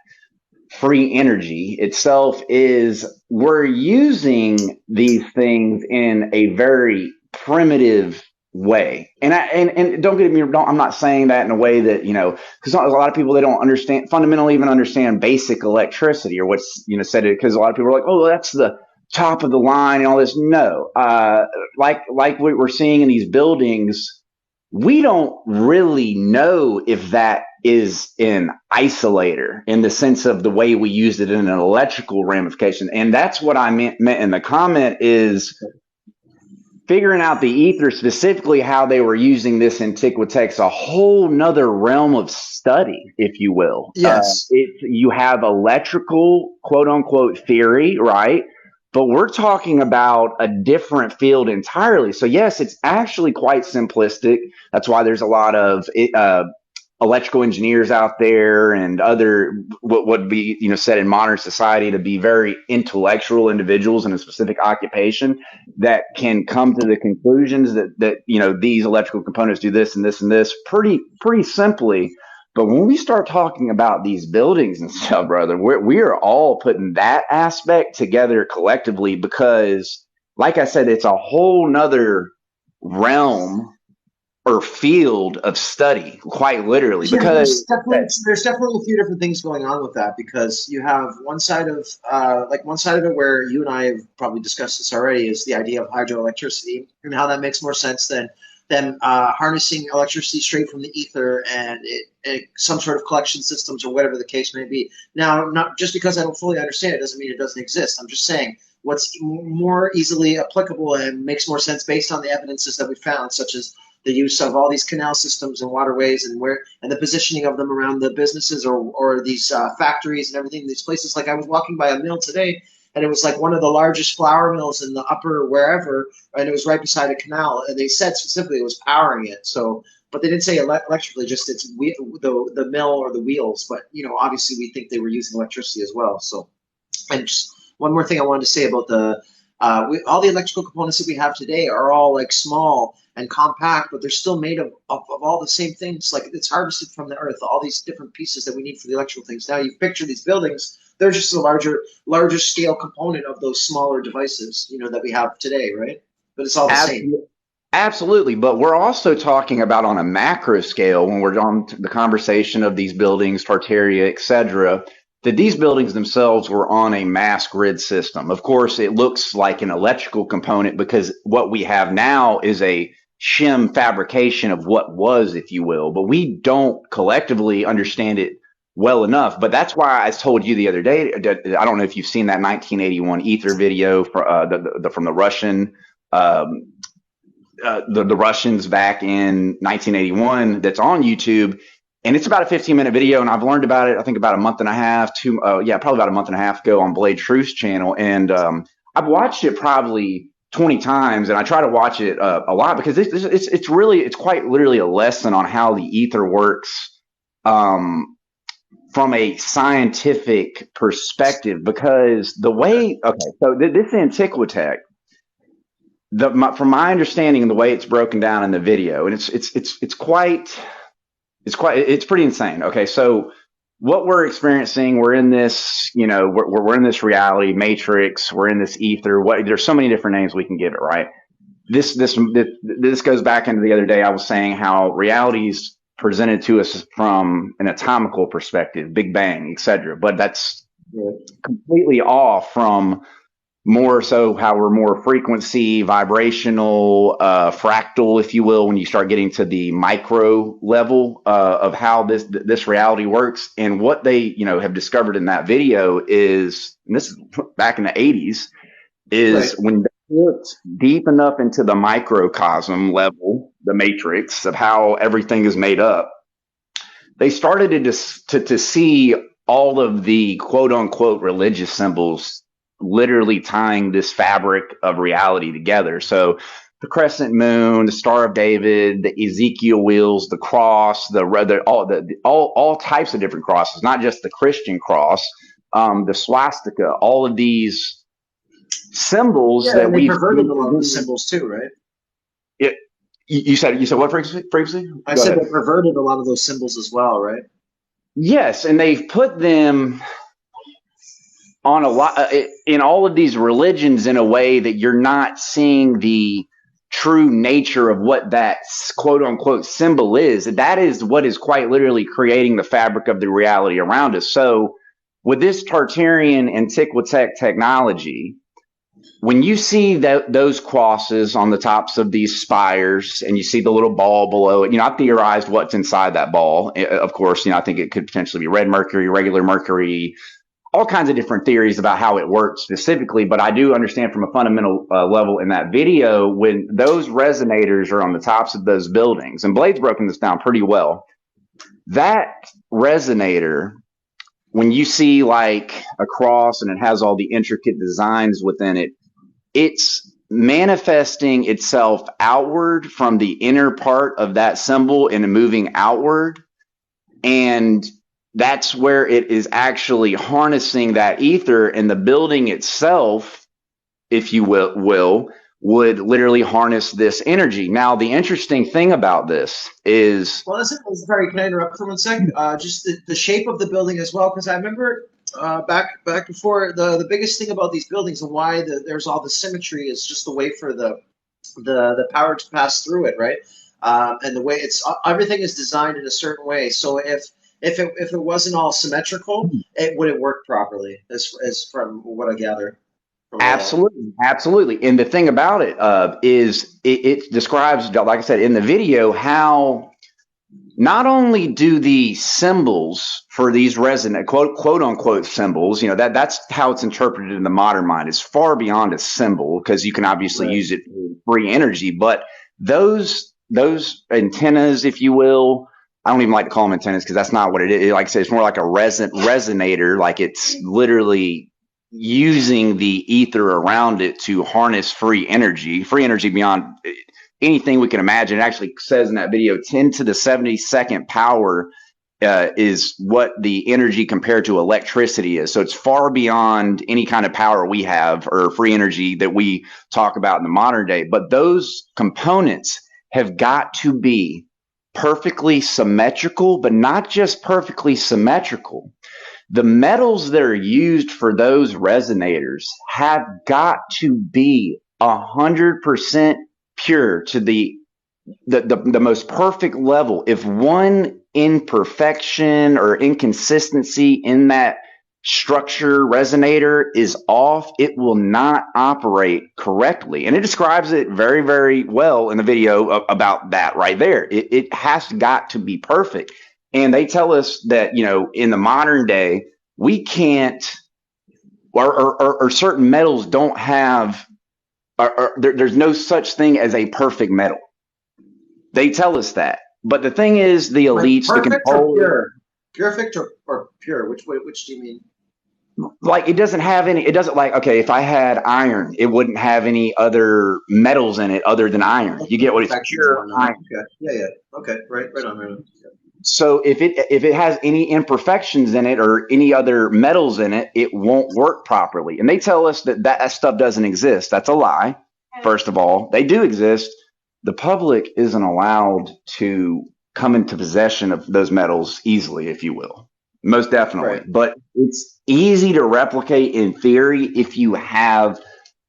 B: free energy itself, is we're using these things in a very primitive way. And don't get me wrong, I'm not saying that in a way that, because a lot of people, they don't understand, fundamentally even understand basic electricity or what's, said it, because a lot of people are like, oh, that's the top of the line and all this. No, like what we're seeing in these buildings, we don't really know if that is an isolator in the sense of the way we use it in an electrical ramification. And that's what I meant in the comment, is figuring out the ether, specifically how they were using this in Antiquitex, a whole nother realm of study, if you will.
C: Yes.
B: You have electrical, quote unquote, theory, right? But we're talking about a different field entirely. So yes, it's actually quite simplistic. That's why there's a lot of electrical engineers out there and other what would be said in modern society to be very intellectual individuals in a specific occupation that can come to the conclusions that these electrical components do this and this and this pretty simply. But when we start talking about these buildings and stuff, brother, we are all putting that aspect together collectively, because like I said, it's a whole nother realm or field of study, quite literally,
C: Yeah,
B: because
C: there's definitely a few different things going on with that, because you have one side of it where you and I have probably discussed this already, is the idea of hydroelectricity and how that makes more sense than harnessing electricity straight from the ether and some sort of collection systems or whatever the case may be. Now, not just because I don't fully understand it doesn't mean it doesn't exist. I'm just saying what's more easily applicable and makes more sense based on the evidences that we found, such as the use of all these canal systems and waterways and the positioning of them around the businesses or these factories and everything. These places, like I was walking by a mill today, and it was like one of the largest flour mills in the upper wherever, and it was right beside a canal. And they said specifically it was powering it. So, but they didn't say electrically, just the mill or the wheels. But obviously we think they were using electricity as well. So, and just one more thing I wanted to say about all the electrical components that we have today are all like small and compact, but they're still made of all the same things. Like it's harvested from the earth, all these different pieces that we need for the electrical things. Now you picture these buildings, they're just a larger scale component of those smaller devices, that we have today, right? But it's all the same.
B: absolutely. Absolutely, but we're also talking about on a macro scale when we're on the conversation of these buildings, Tartaria, etc., that these buildings themselves were on a mass grid system. Of course, it looks like an electrical component because what we have now is a shim fabrication of what was, if you will, but we don't collectively understand it well enough. But that's why I told you the other day, I don't know if you've seen that 1981 Ether video from the Russian the Russians back in 1981 that's on YouTube. And it's about a 15-minute video. And I've learned about it, I think about a month and a half, probably about a month and a half ago on Blade Truth's channel. And I've watched it probably 20 times. And I try to watch it a lot because it's quite literally a lesson on how the ether works from a scientific perspective. Because this Antiquitech, from my understanding and the way it's broken down in the video, and it's pretty insane. Okay, so what we're experiencing, we're in this, we're in this reality matrix, we're in this ether. There's so many different names we can give it, right? This goes back into the other day. I was saying how reality is presented to us from an atomical perspective, Big Bang, etc. But that's completely off from more so how we're more frequency, vibrational, fractal, if you will, when you start getting to the micro level of how this reality works. And what they have discovered in that video is, and this is back in the 80s, is
C: Right.
B: when they looked deep enough into the microcosm level, the matrix of how everything is made up, they started to see all of the quote unquote religious symbols literally tying this fabric of reality together. So the crescent moon, the Star of David, the Ezekiel wheels, the cross, all types of different crosses, not just the Christian cross, the swastika, all of these symbols
C: Yeah,
B: that
C: and they
B: we've
C: perverted a lot of the symbols too, right?
B: it, you said what previously?
C: I
B: Go
C: said
B: ahead.
C: they perverted a lot of those symbols as well, right?
B: Yes, and they've put them on a lot in all of these religions in a way that you're not seeing the true nature of what that quote unquote symbol is. That is what is quite literally creating the fabric of the reality around us. So with this Tartarian Antiquitech technology, when you see those crosses on the tops of these spires and you see the little ball below it, I theorized what's inside that ball. Of course, I think it could potentially be red mercury, regular mercury, all kinds of different theories about how it works specifically. But I do understand from a fundamental level in that video, when those resonators are on the tops of those buildings, and Blade's broken this down pretty well, that resonator, when you see like a cross and it has all the intricate designs within it, it's manifesting itself outward from the inner part of that symbol and moving outward. And that's where it is actually harnessing that ether, and the building itself, if you will, would literally harness this energy. Now, the interesting thing about this is...
C: Well, sorry, can I interrupt for 1 second? Just the shape of the building as well, because I remember back before, the biggest thing about these buildings and why there's all the symmetry is just the way for the power to pass through it, right? And the way everything is designed in a certain way. So if it wasn't all symmetrical, it wouldn't work properly, as from what I gather.
B: Absolutely. And the thing about it is it describes, like I said, in the video, how not only do the symbols for these resonant quote unquote symbols, that's how it's interpreted in the modern mind. It's far beyond a symbol, because you can obviously use it for free energy. But those antennas, if you will, I don't even like to call them antennas because that's not what it is. Like I said, it's more like a resonator. Like it's literally using the ether around it to harness free energy beyond anything we can imagine. It actually says in that video, 10 to the 72nd power is what the energy compared to electricity is. So it's far beyond any kind of power we have or free energy that we talk about in the modern day. But those components have got to be perfectly symmetrical, but not just perfectly symmetrical. The metals that are used for those resonators have got to be 100% pure to the most perfect level. If one imperfection or inconsistency in that structure resonator is off, it will not operate correctly. And it describes it very, very well in the video about that right there. It has got to be perfect. And they tell us that, in the modern day, we can't, or certain metals don't have, there's no such thing as a perfect metal. They tell us that. But the thing is, the elites, the controllers.
C: Perfect or pure? Which do you mean?
B: Like, it doesn't like, okay, if I had iron, it wouldn't have any other metals in it other than iron. You get what it's pure iron.
C: Okay. Yeah. Okay. Right on. Yeah.
B: So if it has any imperfections in it or any other metals in it, it won't work properly. And they tell us that stuff doesn't exist. That's a lie. First of all, they do exist. The public isn't allowed to come into possession of those metals easily, if you will. most definitely.
C: Right.
B: But it's easy to replicate in theory if you have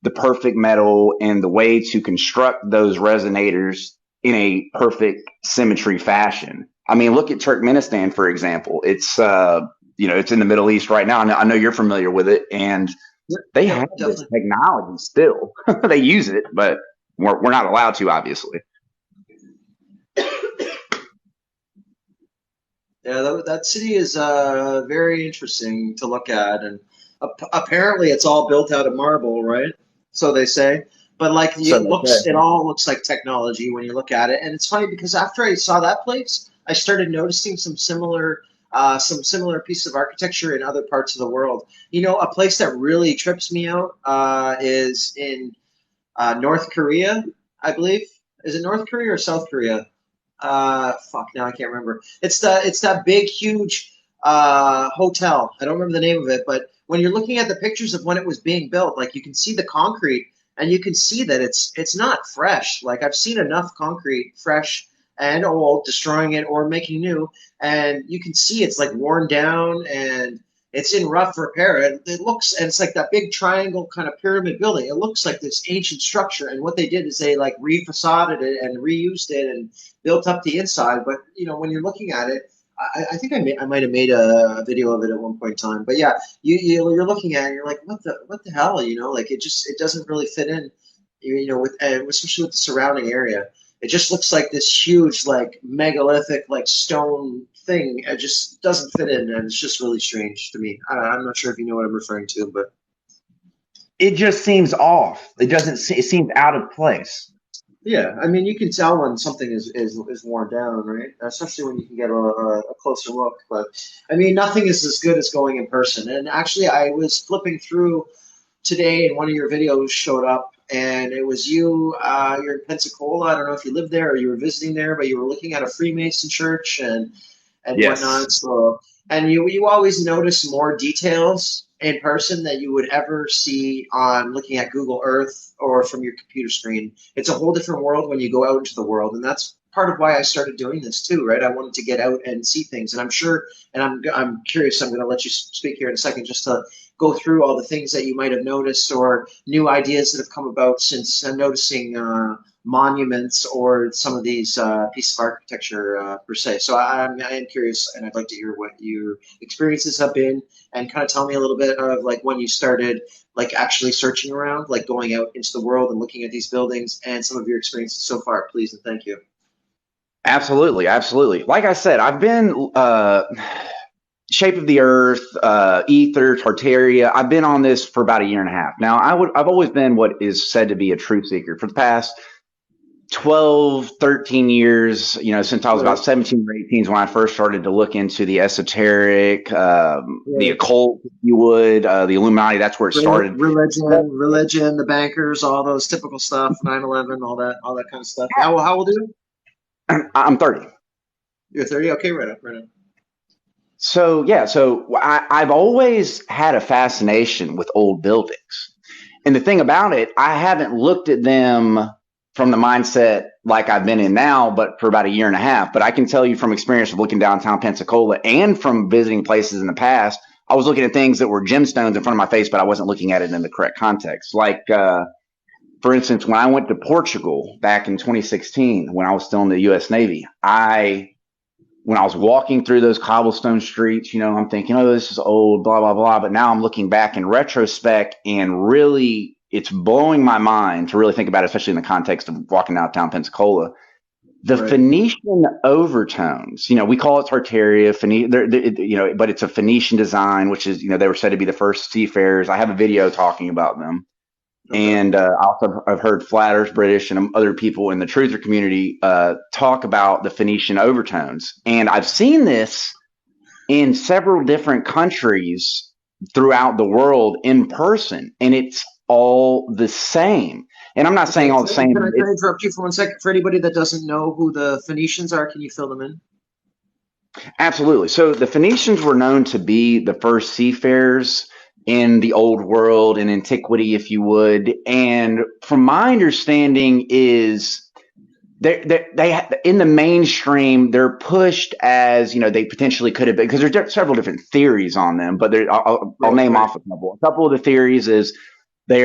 B: the perfect metal and the way to construct those resonators in a perfect symmetry fashion. I mean, look at Turkmenistan, for example. It's it's in the Middle East right now. I know you're familiar with it, and
C: Yep,
B: they
C: yep,
B: have this
C: definitely.
B: technology still. They use it, but we're not allowed to, obviously.
C: Yeah, that city is very interesting to look at, and apparently it's all built out of marble, right? So they say. But like
B: So they
C: it
B: say.
C: all looks like technology when you look at it. And it's funny because after I saw that place, I started noticing some similar pieces of architecture in other parts of the world. You know, a place that really trips me out is in North Korea, I believe. Is it North Korea or South Korea? Fuck, now I can't remember. It's that big, huge hotel. I don't remember the name of it, but when you're looking at the pictures of when it was being built, like you can see the concrete, and you can see that it's not fresh. Like I've seen enough concrete, fresh and old, destroying it or making new, and you can see it's like worn down and it's in rough repair. It looks, and it's like that big triangle kind of pyramid building. It looks like this ancient structure, and what they did is they like refacaded it and reused it and built up the inside. But you know, when you're looking at it, I think I might have made a video of it at one point in time. But yeah, you're looking at it, and you're like, what the hell? You know, like it doesn't really fit in. You know, with especially with the surrounding area, it just looks like this huge like megalithic like stone thing. It just doesn't fit in, and it's just really strange to me. I'm not sure if you know what I'm referring to, but
B: It just seems off. It doesn't. It seems out of place.
C: yeah, I mean, you can tell when something is worn down, right? Especially when you can get a closer look. But I mean, nothing is as good as going in person. And actually, I was flipping through today, and one of your videos showed up, and it was you. You're in Pensacola. I don't know if you live there or you were visiting there, but you were looking at a Freemason church and
B: Yes.
C: whatnot. So, and you always notice more details in person that you would ever see on looking at Google Earth or from your computer screen. It's a whole different world when you go out into the world, and that's part of why I started doing this too, right? I wanted to get out and see things, and I'm sure, and I'm curious. I'm going to let you speak here in a second, just to go through all the things that you might have noticed or new ideas that have come about since noticing monuments or some of these pieces of architecture per se. So I am curious, and I'd like to hear what your experiences have been, and kind of tell me a little bit of like when you started like actually searching around, like going out into the world and looking at these buildings, and some of your experiences so far, please and thank you.
B: Absolutely, absolutely. Like I said, I've been Shape of the Earth, Ether, Tartaria. I've been on this for about a year and a half now. I've always been what is said to be a truth seeker for the past 12, 13 years, since I was
C: Right,
B: about 17 or 18 is when I first started to look into the esoteric, the
C: right.
B: occult, if you would, the Illuminati. That's where it started.
C: Religion, the bankers, all those typical stuff, 9/11, all that kind of stuff. How old are you?
B: I'm 30.
C: You're 30. Okay, right up, right up.
B: So yeah, I've always had a fascination with old buildings. And the thing about it, I haven't looked at them from the mindset like I've been in now, but for about a year and a half. But I can tell you from experience of looking downtown Pensacola and from visiting places in the past, I was looking at things that were gemstones in front of my face, but I wasn't looking at it in the correct context. Like, for instance, when I went to Portugal back in 2016, when I was still in the U.S. Navy, when I was walking through those cobblestone streets, I'm thinking, oh, this is old, blah, blah, blah. But now I'm looking back in retrospect and really it's blowing my mind to really think about it, especially in the context of walking downtown Pensacola. The
C: Right.
B: Phoenician overtones, we call it Tartaria, but it's a Phoenician design, which is, they were said to be the first seafarers. I have a video talking about them.
C: Okay.
B: And also, I've heard Flat Earth British and other people in the truther community talk about the Phoenician overtones. And I've seen this in several different countries throughout the world in person, and it's all the same. And I'm not saying
C: Okay.
B: all the
C: Can
B: same.
C: I interrupt you for 1 second? For anybody that doesn't know who the Phoenicians are, can you fill them in?
B: Absolutely. So the Phoenicians were known to be the first seafarers in the old world, in antiquity, if you would. And from my understanding is they in the mainstream, they're pushed as, they potentially could have been, because there's several different theories on them, but I'll name
C: Right.
B: off a couple. A couple of the theories is they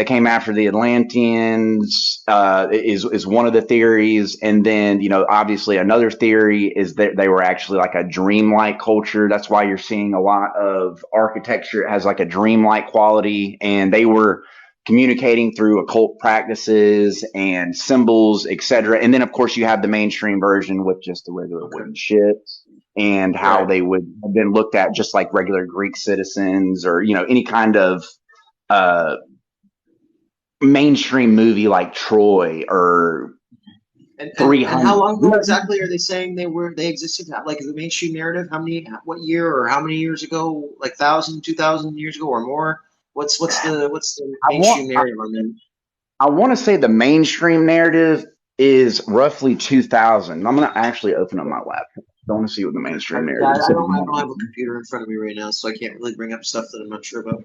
B: came after the Atlanteans, is one of the theories. And then, obviously another theory is that they were actually like a dreamlike culture. That's why you're seeing a lot of architecture. It has like a dreamlike quality, and they were communicating through occult practices and symbols, etc. And then, of course, you have the mainstream version with just the regular wooden ships, and how
C: Right.
B: they would have been looked at just like regular Greek citizens, or any kind of uh, mainstream movie like Troy or
C: And how
B: 300.
C: long ago exactly are they saying they existed? Like the mainstream narrative, what year or how many years ago? Like 1,000, 2,000 years ago or more? What's the
B: I want
C: mainstream narrative on them?
B: I want to say the mainstream narrative is roughly 2000. I'm gonna actually open up my laptop. I want to see what the mainstream
C: Yeah,
B: narrative is.
C: I don't have a computer in front of me right now, so I can't really bring up stuff that I'm not sure about.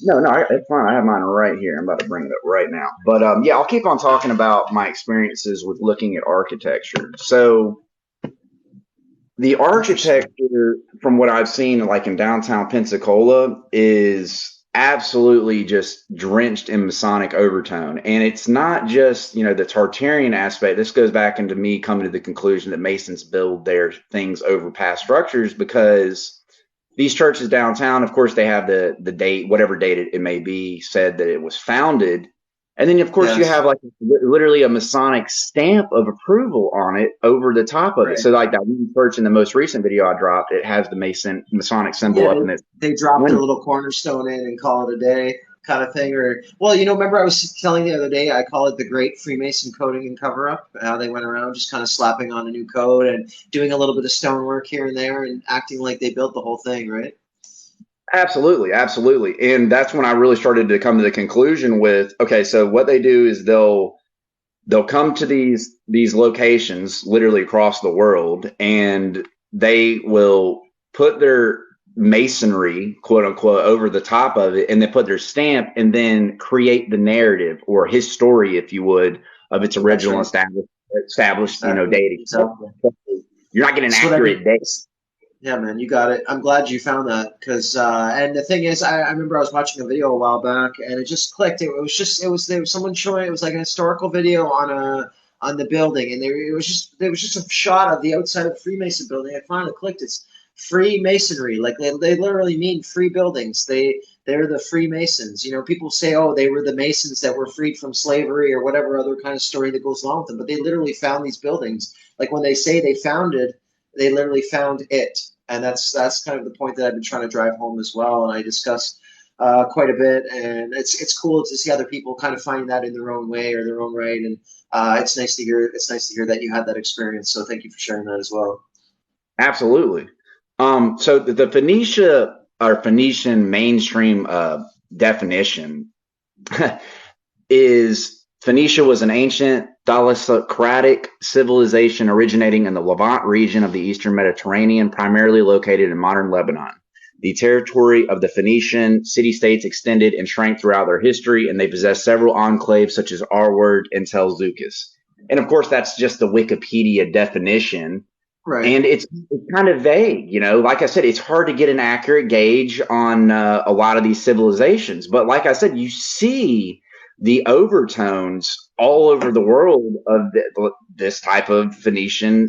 B: No, it's fine. I have mine right here. I'm about to bring it up right now. But yeah, I'll keep on talking about my experiences with looking at architecture. So the
C: Interesting.
B: architecture, from what I've seen, like in downtown Pensacola, is absolutely just drenched in Masonic overtone. And it's not just, the Tartarian aspect. This goes back into me coming to the conclusion that Masons build their things over past structures, because these churches downtown, of course, they have the date, whatever date it may be, said that it was founded. And then, of course, you
C: Yes.
B: have like literally a Masonic stamp of approval on it over the top of it.
C: Right.
B: So, like that one church in the most recent video I dropped, it has the Masonic symbol
C: Yeah,
B: up in its
C: they drop their
B: window.
C: little cornerstone in and call it a day, kind of thing. Or, well, remember I was telling the other day, I call it the Great Freemason Coding and Cover Up. How they went around just kind of slapping on a new code and doing a little bit of stonework here and there and acting like they built the whole thing, right?
B: Absolutely, absolutely. And that's when I really started to come to the conclusion with, okay, so what they do is they'll come to these locations literally across the world, and they will put their masonry, quote unquote, over the top of it, and they put their stamp, and then create the narrative or his story, if you would, of its
C: That's
B: original
C: right.
B: established
C: Exactly.
B: date.
C: Exactly.
B: You're not getting an
C: That's what I
B: accurate
C: mean.
B: date.
C: Yeah, man, you got it. I'm glad you found that because, and the thing is, I remember I was watching a video a while back and it just clicked. There was someone showing, it was like an historical video on the building, and there was just a shot of the outside of the Freemason building. I finally clicked. It's Freemasonry. Like they literally mean free buildings. They're the Freemasons. People say, oh, they were the Masons that were freed from slavery or whatever other kind of story that goes along with them. But they literally found these buildings. Like when they say they founded, they literally found it, and that's kind of the point that I've been trying to drive home as well. And I discussed quite a bit, and it's cool to see other people kind of finding that in their own way or their own right. And it's nice to hear. It's nice to hear that you had that experience. So thank you for sharing that as well.
B: Absolutely. So the Phoenicia or Phoenician mainstream definition is Phoenicia was an ancient Thalassocratic civilization originating in the Levant region of the Eastern Mediterranean, primarily located in modern Lebanon. The territory of the Phoenician city-states extended and shrank throughout their history, and they possessed several enclaves such as Arward and Tel Zukis. And of course, that's just the Wikipedia definition,
C: Right.
B: and it's kind of vague. Like I said, it's hard to get an accurate gauge on a lot of these civilizations, but like I said, you see the overtones all over the world of this type of Phoenician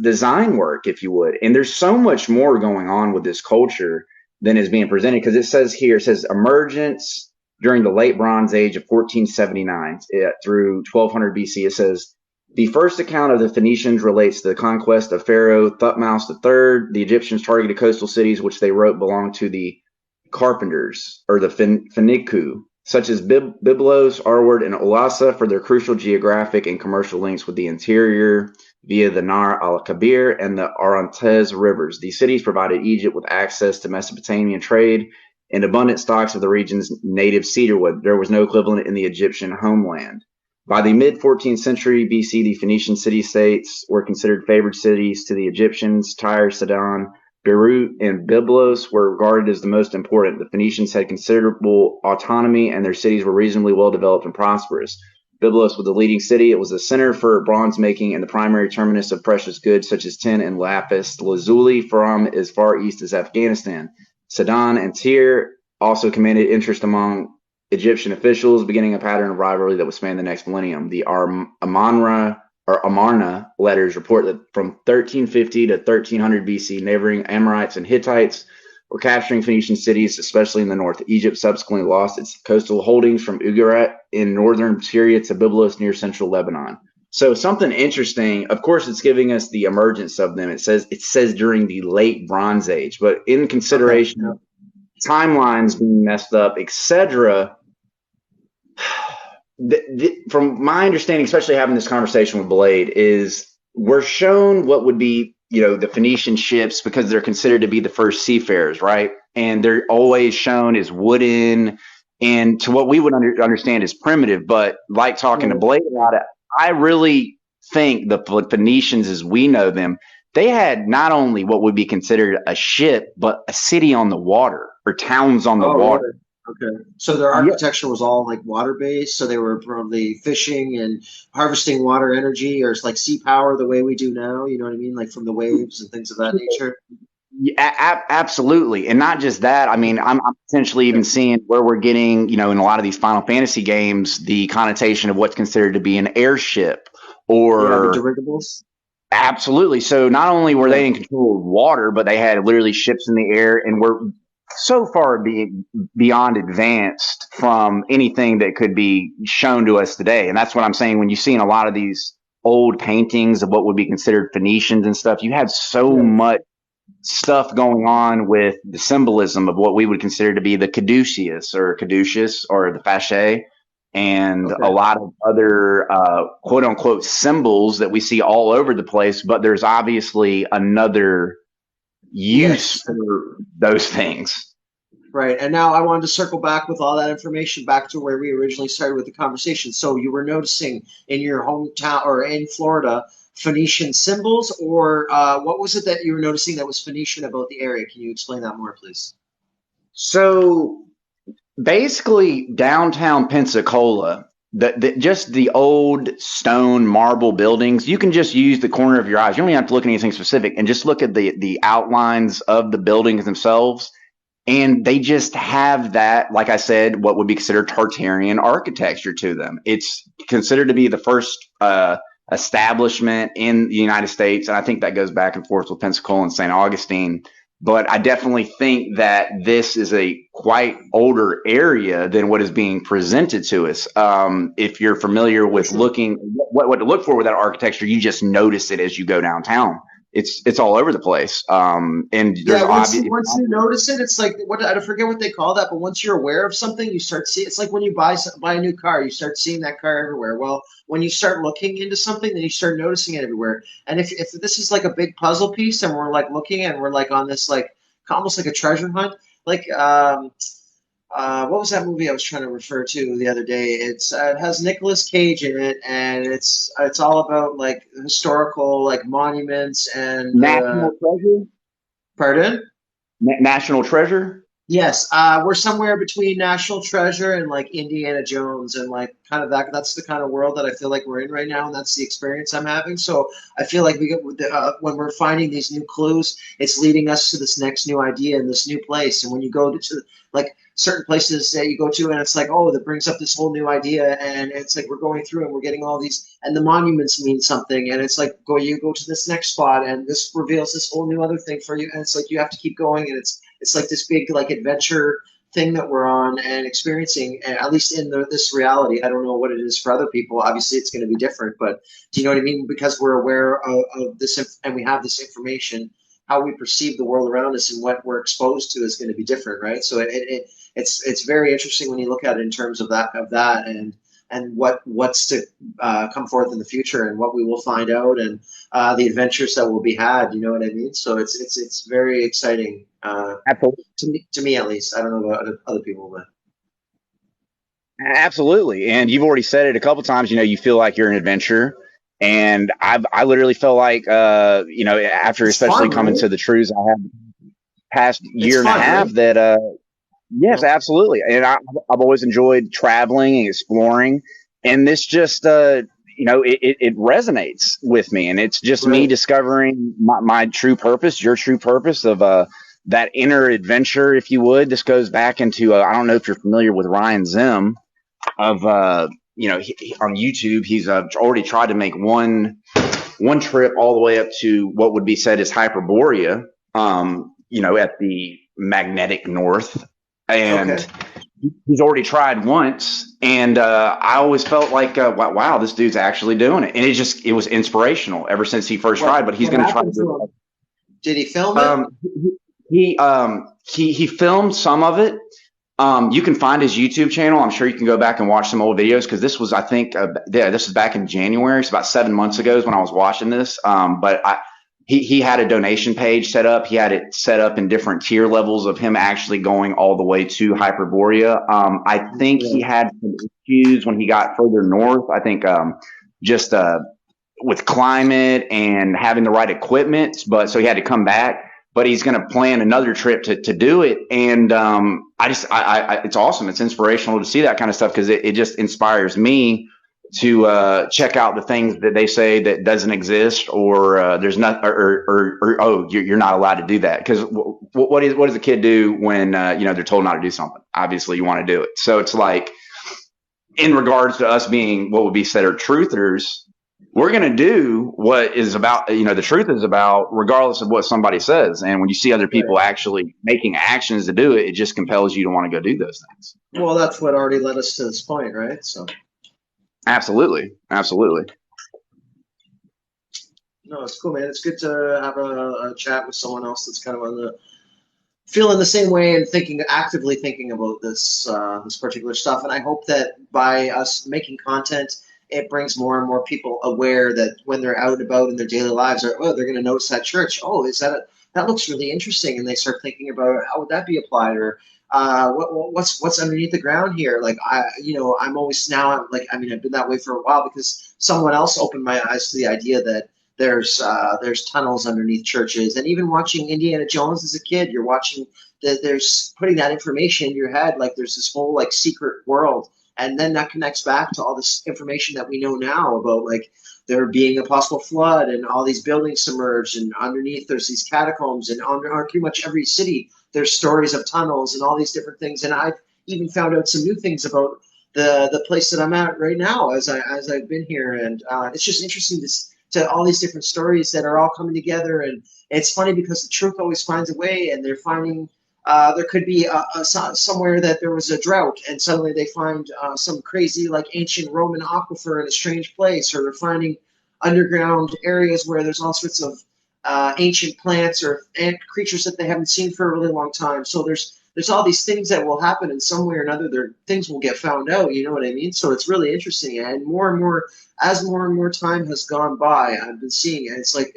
B: design work, if you would. And there's so much more going on with this culture than is being presented, because it says emergence during the late Bronze Age of 1479 through 1200 BC. It says the first account of the Phoenicians relates to the conquest of Pharaoh Thutmose III. The Egyptians targeted coastal cities, which they wrote belonged to the Carpenters, or the Phoenicu, such as Byblos, Arward, and Olasa, for their crucial geographic and commercial links with the interior via the Nahr al-Kabir and the Orontes rivers. These cities provided Egypt with access to Mesopotamian trade and abundant stocks of the region's native cedarwood. There was no equivalent in the Egyptian homeland. By the mid-14th century BC, the Phoenician city-states were considered favored cities to the Egyptians. Tyre, Sidon, Beirut, and Byblos were regarded as the most important. The Phoenicians had considerable autonomy, and their cities were reasonably well developed and prosperous. Byblos was the leading city. It was a center for bronze making and the primary terminus of precious goods such as tin and lapis lazuli from as far east as Afghanistan. Sidon and Tyre also commanded interest among Egyptian officials, beginning a pattern of rivalry that would span the next millennium. The Amarna letters report that from 1350 to 1300 BC, neighboring Amorites and Hittites were capturing Phoenician cities, especially in the north. Egypt subsequently lost its coastal holdings from Ugarit in northern Syria to Byblos near central Lebanon. So something interesting, of course, it's giving us the emergence of them. It says during the late Bronze Age, but in consideration of timelines being messed up, etc. From my understanding, especially having this conversation with Blade, is we're shown what would be, the Phoenician ships because they're considered to be the first seafarers, right? And they're always shown as wooden and to what we would understand as primitive. But like talking to Blade about it, I really think the Phoenicians as we know them, they had not only what would be considered a ship, but a city on the water or towns on the water.
C: Okay. So their architecture was all like water based. So they were probably fishing and harvesting water energy, or it's like sea power the way we do now. You know what I mean? Like from the waves and things of that nature.
B: Yeah, absolutely. And not just that. I mean, I'm potentially even seeing where we're getting, in a lot of these Final Fantasy games, the connotation of what's considered to be an airship or
C: the dirigibles.
B: Absolutely. So not only were they in control of water, but they had literally ships in the air and were so far beyond advanced from anything that could be shown to us today. And that's what I'm saying. When you see in a lot of these old paintings of what would be considered Phoenicians and stuff, you had so much stuff going on with the symbolism of what we would consider to be the caduceus or the fasce, and a lot of other quote unquote symbols that we see all over the place. But there's obviously another use for those things.
C: Right. And now I wanted to circle back with all that information back to where we originally started with the conversation. So you were noticing in your hometown or in Florida, Phoenician symbols, or what was it that you were noticing that was Phoenician about the area? Can you explain that more, please?
B: So basically downtown Pensacola, just the old stone marble buildings, you can just use the corner of your eyes. You don't even have to look at anything specific and just look at the outlines of the buildings themselves. And they just have that, like I said, what would be considered Tartarian architecture to them. It's considered to be the first establishment in the United States. And I think that goes back and forth with Pensacola and St. Augustine. But I definitely think that this is a quite older area than what is being presented to us. If you're familiar with looking what to look for with that architecture, you just notice it as you go downtown. It's all over the place. And there's
C: once you notice it, it's like I forget what they call that, but once you're aware of something, you start seeing. It's like when you buy a new car, you start seeing that car everywhere. Well, when you start looking into something, then you start noticing it everywhere. And if this is like a big puzzle piece, and we're like looking and we're like on this like almost like a treasure hunt, like what was that movie I was trying to refer to the other day? It has Nicolas Cage in it, and it's all about like historical like monuments and
B: National Treasure.
C: Pardon?
B: National Treasure.
C: Yes, we're somewhere between National Treasure and like Indiana Jones, and like kind of that. That's the kind of world that I feel like we're in right now, and that's the experience I'm having. So I feel like we get when we're finding these new clues, it's leading us to this next new idea in this new place. And when you go to like certain places that you go to, and it's like, oh, that brings up this whole new idea, and it's like we're going through and we're getting all these, and the monuments mean something, and it's like you go to this next spot, and this reveals this whole new other thing for you, and it's like you have to keep going, and it's like this big like adventure thing that we're on and experiencing, and at least in this reality. I don't know what it is for other people. Obviously, it's going to be different, but do you know what I mean? Because we're aware of this and we have this information, how we perceive the world around us and what we're exposed to is going to be different, right? So it's very interesting when you look at it in terms of that and what's to come forth in the future and what we will find out and the adventures that will be had. You know what I mean? So it's very exciting. To me at least. I don't know about other people, but
B: absolutely. And you've already said it a couple times. You feel like you're an adventurer, and I literally felt like after it's especially coming to the truths I have past year and a half, right? That yes, absolutely. And I've always enjoyed traveling and exploring. and this just it resonates with me, and it's just me
C: Right.
B: discovering my true purpose, your true purpose of that inner adventure, if you would. This goes back into I don't know if you're familiar with Ryan Zim of on YouTube. He's already tried to make one trip all the way up to what would be said as Hyperborea, at the magnetic north, and
C: Okay.
B: he's already tried once, and I always felt like, wow, this dude's actually doing it, and it was inspirational ever since he first tried. But he's
C: What
B: going to try to
C: happened to
B: do
C: him? Did he film
B: it.
C: it?
B: He filmed some of it. You can find his YouTube channel. I'm sure you can go back and watch some old videos, because this was, I think, this was back in January. It's about 7 months ago is when I was watching this. He had a donation page set up. He had it set up in different tier levels of him actually going all the way to Hyperborea. I think he had some issues when he got further north. I think just with climate and having the right equipment, but so he had to come back. But he's going to plan another trip to do it, and it's awesome. It's inspirational to see that kind of stuff, because it just inspires me to check out the things that they say that doesn't exist, or there's not, or oh, you're not allowed to do that. Because what does a kid do when they're told not to do something? Obviously, you want to do it. So it's like, in regards to us being what would be said are truthers, we're going to do what is about, the truth is about, regardless of what somebody says. And when you see other people actually making actions to do it, it just compels you to want to go do those things.
C: Well, that's what already led us to this point, right? So.
B: Absolutely.
C: No, it's cool, man. It's good to have a chat with someone else that's kind of feeling the same way and actively thinking about this particular stuff. And I hope that by us making content, it brings more and more people aware that when they're out and about in their daily lives, they're going to notice that church. Oh, that looks really interesting, and they start thinking about how would that be applied, or what's underneath the ground here. Like I'm always now I've been that way for a while, because someone else opened my eyes to the idea that there's tunnels underneath churches. And even watching Indiana Jones as a kid, you're watching that there's putting that information in your head, like there's this whole like secret world. And then that connects back to all this information that we know now about like there being a possible flood and all these buildings submerged, and underneath there's these catacombs, and on pretty much every city there's stories of tunnels and all these different things. And I've even found out some new things about the place that I'm at right now as I've been here, and it's just interesting to all these different stories that are all coming together. And it's funny because the truth always finds a way, and they're finding there could be somewhere that there was a drought, and suddenly they find some crazy like ancient Roman aquifer in a strange place, or they're finding underground areas where there's all sorts of ancient plants or creatures that they haven't seen for a really long time. So there's all these things that will happen, in some way or another, things will get found out. You know what I mean? So it's really interesting, and more and more time has gone by, I've been seeing it. It's like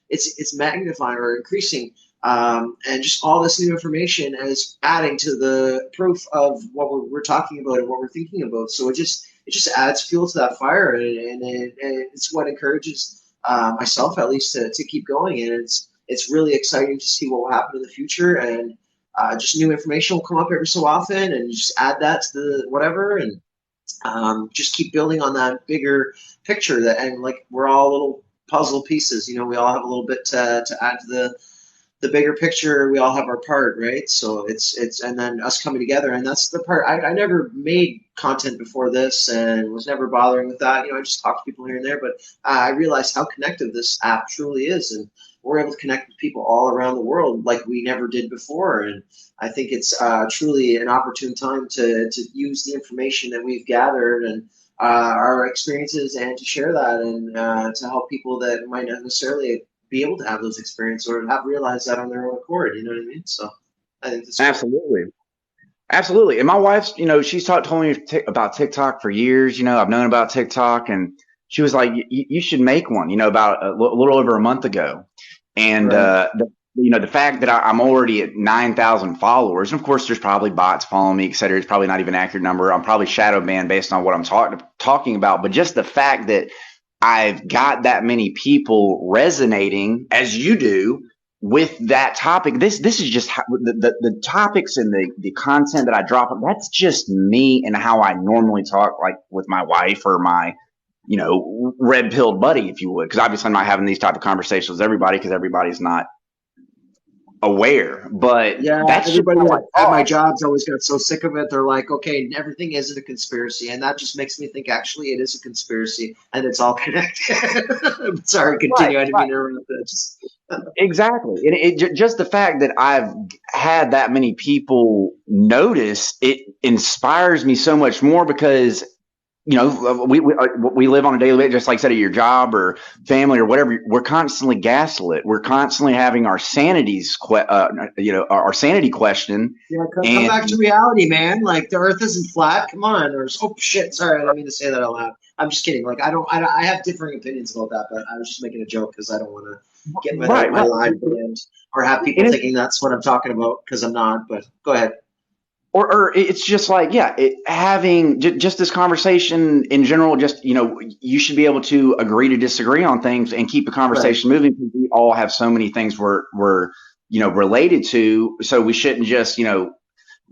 C: it's magnifying or increasing. And just all this new information is adding to the proof of what we're talking about and what we're thinking about. So it just adds fuel to that fire, and it's what encourages myself, at least, to keep going. And it's really exciting to see what will happen in the future, and just new information will come up every so often, and you just add that to the whatever, and just keep building on that bigger picture. And like we're all little puzzle pieces, we all have a little bit to add to the bigger picture. We all have our part, right? So it's and then us coming together, and that's the part. I never made content before this, and was never bothering with that. I just talk to people here and there, but I realized how connective this app truly is, and we're able to connect with people all around the world like we never did before. And I think it's truly an opportune time to use the information that we've gathered and our experiences, and to share that, and to help people that might not necessarily be able to have those experiences or have realized that on their own accord. You know what I mean? So I think this
B: Absolutely. And my wife's, she's told me about TikTok for years. I've known about TikTok, and she was like, you should make one, about a little over a month ago. And,
C: right.
B: The fact that I'm already at 9,000 followers, and of course there's probably bots following me, et cetera. It's probably not even an accurate number. I'm probably shadow banned based on what I'm talking about. But just the fact that I've got that many people resonating, as you do, with that topic, this is just how, the topics and the content that I drop. That's just me and how I normally talk, like with my wife or my red pilled buddy, if you would, because obviously I'm not having these type of conversations with everybody because everybody's not aware. But
C: Yeah,
B: that's just
C: everybody
B: how I
C: at my
B: talk.
C: jobs always got so sick of it. They're like, okay, everything isn't a conspiracy. And that just makes me think actually it is a conspiracy and it's all connected. Sorry,
B: Right,
C: continue. I didn't
B: right.
C: mean to interrupt that. Just,
B: Exactly. Just the fact that I've had that many people notice it inspires me so much more because we live on a daily basis, just like I said, at your job or family or whatever. We're constantly gaslit. We're constantly having our our sanity questioned.
C: yeah, come
B: And
C: back to reality, man. Like the earth isn't flat. Come on. Or, oh, shit. Sorry, I didn't mean to say that out loud. I'm just kidding. Like, I have differing opinions about that, but I was just making a joke because I don't want to get
B: right,
C: my
B: right.
C: line banned or have people
B: And
C: thinking that's what I'm talking about because I'm not. But go ahead.
B: or it's just like, yeah, having just this conversation in general, just, you should be able to agree to disagree on things and keep the
C: Right.
B: conversation moving because we all have so many things we're related to. So we shouldn't just,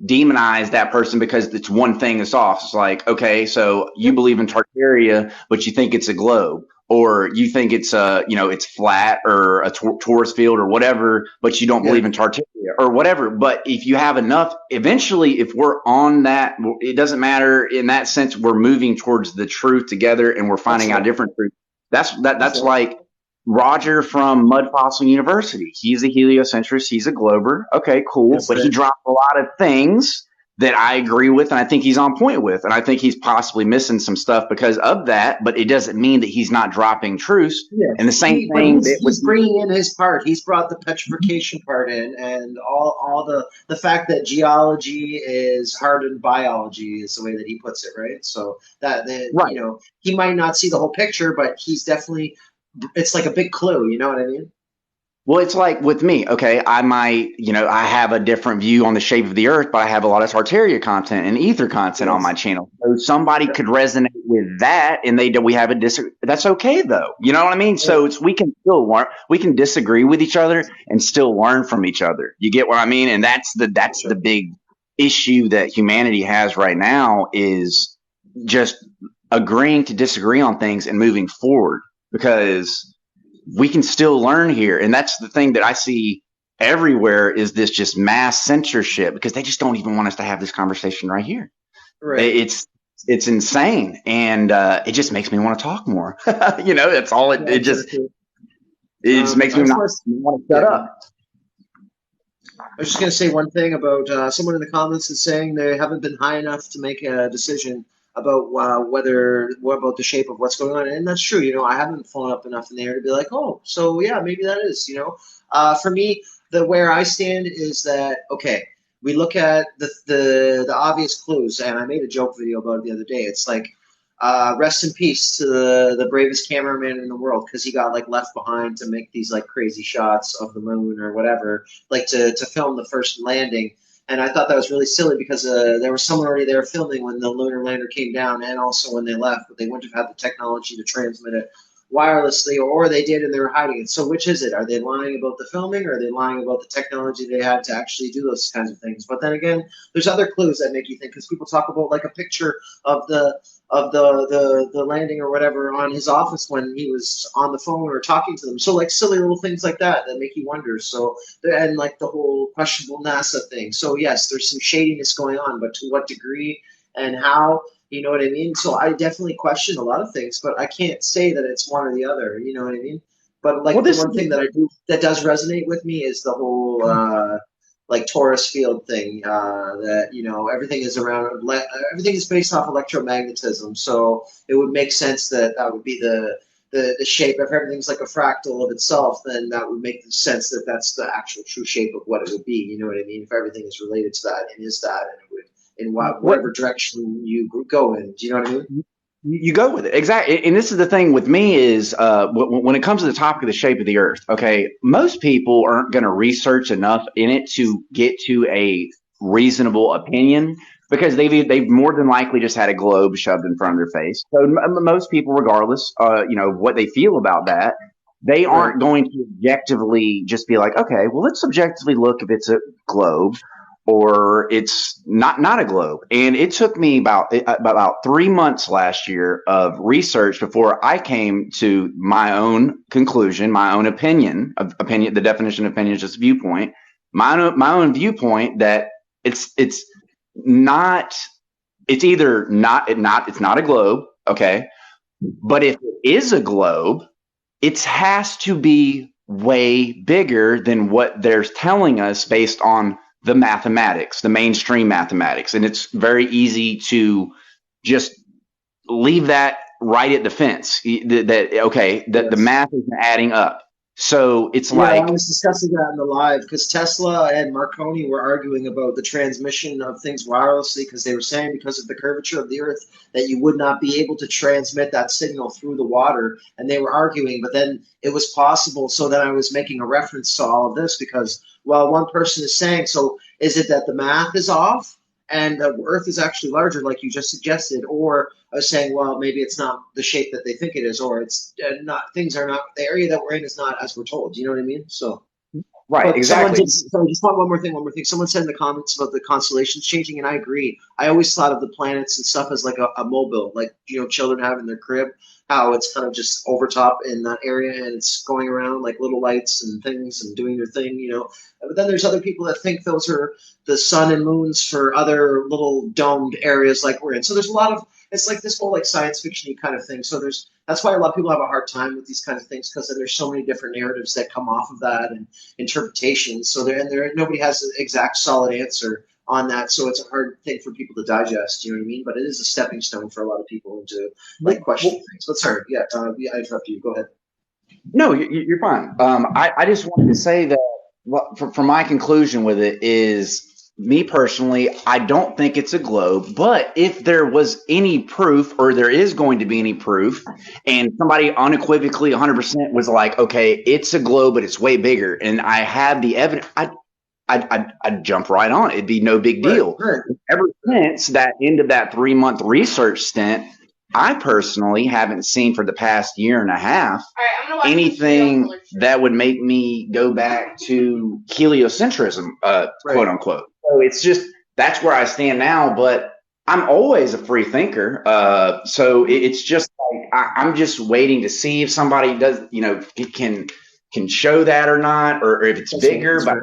B: demonize that person because it's one thing that's off. It's like, okay, so you believe in Tartaria, but you think it's a globe, or you think it's it's flat or a torus field or whatever, but you don't
C: Yeah.
B: believe in Tartaria or whatever. But if you have enough, eventually, if we're on that, it doesn't matter in that sense. We're moving towards the truth together, and we're
C: That's
B: finding out
C: it.
B: different truth. That's
C: That's
B: that's
C: it.
B: like Roger from Mud Fossil University. He's a heliocentrist. He's a glober. Okay, cool.
C: That's
B: But he
C: it.
B: dropped a lot of things that I agree with and I think he's on point with. And I think he's possibly missing some stuff because of that, but it doesn't mean that he's not dropping truths.
C: Yeah,
B: And the same
C: but
B: thing that
C: he's bringing in his part. He's brought the petrification part in, and all the fact that geology is hardened biology is the way that he puts it, right? So that
B: right.
C: he might not see the whole picture, but he's definitely it's like a big clue. You know what I mean?
B: Well, it's like with me, okay, I might, I have a different view on the shape of the earth, but I have a lot of Tartaria content and ether content on my
C: Yes.
B: channel. So somebody
C: Yeah.
B: could resonate with that and we have a that's okay though. You know what I mean? So we can still learn, we can disagree with each other and still learn from each other. You get what I mean? And that's the big issue that humanity has right now is just agreeing to disagree on things and moving forward because we can still learn here. And that's the thing that I see everywhere is this just mass censorship because they just don't even want us to have this conversation right here.
C: Right.
B: It's insane. And it just makes me want to talk more. That's all
C: Yeah,
B: it just makes
C: I
B: me
C: just
B: not
C: want
B: want to shut up.
C: I was just going to say one thing about someone in the comments is saying they haven't been high enough to make a decision about what about the shape of what's going on, and that's true. I haven't flown up enough in the air to be like, oh, so yeah, maybe that is. For me, the where I stand is that okay. We look at the obvious clues, and I made a joke video about it the other day. It's like rest in peace to the bravest cameraman in the world because he got like left behind to make these like crazy shots of the moon or whatever, like to film the first landing. And I thought that was really silly because there was someone already there filming when the lunar lander came down and also when they left, but they wouldn't have had the technology to transmit it wirelessly, or they did and they were hiding it. So which is it? Are they lying about the filming, or are they lying about the technology they had to actually do those kinds of things? But then again, there's other clues that make you think because people talk about like a picture of the landing or whatever on his office when he was on the phone or talking to them. So like silly little things like that make you wonder. So and like the whole questionable NASA thing. So yes, there's some shadiness going on, but to what degree and how? You know what I mean? So I definitely question a lot of things, but I can't say that it's one or the other. You know what I mean? But like the one thing that does resonate with me is the whole like torus field thing. That everything is everything is based off electromagnetism. So it would make sense that that would be the shape. If everything's like a fractal of itself, then that would make sense that that's the actual true shape of what it would be. You know what I mean? If everything is related to that and is that, and it would in whatever direction you go in. Do you know what I mean?
B: You go with it. Exactly. And this is the thing with me is when it comes to the topic of the shape of the earth, okay, most people aren't going to research enough in it to get to a reasonable opinion because they've more than likely just had a globe shoved in front of their face. So most people, regardless, what they feel about that, They
C: Right.
B: aren't going to objectively just be like, okay, well, let's objectively look if it's a globe or it's not a globe. And it took me about 3 months last year of research before I came to my own conclusion, my own opinion. The definition of opinion is just viewpoint. My own viewpoint that it's not. It's either it's not a globe, okay, but if it is a globe, it has to be way bigger than what they're telling us based on the mathematics, the mainstream mathematics. And it's very easy to just leave that right at the fence that the math isn't adding up. So it's
C: Yeah,
B: like,
C: I was discussing that in the live because Tesla and Marconi were arguing about the transmission of things wirelessly because they were saying because of the curvature of the Earth that you would not be able to transmit that signal through the water. And they were arguing, but then it was possible. So then I was making a reference to all of this because, well, one person is saying, so is it that the math is off and the Earth is actually larger, like you just suggested, or I was saying, well, maybe it's not the shape that they think it is, or it's not. Things are not. The area that we're in is not as we're told. You know what I mean? So,
B: right,
C: but someone
B: exactly.
C: did. So just one more thing. One more thing. Someone said in the comments about the constellations changing, and I agree. I always thought of the planets and stuff as like a mobile, like children have in their crib. How it's kind of just over top in that area, and it's going around like little lights and things and doing their thing. But then there's other people that think those are the sun and moons for other little domed areas like we're in. So there's a lot of it's like this whole like science fiction-y kind of thing. So that's why a lot of people have a hard time with these kinds of things because there's so many different narratives that come off of that and interpretations. So nobody has an exact solid answer on that. So it's a hard thing for people to digest. You know what I mean? But it is a stepping stone for a lot of people into like questioning things. But sorry, yeah, I interrupted you. Go ahead.
B: No, you're fine. I just wanted to say that for my conclusion with it is, me personally, I don't think it's a globe, but if there was any proof, or there is going to be any proof, and somebody unequivocally 100% was like, okay, it's a globe, but it's way bigger, and I had the evidence, I'd jump right on it. It'd be no big deal.
C: Right.
B: Ever since that end of that 3-month research stint, I personally haven't seen for the past year and a half anything that would make me go back to heliocentrism, quote unquote. So it's just, that's where I stand now, but I'm always a free thinker. So it's just like, I'm just waiting to see if somebody does, can show that or not, or if it's bigger, but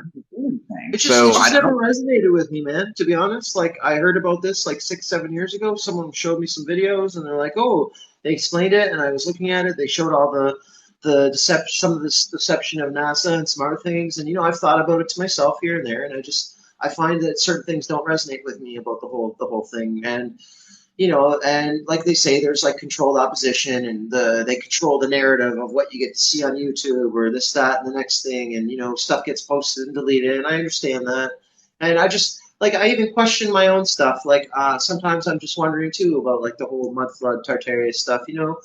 C: it just never resonated with me, man. To be honest, like I heard about this like 6-7 years ago. Someone showed me some videos, and they're like, "Oh, they explained it," and I was looking at it. They showed all the deception, some of this deception of NASA and some other things, and I've thought about it to myself here and there, and I find that certain things don't resonate with me about the whole thing, and and like they say, there's like controlled opposition, and they control the narrative of what you get to see on YouTube or this, that, and the next thing, and stuff gets posted and deleted, and I understand that, and I just like I even question my own stuff. Like sometimes I'm just wondering too about like the whole mud flood Tartaria stuff. You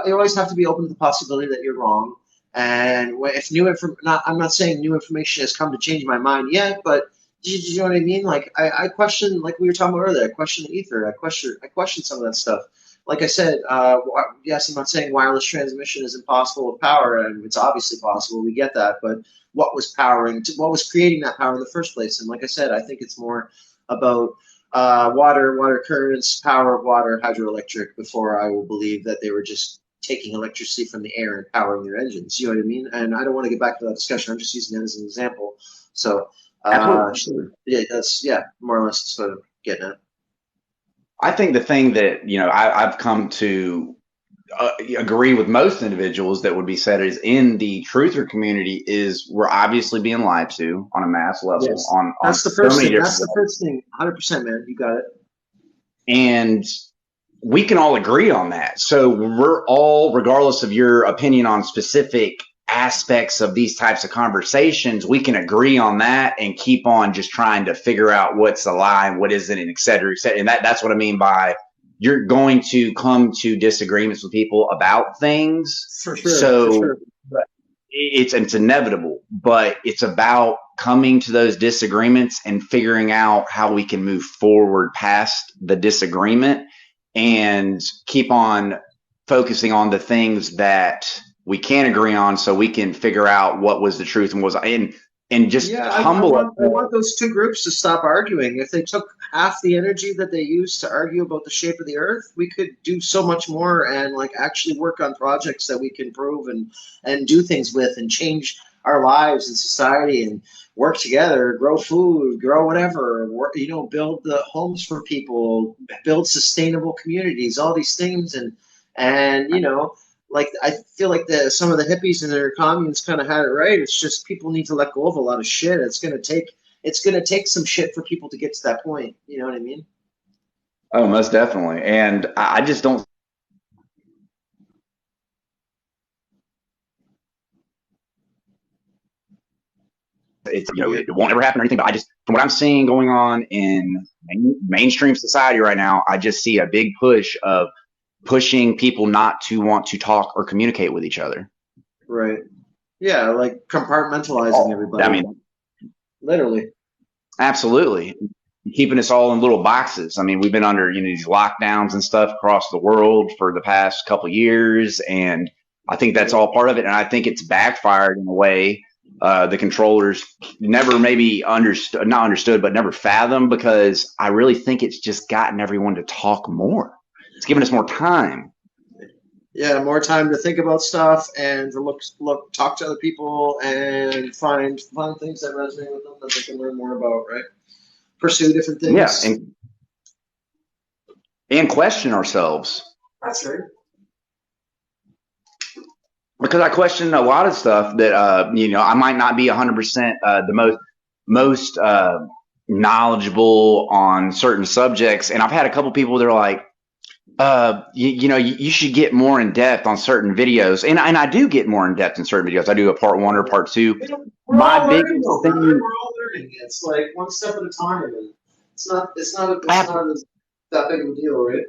C: always have to be open to the possibility that you're wrong, and if I'm not saying new information has come to change my mind yet, but you know what I mean? Like I question, like we were talking about earlier, I question the ether. I question some of that stuff. Like I said, yes, I'm not saying wireless transmission is impossible with power, and it's obviously possible. We get that, but what was creating that power in the first place? And like I said, I think it's more about water currents, power of water, hydroelectric. Before I will believe that they were just taking electricity from the air and powering their engines. You know what I mean? And I don't want to get back to that discussion. I'm just using that as an example. So. Yeah, that's more or less sort of getting at.
B: I think the thing that I've come to agree with most individuals that would be said is in the truther community is we're obviously being lied to on a mass level.
C: Yes.
B: That's
C: the first thing. That's the first thing. 100%, man. You got it.
B: And we can all agree on that. So we're all, regardless of your opinion on specific aspects of these types of conversations, we can agree on that and keep on just trying to figure out what's a lie and what isn't, and et cetera, et cetera. And that's what I mean by you're going to come to disagreements with people about things.
C: For sure.
B: So it's inevitable, but it's about coming to those disagreements and figuring out how we can move forward past the disagreement and keep on focusing on the things that we can agree on, so we can figure out what was the truth and was and just
C: Yeah,
B: humble us.
C: I want those two groups to stop arguing. If they took half the energy that they used to argue about the shape of the earth, we could do so much more and like actually work on projects that we can improve and do things with and change our lives and society and work together, grow food, grow whatever, work, build the homes for people, build sustainable communities, all these things and like I feel like some of the hippies and their communes kind of had it right. It's just people need to let go of a lot of shit. It's gonna take some shit for people to get to that point. You know what I mean?
B: Oh, most definitely. And I just don't. It's it won't ever happen or anything. But I just, from what I'm seeing going on in mainstream society right now, I just see a big push of pushing people not to want to talk or communicate with each other.
C: Right. Yeah, like compartmentalizing everybody.
B: I mean,
C: literally.
B: Absolutely. Keeping us all in little boxes. I mean, we've been under these lockdowns and stuff across the world for the past couple of years, and I think that's all part of it. And I think it's backfired in a way. The controllers never maybe not understood, but never fathomed, because I really think it's just gotten everyone to talk more. It's given us more time.
C: Yeah, more time to think about stuff and to talk to other people and find things that resonate with them that they can learn more about, right? Pursue different things.
B: Yeah, and question ourselves.
C: That's right.
B: Because I question a lot of stuff that I might not be 100% the most knowledgeable on certain subjects, and I've had a couple people that are like, you should get more in depth on certain videos, and I do get more in depth in certain videos. I do a part 1 or part 2.
C: My biggest thing, we're all learning. It's like one step at a time, and it's not that big of a deal, right?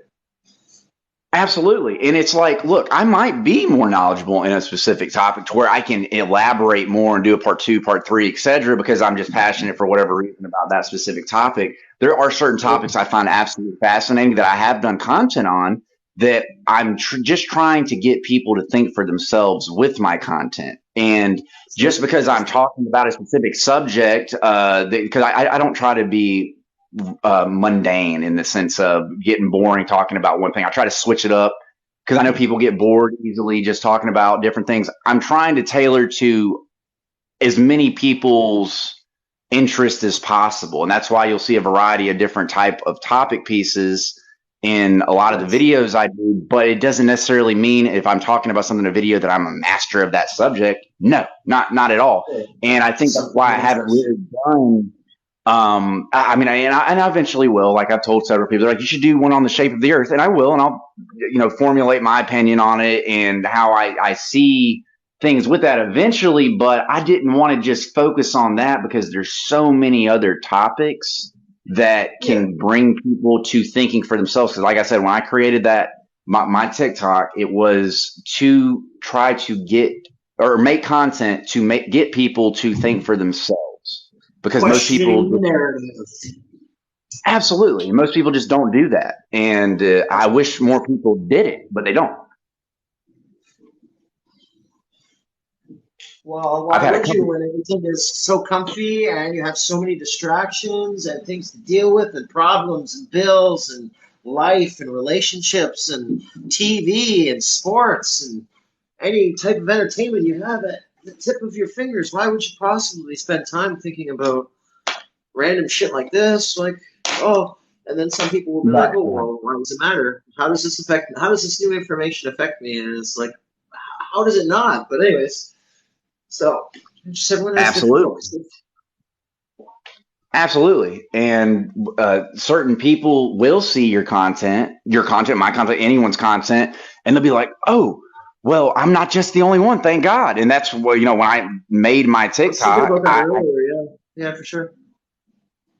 B: Absolutely. And it's like, look, I might be more knowledgeable in a specific topic to where I can elaborate more and do a part 2, part 3, etc., because I'm just passionate for whatever reason about that specific topic. There are certain topics I find absolutely fascinating that I have done content on that I'm just trying to get people to think for themselves with my content. And just because I'm talking about a specific subject, because I don't try to be mundane in the sense of getting boring talking about one thing. I try to switch it up because I know people get bored easily just talking about different things. I'm trying to tailor to as many people's interest as possible, and that's why you'll see a variety of different type of topic pieces in a lot of the videos I do. But it doesn't necessarily mean if I'm talking about something in a video that I'm a master of that subject. No, not at all. And I think that's why I haven't really done. I mean, I eventually will. Like I've told several people, they're like, you should do one on the shape of the earth, and I will, and I'll, formulate my opinion on it and how I see things with that eventually. But I didn't want to just focus on that because there's so many other topics that can bring people to thinking for themselves. Because, like I said, when I created my TikTok, it was to try to get or make content to get people to think for themselves. Because most people, absolutely, most people just don't do that, and I wish more people did it, but they don't.
C: Well, why would you when everything is so comfy and you have so many distractions and things to deal with and problems and bills and life and relationships and TV and sports and any type of entertainment you have at the tip of your fingers? Why would you possibly spend time thinking about random shit like this? Like, and then some people will be like, well, why does it matter? How does this new information affect me? And it's like, how does it not? But anyways, so just everyone has
B: Absolutely. And certain people will see your content, my content, anyone's content, and they'll be like, oh, well, I'm not just the only one, thank God. And that's what, when I made my TikTok.
C: Yeah, for sure.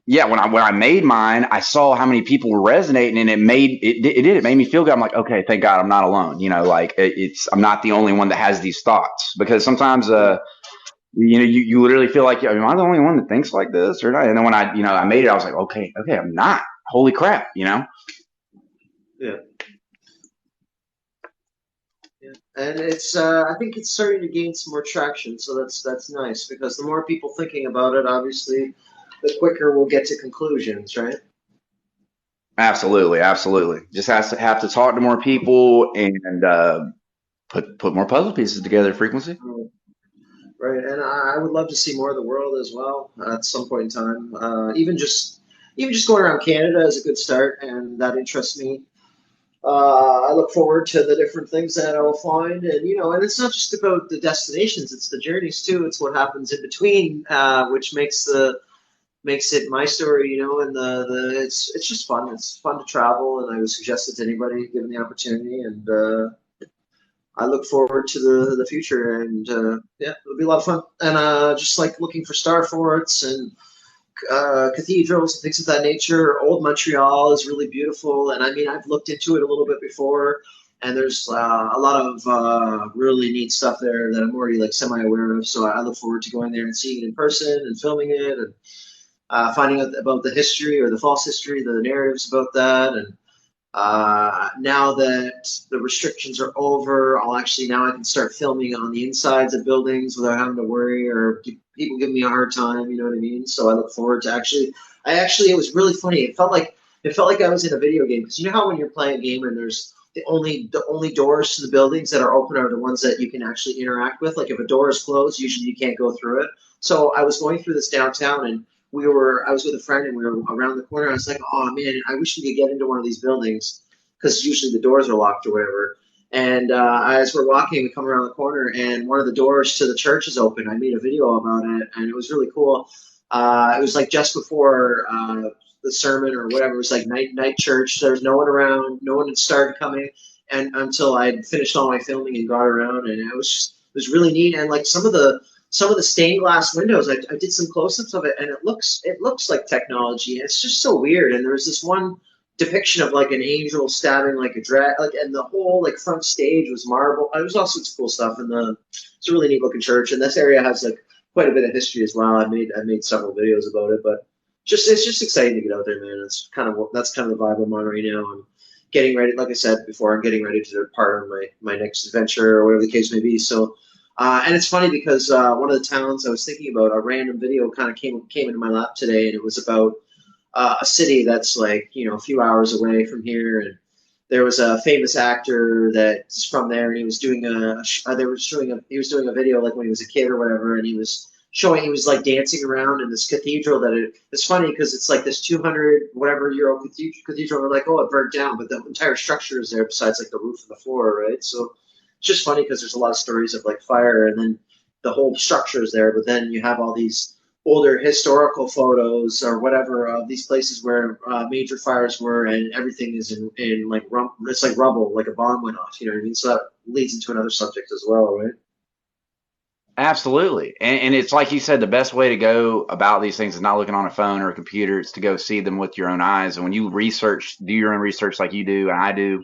B: Yeah, when I made mine, I saw how many people were resonating, and it made me feel good. I'm like, okay, thank God I'm not alone. I'm not the only one that has these thoughts, because sometimes you literally feel like, am I the only one that thinks like this or not? And then when I made it, I was like, okay, I'm not. Holy crap,
C: Yeah. And it's I think it's starting to gain some more traction, so that's nice because the more people thinking about it, obviously, the quicker we'll get to conclusions, right?
B: Absolutely, absolutely. Just has to have to talk to more people and put more puzzle pieces together. Frequency.
C: Right, and I would love to see more of the world as well at some point in time. Even just going around Canada is a good start, and that interests me. I look forward to the different things that I'll find, and and it's not just about the destinations; it's the journeys too. It's what happens in between, which makes it my story, and it's just fun. It's fun to travel, and I would suggest it to anybody given the opportunity. And I look forward to the future, and yeah, it'll be a lot of fun. And just like looking for star forts and cathedrals and things of that nature. Old Montreal is really beautiful, and I mean I've looked into it a little bit before, and there's a lot of really neat stuff there that I'm already like semi-aware of. So I look forward to going there and seeing it in person and filming it and finding out about the history or the false history, the narratives about that, and now that the restrictions are over, now I can start filming on the insides of buildings without having to worry or people giving me a hard time. You know what I mean? So I look forward to it was really funny. It felt like I was in a video game because you know how when you're playing a game and there's the only doors to the buildings that are open are the ones that you can actually interact with. Like if a door is closed, usually you can't go through it. So I was going through this downtown and I was with a friend and we were around the corner. I was like, oh man, I wish we could get into one of these buildings because usually the doors are locked or whatever. And as we're walking, we come around the corner and one of the doors to the church is open. I made a video about it and it was really cool. It was like just before the sermon or whatever. It was like night church. There was no one around. No one had started coming, and until I had finished all my filming and got around, and it was really neat. And like some of the stained glass windows, I did some close-ups of it, and it looks like technology. It's just so weird. And there was this one depiction of like an angel stabbing like a drag, like, and the whole like front stage was marble. It was all sorts of cool stuff, and it's a really neat looking church. And this area has like quite a bit of history as well. I made several videos about it, but it's just exciting to get out there, man. That's kind of the vibe I'm on right now. I'm getting ready, like I said before, I'm getting ready to depart on my next adventure or whatever the case may be. So and it's funny because one of the towns I was thinking about, a random video kind of came into my lap today, and it was about a city that's like a few hours away from here, and there was a famous actor that's from there, and he was doing he was doing a video like when he was a kid or whatever, and he was like dancing around in this cathedral it's funny because it's like this 200 whatever year old cathedral. They're like, oh, it burnt down, but the entire structure is there besides like the roof and the floor, right? So it's just funny because there's a lot of stories of like fire and then the whole structure is there, but then you have all these older historical photos or whatever of these places where major fires were and everything is in like it's like rubble, like a bomb went off, you know what I mean? So that leads into another subject as well, right?
B: Absolutely. And it's like you said, the best way to go about these things is not looking on a phone or a computer. It's to go see them with your own eyes. And when you do your own research like you do and I do,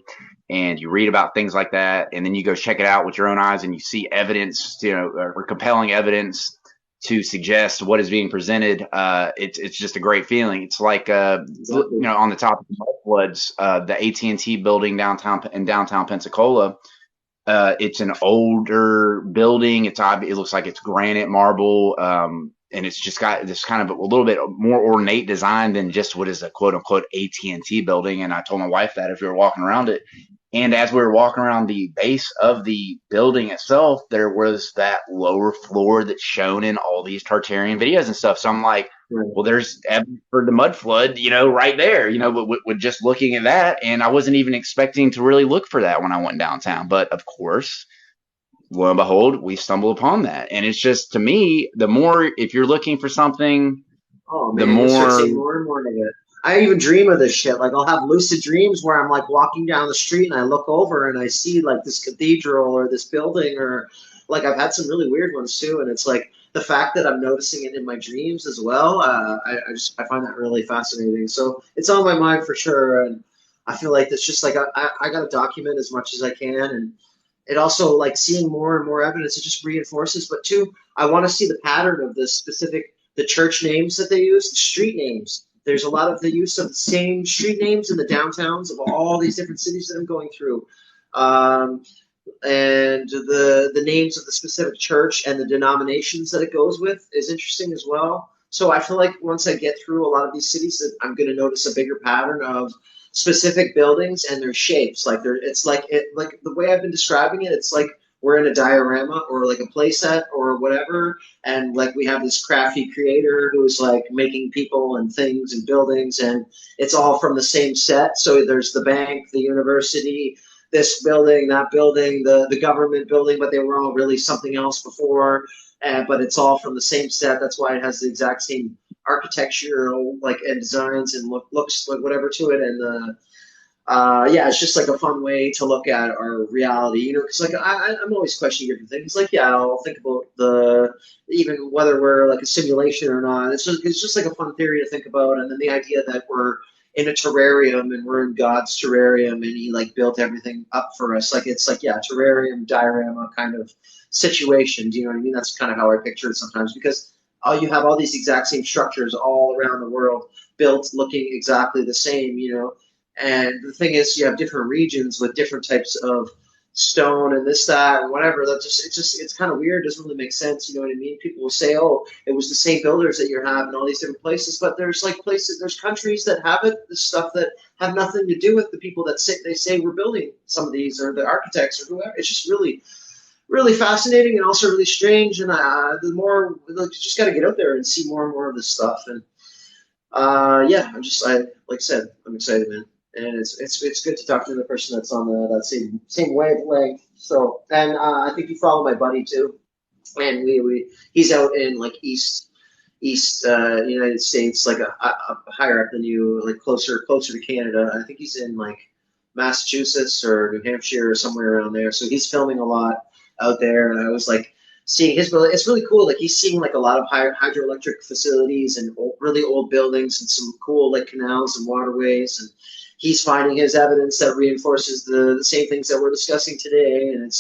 B: and you read about things like that, and then you go check it out with your own eyes and you see evidence, or compelling evidence to suggest what is being presented, it's just a great feeling. It's like,
C: Exactly.
B: on the topic of floods, the AT&T building in downtown Pensacola. It's an older building. It looks like it's granite marble, and it's just got this kind of a little bit more ornate design than just what is a quote unquote AT&T building. And I told my wife that if we were walking around it, and as we were walking around the base of the building itself, there was that lower floor that's shown in all these Tartarian videos and stuff. So I'm like,
C: Right.
B: well, there's evidence for the mud flood, right there, but with just looking at that. And I wasn't even expecting to really look for that when I went downtown. But of course, lo and behold, we stumble upon that. And it's just, to me, the more, if you're looking for something,
C: Oh
B: the
C: man, you'll start
B: more,
C: seeing more and more of it. I even dream of this shit. Like I'll have lucid dreams where I'm like walking down the street and I look over and I see like this cathedral or this building or like I've had some really weird ones too. And it's like the fact that I'm noticing it in my dreams as well. I find that really fascinating. So it's on my mind for sure. And I feel like it's just like I got to document as much as I can. And it also like seeing more and more evidence, it just reinforces. But two, I want to see the pattern of the church names that they use, the street names. There's a lot of the use of the same street names in the downtowns of all these different cities that I'm going through. Um, and the names of the specific church and the denominations that it goes with is interesting as well. So I feel like once I get through a lot of these cities, that I'm going to notice a bigger pattern of specific buildings and their shapes. Like it's like like the way I've been describing it. It's like we're in a diorama or like a play set or whatever, and like we have this crafty creator who's like making people and things and buildings, and it's all from the same set. So there's the bank, the university, this building, that building, the government building, but they were all really something else before. But it's all from the same set. That's why it has the exact same architectural like and designs and looks like whatever to it. And yeah, it's just like a fun way to look at our reality, you know, because like I'm always questioning different things. Like, yeah, I'll think about the even whether we're like a simulation or not. It's just like a fun theory to think about, and then the idea that we're in a terrarium and we're in God's terrarium and He like built everything up for us. Like it's like yeah, terrarium diorama kind of situation. Do you know what I mean? That's kind of how I picture it sometimes because you have all these exact same structures all around the world built looking exactly the same, you know, and the thing is, you have different regions with different types of stone and this, that, and whatever. That it's kind of weird. It doesn't really make sense. You know what I mean? People will say, "Oh, it was the same builders that you have in all these different places," but there's like places, there's countries that have it. There's stuff that have nothing to do with the people that they say we're building some of these or the architects or whoever. It's just really, really fascinating and also really strange. And the more like, you just got to get out there and see more and more of this stuff. And yeah, I like I said, I'm excited, man, and it's good to talk to the person that's on that same wavelength. So, and I think you follow my buddy too, and we he's out in like east United States, like a higher up than you, like closer to Canada. I think he's in like Massachusetts or New Hampshire or somewhere around there. So he's filming a lot out there, and I was like seeing his building. It's really cool. Like he's seeing like a lot of hydroelectric facilities and really old buildings and some cool like canals and waterways, and he's finding his evidence that reinforces the same things that we're discussing today. And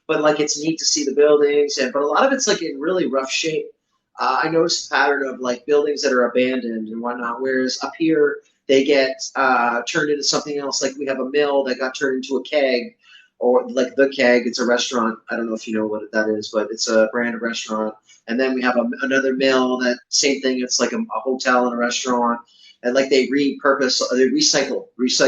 C: but like it's neat to see the buildings, but a lot of it's like in really rough shape. I noticed a pattern of like buildings that are abandoned and whatnot, whereas up here they get turned into something else. Like we have a mill that got turned into a keg, or like the Keg. It's a restaurant. I don't know if you know what that is, but it's a brand of restaurant. And then we have another mill that same thing. It's like a hotel and a restaurant. And like they recycle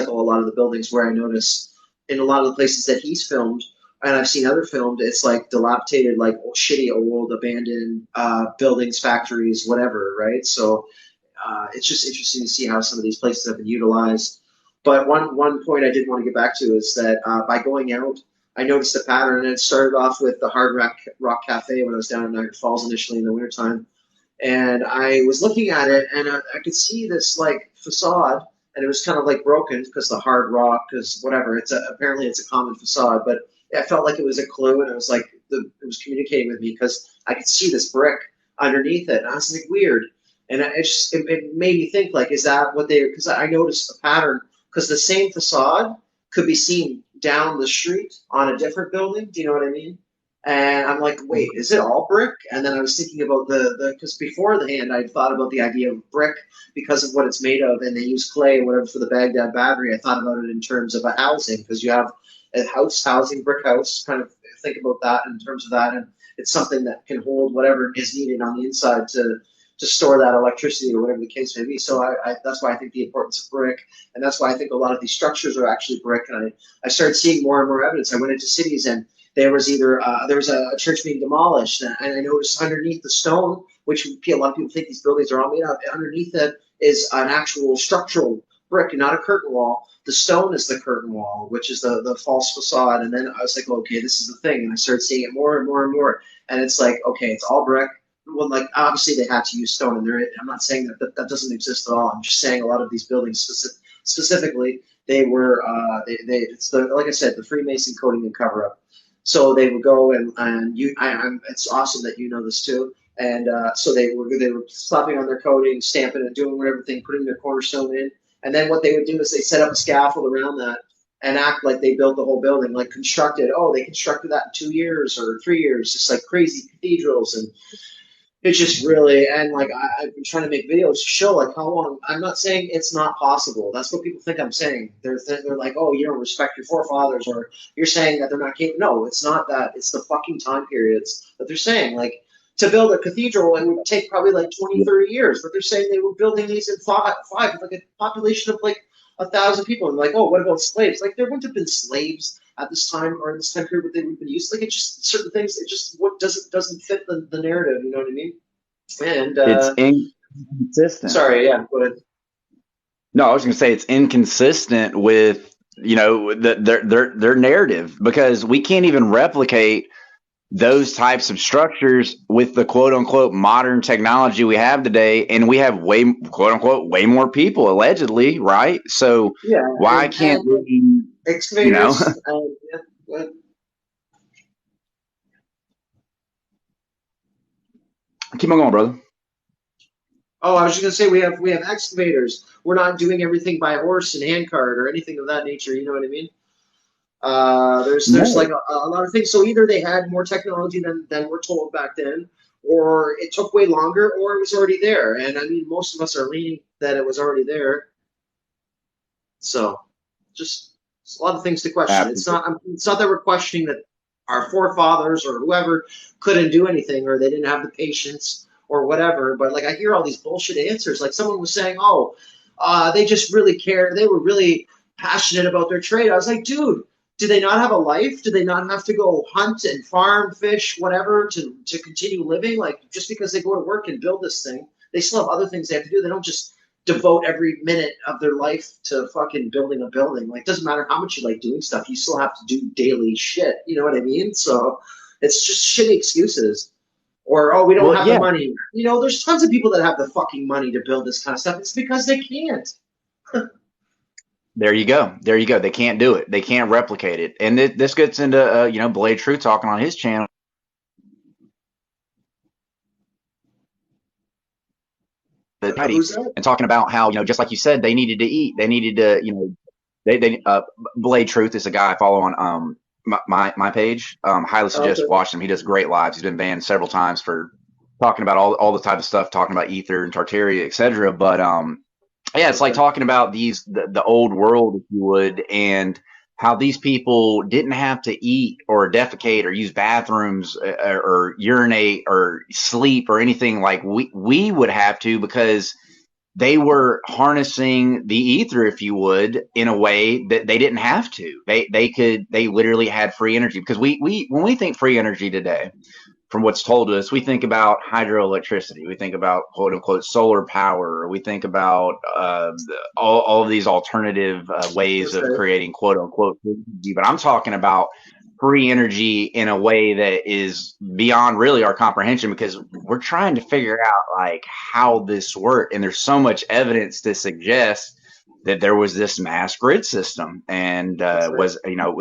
C: a lot of the buildings where I notice in a lot of the places that he's filmed and I've seen other filmed, it's like dilapidated, like shitty old abandoned buildings, factories, whatever, right? So it's just interesting to see how some of these places have been utilized. But one point I did want to get back to is that by going out, I noticed a pattern, and it started off with the Hard Rock Cafe when I was down in Niagara Falls initially in the wintertime. And I was looking at it, and I could see this like facade, and it was kind of like broken because the Hard Rock, because whatever. Apparently it's a common facade, but I felt like it was a clue, and it was like it was communicating with me because I could see this brick underneath it, and I was like weird, and it made me think like, is that what they? Because I noticed a pattern because the same facade could be seen down the street on a different building. Do you know what I mean? And I'm like, wait, is it all brick? And then I was thinking about because beforehand I thought about the idea of brick because of what it's made of, and they use clay or whatever for the Baghdad Battery. I thought about it in terms of a housing because you have a housing, brick house, kind of think about that in terms of that. And it's something that can hold whatever is needed on the inside to store that electricity or whatever the case may be. So that's why I think the importance of brick, and that's why I think a lot of these structures are actually brick. And I started seeing more and more evidence. I went into cities and there was a church being demolished, and I noticed underneath the stone, which a lot of people think these buildings are all made of, underneath it is an actual structural brick, not a curtain wall. The stone is the curtain wall, which is the false facade. And then I was like, okay, this is the thing. And I started seeing it more and more and more. And it's like, okay, it's all brick. Well, like obviously they had to use stone, and I'm not saying that doesn't exist at all. I'm just saying a lot of these buildings specifically, they were it's like I said, the Freemason coding and cover up. So they would go and it's awesome that you know this too. And so they were slapping on their coating, stamping it, doing everything, putting their cornerstone in. And then what they would do is they set up a scaffold around that and act like they built the whole building, like constructed. Oh, they constructed that in 2 years or 3 years, just like crazy cathedrals. And It's just really, and like I've been trying to make videos to show like how long. I'm not saying it's not possible. That's what people think I'm saying. They're like, oh, you don't respect your forefathers, or you're saying that they're not capable. No, it's not that. It's the fucking time periods that they're saying. Like to build a cathedral, it would take probably like 20, 30 years. But they're saying they were building these in five, with like a population of like 1,000 people. And like, oh, what about slaves? Like there wouldn't have been slaves at this time or in this time period, but they would have been used. Like it's just certain things. It just what doesn't fit the narrative. You know what I mean? And
B: It's inconsistent.
C: sorry, yeah, go ahead.
B: No, I was going to say it's inconsistent with, you know, their narrative, because we can't even replicate those types of structures with the quote unquote modern technology we have today, and we have way quote unquote way more people allegedly, right? So
C: Yeah,
B: why can't we, you know?
C: excavators? Yeah, go ahead.
B: Keep on going, brother.
C: Oh, I was just gonna say we have excavators. We're not doing everything by horse and handcart or anything of that nature. You know what I mean? There's like
B: No.
C: a lot of things. So either they had more technology than we're told back then, or it took way longer, or it was already there. And I mean, most of us are leaning that it was already there. So just it's a lot of things to question.
B: Absolutely.
C: It's not that we're questioning that our forefathers or whoever couldn't do anything or they didn't have the patience or whatever. But like I hear all these bullshit answers. Like someone was saying, oh, they just really care. They were really passionate about their trade. I was like, dude, do they not have a life? Do they not have to go hunt and farm, fish, whatever, to continue living? Like just because they go to work and build this thing, they still have other things they have to do. They don't just devote every minute of their life to fucking building a building. Like, doesn't matter how much you like doing stuff, you still have to do daily shit. You know what I mean? So it's just shitty excuses. Or, oh, we don't
B: Well,
C: have the
B: yeah,
C: money. You know, there's tons of people that have the fucking money to build this kind of stuff. It's because they can't.
B: there you go. There you go. They can't do it. They can't replicate it. And this gets into, you know, Blade True talking on his channel
C: Who's that?
B: and talking about how, you know, just like you said, they needed to eat. They needed to, you know, Blade Truth is a guy I follow on my page. Highly
C: Oh,
B: suggest
C: okay.
B: watching him. He does great lives. He's been banned several times for talking about all the type of stuff, talking about ether and Tartaria, etc. But yeah, it's like
C: Okay.
B: talking about the old world, if you would, and how these people didn't have to eat or defecate or use bathrooms or urinate or sleep or anything like we would have to, because they were harnessing the ether, if you would, in a way that they didn't have to. They literally had free energy, because we when we think free energy today, from what's told to us, we think about hydroelectricity, we think about quote unquote solar power, we think about all of these alternative ways of
C: Okay.
B: creating quote unquote energy. But I'm talking about free energy in a way that is beyond really our comprehension, because we're trying to figure out like how this worked. And there's so much evidence to suggest that there was this mass grid system, and
C: That's right.
B: was, you know,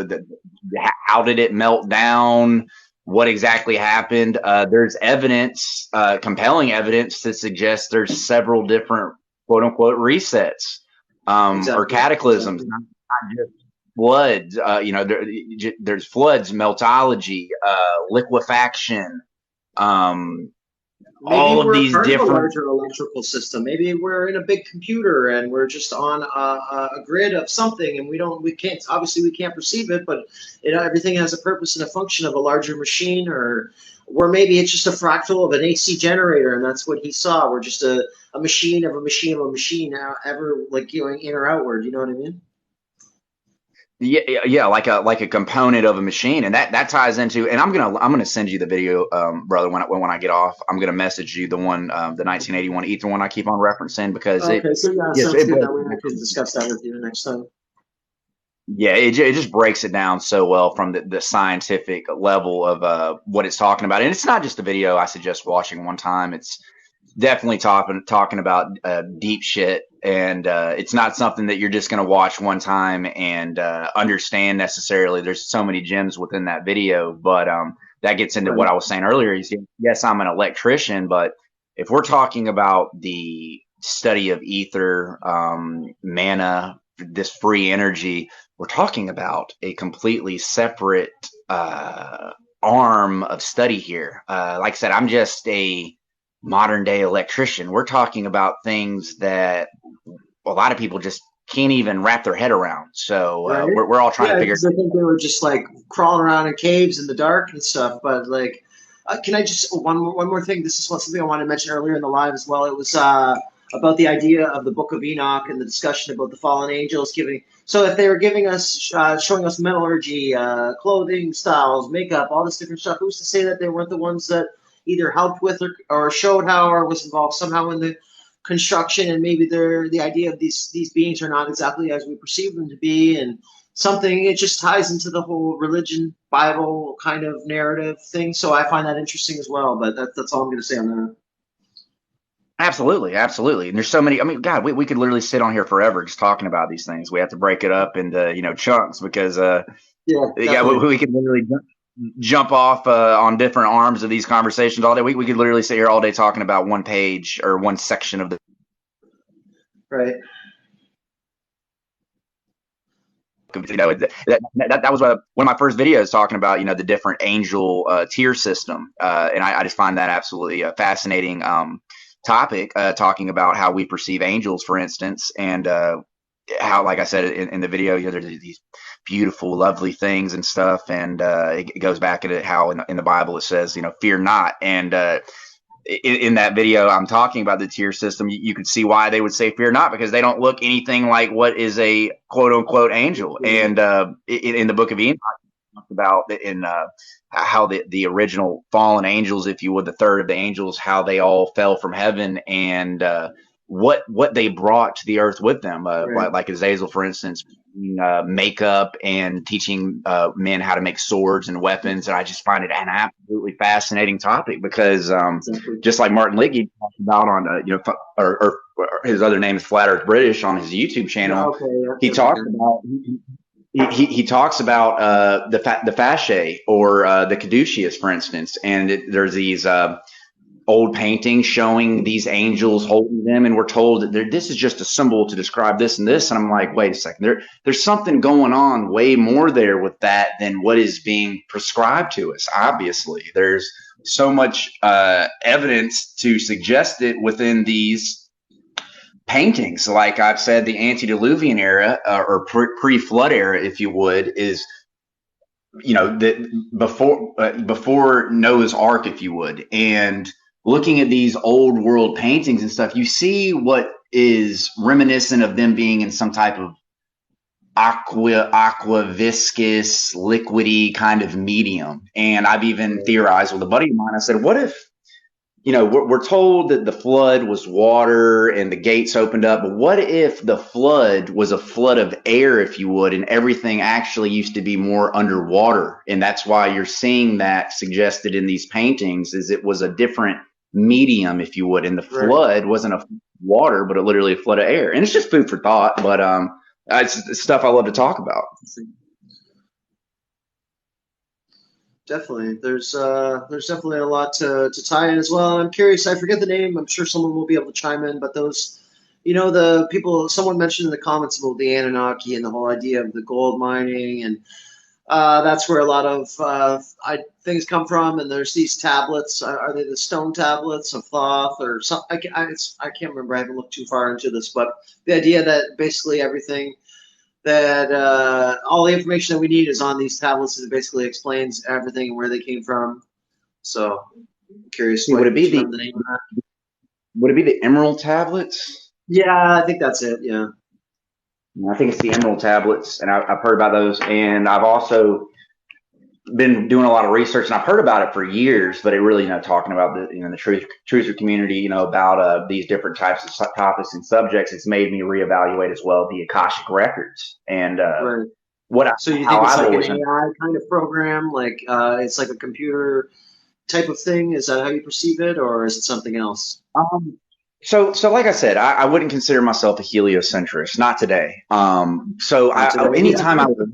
B: how did it melt down, what exactly happened. There's evidence, compelling evidence, to suggest there's several different quote unquote resets, or
C: Exactly.
B: cataclysms,
C: Exactly.
B: not just floods. You know, there's floods, meltology, liquefaction, um,
C: Maybe
B: all of
C: we're
B: these
C: part of a
B: different.
C: larger electrical system. Maybe we're in a big computer and we're just on a grid of something, and we can't, obviously we can't perceive it, but everything has a purpose and a function of a larger machine, or maybe it's just a fractal of an AC generator, and that's what he saw. We're just a machine of a machine of a machine, ever like going in or outward. You know what I mean?
B: Yeah, like a component of a machine, and that ties into. And I'm gonna send you the video, brother. When I get off, I'm gonna message you the one, the 1981 Ether one I keep on referencing, because
C: Okay, so yeah,
B: yes,
C: sounds
B: it
C: good.
B: breaks
C: That way
B: it
C: I can
B: down.
C: discuss that with you next time.
B: Yeah, it just breaks it down so well from the scientific level of what it's talking about. And it's not just a video I suggest watching one time. It's definitely talking about deep shit, and it's not something that you're just going to watch one time and understand necessarily. There's so many gems within that video, but that gets into what
C: Right.
B: I was saying earlier. Is, yes, I'm an electrician, but if we're talking about the study of ether, mana, this free energy, we're talking about a completely separate arm of study here. Like I said, I'm just a modern day electrician. We're talking about things that a lot of people just can't even wrap their head around. So
C: Right?
B: we're all trying to
C: Yeah,
B: figure.
C: because I think they were just like crawling around in caves in the dark and stuff. But like, can I just one more thing? This is something I wanted to mention earlier in the live as well. It was about the idea of the Book of Enoch and the discussion about the fallen angels giving. So if they were giving us, showing us metallurgy, clothing styles, makeup, all this different stuff, who's to say that they weren't the ones that either helped with or showed how or was involved somehow in the construction, and maybe they're the idea of these beings are not exactly as we perceive them to be, and something it just ties into the whole religion Bible kind of narrative thing. So I find that interesting as well. But that's all I'm going to say on that.
B: Absolutely, absolutely. And there's so many. I mean, God, we could literally sit on here forever just talking about these things. We have to break it up into chunks because
C: Yeah,
B: we could literally jump off on different arms of these conversations all day. We could literally sit here all day talking about one page or one section of the.
C: right.
B: That was one of my first videos talking about the different angel tier system, and I just find that absolutely a fascinating topic, talking about how we perceive angels, for instance, and how, like I said in the video, there's these beautiful, lovely things and stuff, and it goes back into how in the Bible it says, fear not, and in that video I'm talking about the tier system. You could see why they would say fear not, because they don't look anything like what is a quote unquote angel. And in the Book of Enoch, talked about in how the original fallen angels, if you would, the third of the angels, how they all fell from heaven, and what they brought to the earth with them,
C: Right.
B: like Azazel, for instance, makeup and teaching men how to make swords and weapons. And I just find it an absolutely fascinating topic, because just like Martin Liggy talked about on or his other name is Flat Earth British on his YouTube channel. He talks about he talks about the Fasce or the Caduceus, for instance, and there's these old paintings showing these angels holding them, and we're told that this is just a symbol to describe this and this. And I'm like, wait a second, there's something going on way more there with that than what is being prescribed to us. Obviously, there's so much evidence to suggest it within these paintings. Like I've said, the antediluvian era or pre-flood era, if you would, is that before Noah's Ark, if you would. And looking at these old world paintings and stuff, you see what is reminiscent of them being in some type of aqua viscous, liquidy kind of medium. And I've even theorized with a buddy of mine. I said, what if, we're told that the flood was water and the gates opened up, but what if the flood was a flood of air, if you would, and everything actually used to be more underwater? And that's why you're seeing that suggested in these paintings, is it was a different medium, if you would, and the flood wasn't a water, but literally a flood of air. And it's just food for thought, but it's stuff I love to talk about.
C: Definitely, there's definitely a lot to tie in as well. I'm curious. I forget the name. I'm sure someone will be able to chime in. But those, the people. Someone mentioned in the comments about the Anunnaki and the whole idea of the gold mining, and that's where a lot of things come from. And there's these tablets. Are they the stone tablets of Thoth or something? I can't remember. I haven't looked too far into this, but the idea that basically everything that all the information that we need is on these tablets, and it basically explains everything and where they came from. So I'm curious.
B: Would it be the name of that? Would it be the Emerald tablets?
C: Yeah, I think that's it. Yeah.
B: I think it's the Emerald tablets, and I've heard about those, and I've also been doing a lot of research, and I've heard about it for years, but it really, talking about the truther community, about these different types of topics and subjects, it's made me reevaluate as well the Akashic records. And
C: so you think it's like an AI kind of program, like it's like a computer type of thing? Is that how you perceive it, or is it something else?
B: So like I said, I wouldn't consider myself a heliocentrist, not today. Anytime I would,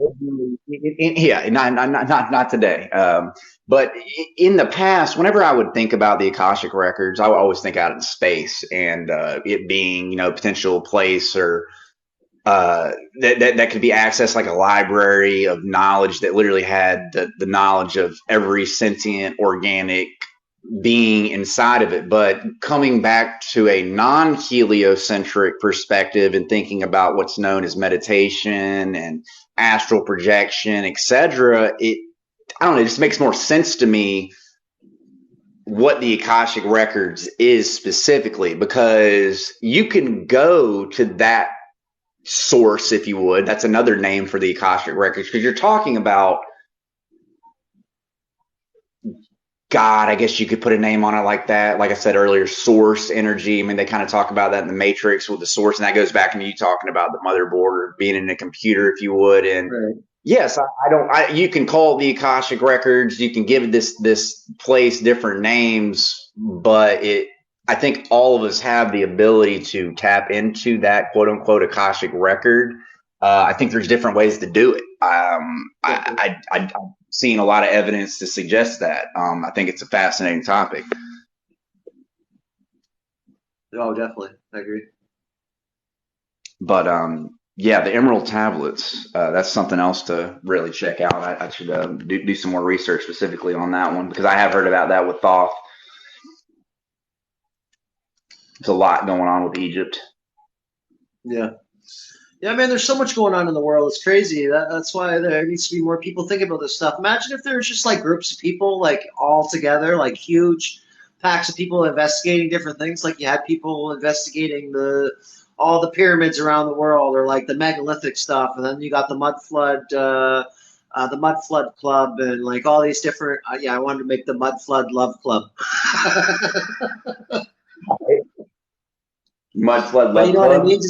B: not today. But in the past, whenever I would think about the Akashic records, I would always think out in space, and it being, potential place or that could be accessed like a library of knowledge that literally had the knowledge of every sentient organic being inside of it. But coming back to a non-heliocentric perspective and thinking about what's known as meditation and astral projection, etc., I don't know, it just makes more sense to me what the Akashic Records is specifically, because you can go to that source, if you would. That's another name for the Akashic Records, because you're talking about God, I guess you could put a name on it like that. Like I said earlier, source energy. I mean, they kind of talk about that in the Matrix with the source, and that goes back into you talking about the motherboard or being in a computer, if you would. And
C: Right.
B: yes, I don't. You can call it the Akashic Records. You can give this place different names, but I think all of us have the ability to tap into that quote unquote Akashic record. I think there's different ways to do it. I've seen a lot of evidence to suggest that. I think it's a fascinating topic.
C: Oh, definitely. I agree.
B: But yeah, the Emerald Tablets, that's something else to really check out. I should do some more research specifically on that one, because I have heard about that with Thoth. There's a lot going on with Egypt.
C: Yeah. Yeah, man, there's so much going on in the world. It's crazy. That's why there needs to be more people thinking about this stuff. Imagine if there was just like groups of people like all together, like huge packs of people investigating different things. Like you had people investigating all the pyramids around the world, or like the megalithic stuff, and then you got the mud flood club, and like all these different. Yeah, I wanted to make the mud flood love club.
B: Mud Flood
C: But
B: Love
C: you know what I
B: Club?
C: mean?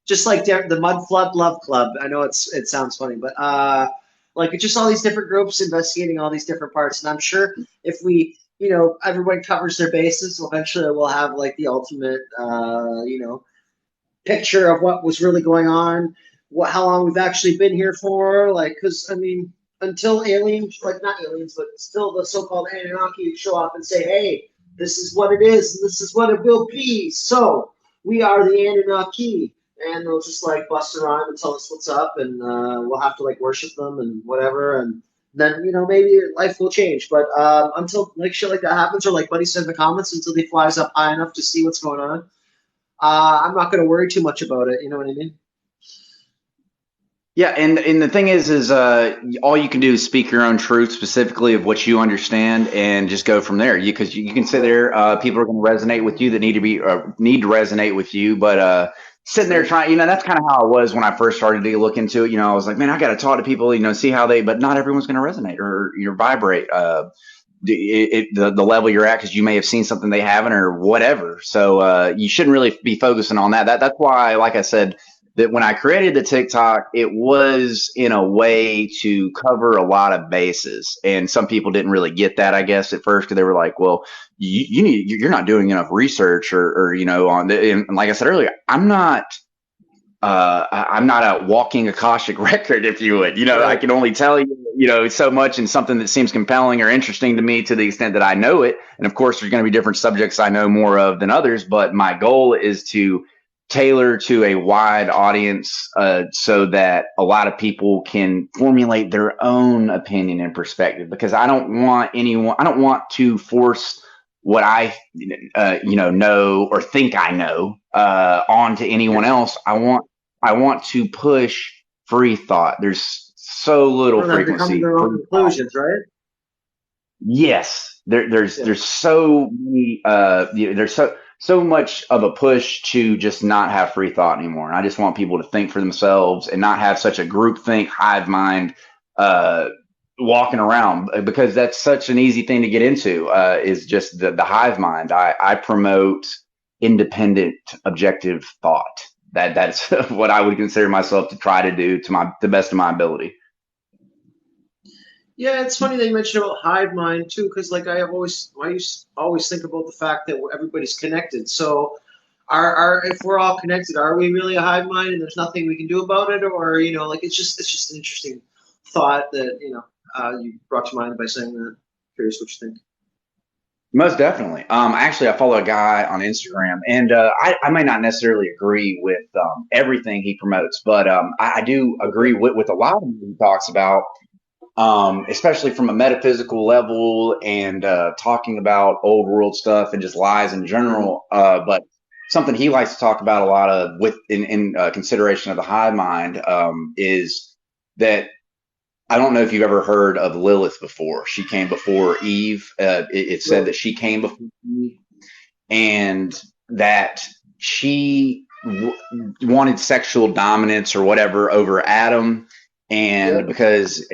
C: Just like the Mud Flood Love Club. I know it sounds funny, but like it's just all these different groups investigating all these different parts. And I'm sure if we, everyone covers their bases, eventually we'll have like the ultimate, picture of what was really going on, how long we've actually been here for. Like, because I mean, until aliens, like not aliens, but still the so-called Anunnaki show up and say, "Hey, this is what it is, and this is what it will be." So we are the Anunnaki, and they'll just like bust around and tell us what's up, and we'll have to like worship them and whatever, and then maybe life will change. But until like shit like that happens, or like Buddy said in the comments, until he flies up high enough to see what's going on, I'm not going to worry too much about it. You know what I mean?
B: Yeah, and the thing is all you can do is speak your own truth, specifically of what you understand, and just go from there. Because you can sit there, people are going to resonate with you that need to resonate with you, but sitting there trying, that's kind of how I was when I first started to look into it. I was like, man, I got to talk to people, see how but not everyone's going to resonate or vibrate. The level you're at, because you may have seen something they haven't or whatever. So you shouldn't really be focusing on that. That's why, like I said, that when I created the TikTok, it was in a way to cover a lot of bases. And some people didn't really get that, I guess, at first, because they were like, well, you're not doing enough research or on the, and like I said earlier, I'm not a walking Akashic record, if you would.
C: Right.
B: I can only tell you, so much in something that seems compelling or interesting to me to the extent that I know it. And of course, there's going to be different subjects I know more of than others. But my goal is to tailor to a wide audience, so that a lot of people can formulate their own opinion and perspective. Because I don't want to force what I, know or think I know, onto anyone else. I want to push free thought. There's so little frequency.
C: Their own conclusions, right?
B: Yes, there's so many. There's so much of a push to just not have free thought anymore. And I just want people to think for themselves and not have such a groupthink hive mind walking around, because that's such an easy thing to get into. Is just the hive mind. I promote independent, objective thought. That's what I would consider myself to try to do to the best of my ability.
C: Yeah, it's funny that you mentioned about hive mind too, because like I used to always think about the fact that everybody's connected. So, if we're all connected, are we really a hive mind, and there's nothing we can do about it, or like it's just an interesting thought that you brought to mind by saying that. Curious what you think.
B: Most definitely. Actually, I follow a guy on Instagram, and I may not necessarily agree with everything he promotes, but I do agree with a lot of what he talks about. especially from a metaphysical level and talking about old world stuff and just lies in general. But something he likes to talk about a lot of with in consideration of the hive mind is that I don't know if you've ever heard of Lilith before. She came before Eve. It's said that she came before Eve and that she wanted sexual dominance or whatever over Adam. And because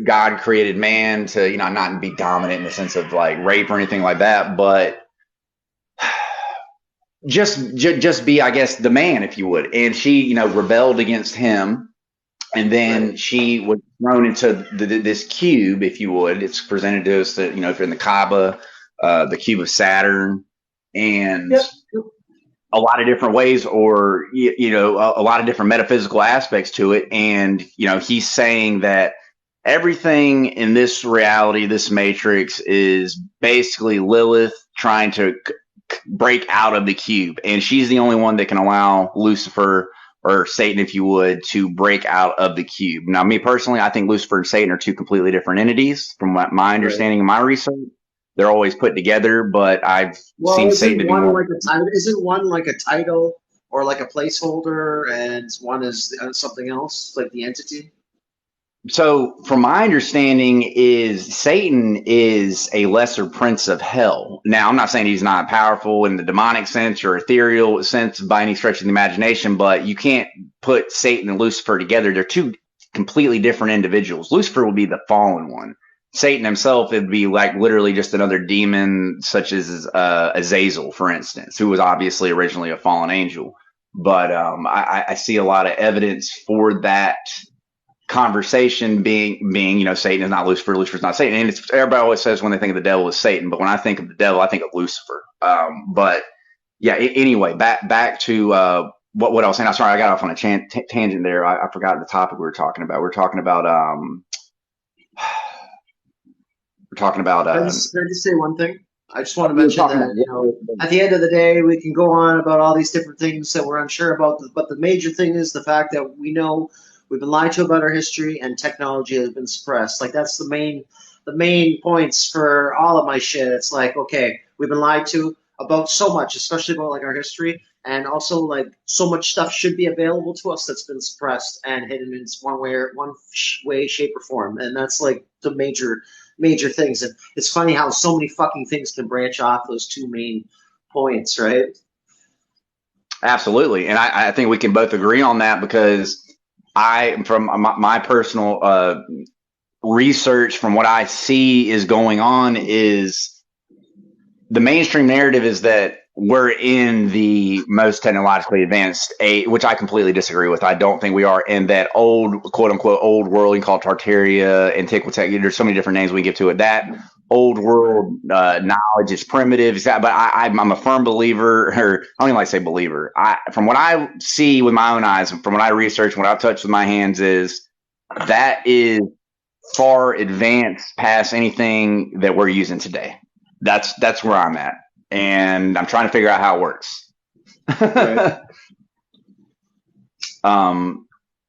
B: God created man to, not be dominant in the sense of like rape or anything like that, but just be, I guess, the man, if you would. And she, rebelled against him. And then she was thrown into this cube, if you would. It's presented to us that, if you're in the Kaaba, the cube of Saturn, and a lot of different ways, or a lot of different metaphysical aspects to it. And he's saying that everything in this reality, this matrix, is basically Lilith trying to break out of the cube, and she's the only one that can allow Lucifer, or Satan, if you would, to break out of the cube. Now, me personally, I think Lucifer and Satan are two completely different entities. From my understanding and my research, they're always put together, but I've seen Satan to be more.
C: Isn't one like a title or like a placeholder, and one is something else, like the entity?
B: So, from my understanding, is Satan is a lesser prince of hell. Now, I'm not saying he's not powerful in the demonic sense or ethereal sense by any stretch of the imagination, but you can't put Satan and Lucifer together. They're two completely different individuals. Lucifer would be the fallen one. Satan himself, it'd be like literally just another demon, such as Azazel, for instance, who was obviously originally a fallen angel. But I see a lot of evidence for that conversation being Satan is not Lucifer, Lucifer's not Satan. And everybody always says when they think of the devil is Satan, but when I think of the devil, I think of Lucifer. But yeah, anyway, back to what I was saying. I'm sorry, I got off on a tangent there. I forgot the topic we were talking about. Can I
C: just say one thing? I just want to mention that, at the end of the day, we can go on about all these different things that we're unsure about, but the major thing is the fact that we know we've been lied to about our history, and technology has been suppressed. Like, that's the main points for all of my shit. It's like, okay, we've been lied to about so much, especially about like our history, and also like so much stuff should be available to us that's been suppressed and hidden in one way, shape, or form. And that's like the major things. And it's funny how so many fucking things can branch off those two main points, right?
B: Absolutely. And I think we can both agree on that, because from my personal research, from what I see is going on, is the mainstream narrative is that we're in the most technologically advanced age, which I completely disagree with. I don't think we are in that old, quote unquote, old world. You call it Tartaria, Antiquitech. There's so many different names we give to it. That old world knowledge is primitive. But I'm a firm believer, or I don't even like to say believer. From what I see with my own eyes, and from what I research, what I've touched with my hands, is that is far advanced past anything that we're using today. That's where I'm at, and I'm trying to figure out how it works. Right.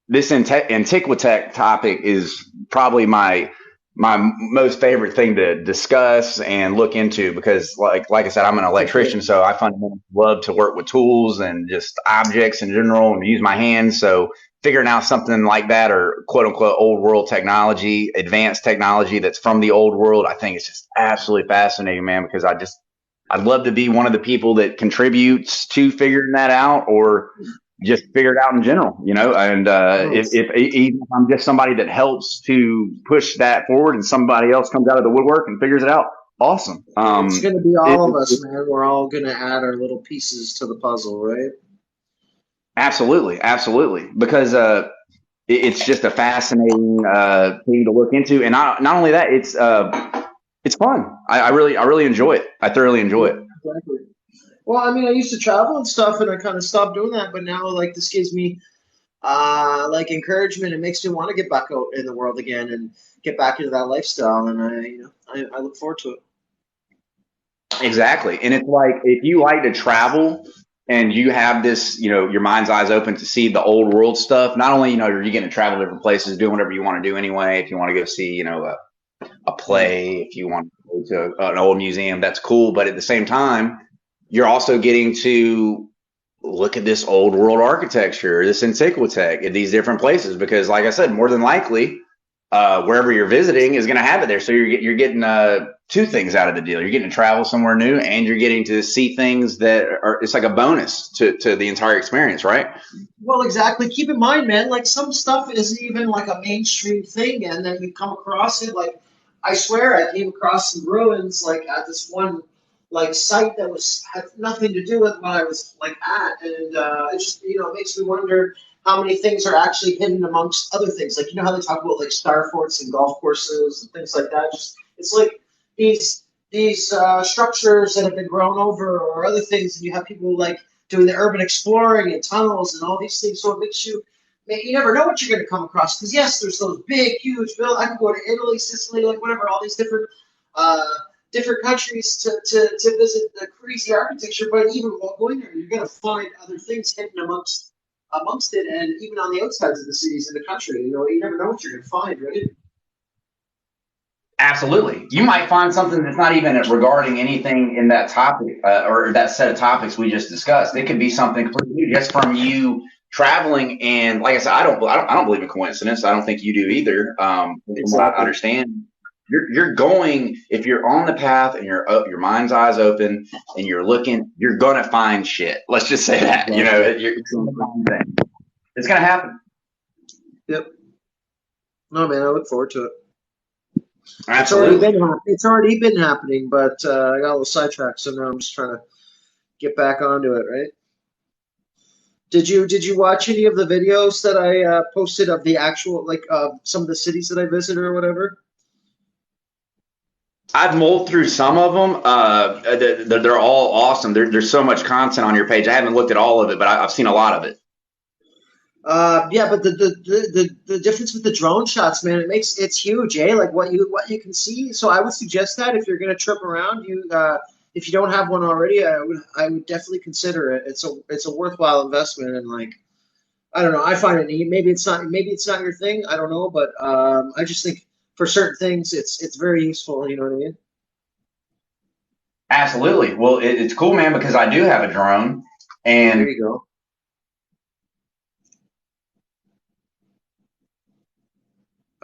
B: This Antiquitech topic is probably my most favorite thing to discuss and look into, because like I said, I'm an electrician, so I fundamentally love to work with tools and just objects in general and use my hands. So figuring out something like that, or quote unquote old world technology, advanced technology that's from the old world, I think it's just absolutely fascinating, man, because I'd love to be one of the people that contributes to figuring that out, or just figure it out in general, and if I'm just somebody that helps to push that forward, and somebody else comes out of the woodwork and figures it out, awesome.
C: It's going to be all of us, man. We're all going to add our little pieces to the puzzle, right?
B: Absolutely, because it's just a fascinating thing to look into, and not only that, it's fun. I really enjoy it. I thoroughly enjoy it.
C: Exactly. Well, I mean, I used to travel and stuff, and I kind of stopped doing that. But now, like, this gives me like encouragement. It makes me want to get back out in the world again and get back into that lifestyle. And I look forward to it.
B: Exactly. And it's like, if you like to travel, and you have this, your mind's eyes open to see the old world stuff. Not only, you're getting to travel different places, doing whatever you want to do anyway. If you want to go see, a play, if you want to go to an old museum, that's cool. But at the same time, you're also getting to look at this old world architecture, this Antiquitech at these different places, because like I said, more than likely, wherever you're visiting is going to have it there. So you're getting two things out of the deal. You're getting to travel somewhere new, and you're getting to see things that are, it's like a bonus to the entire experience, right?
C: Well, exactly. Keep in mind, man, like some stuff isn't even like a mainstream thing, and then you come across it. Like, I swear, I came across some ruins like at this one like site that had nothing to do with what I was like at, and it just it makes me wonder how many things are actually hidden amongst other things. Like how they talk about like star forts and golf courses and things like that. Just it's like these structures that have been grown over or other things, and you have people like doing the urban exploring and tunnels and all these things. So it makes you never know what you're going to come across. Because yes, there's those big, huge buildings. I can go to Italy, Sicily, like whatever, all these different countries to visit the crazy architecture. But even while going there, you're going to find other things hidden amongst it, and even on the outsides of the cities in the country. You never know what you're going to find, right?
B: Absolutely. You might find something that's not even regarding anything in that topic or that set of topics we just discussed. It could be something completely new just from you traveling. And like I said, I don't believe in coincidence. I don't think you do either. From what I understand, you're going, if you're on the path and your mind's eyes open and you're looking, you're going to find shit. Let's just say that, you're going to find things. It's going to happen.
C: Yep. No, man, I look forward to it.
B: Absolutely.
C: It's already been happening, but I got a little sidetracked, so now I'm just trying to get back onto it. Right? Did you watch any of the videos that I posted of the actual some of the cities that I visited or whatever?
B: I've mulled through some of them. They're all awesome. There's so much content on your page. I haven't looked at all of it, but I've seen a lot of it.
C: Yeah, but the difference with the drone shots, man, it's huge, eh? Like what you can see. So I would suggest that if you're gonna trip around, if you don't have one already, I would definitely consider it. It's a worthwhile investment, and like I don't know, I find it neat. Maybe it's not your thing. I don't know, but I just think for certain things, it's very useful. You know what I mean?
B: Absolutely. Well, it's cool, man, because I do have a drone, and
C: there you go.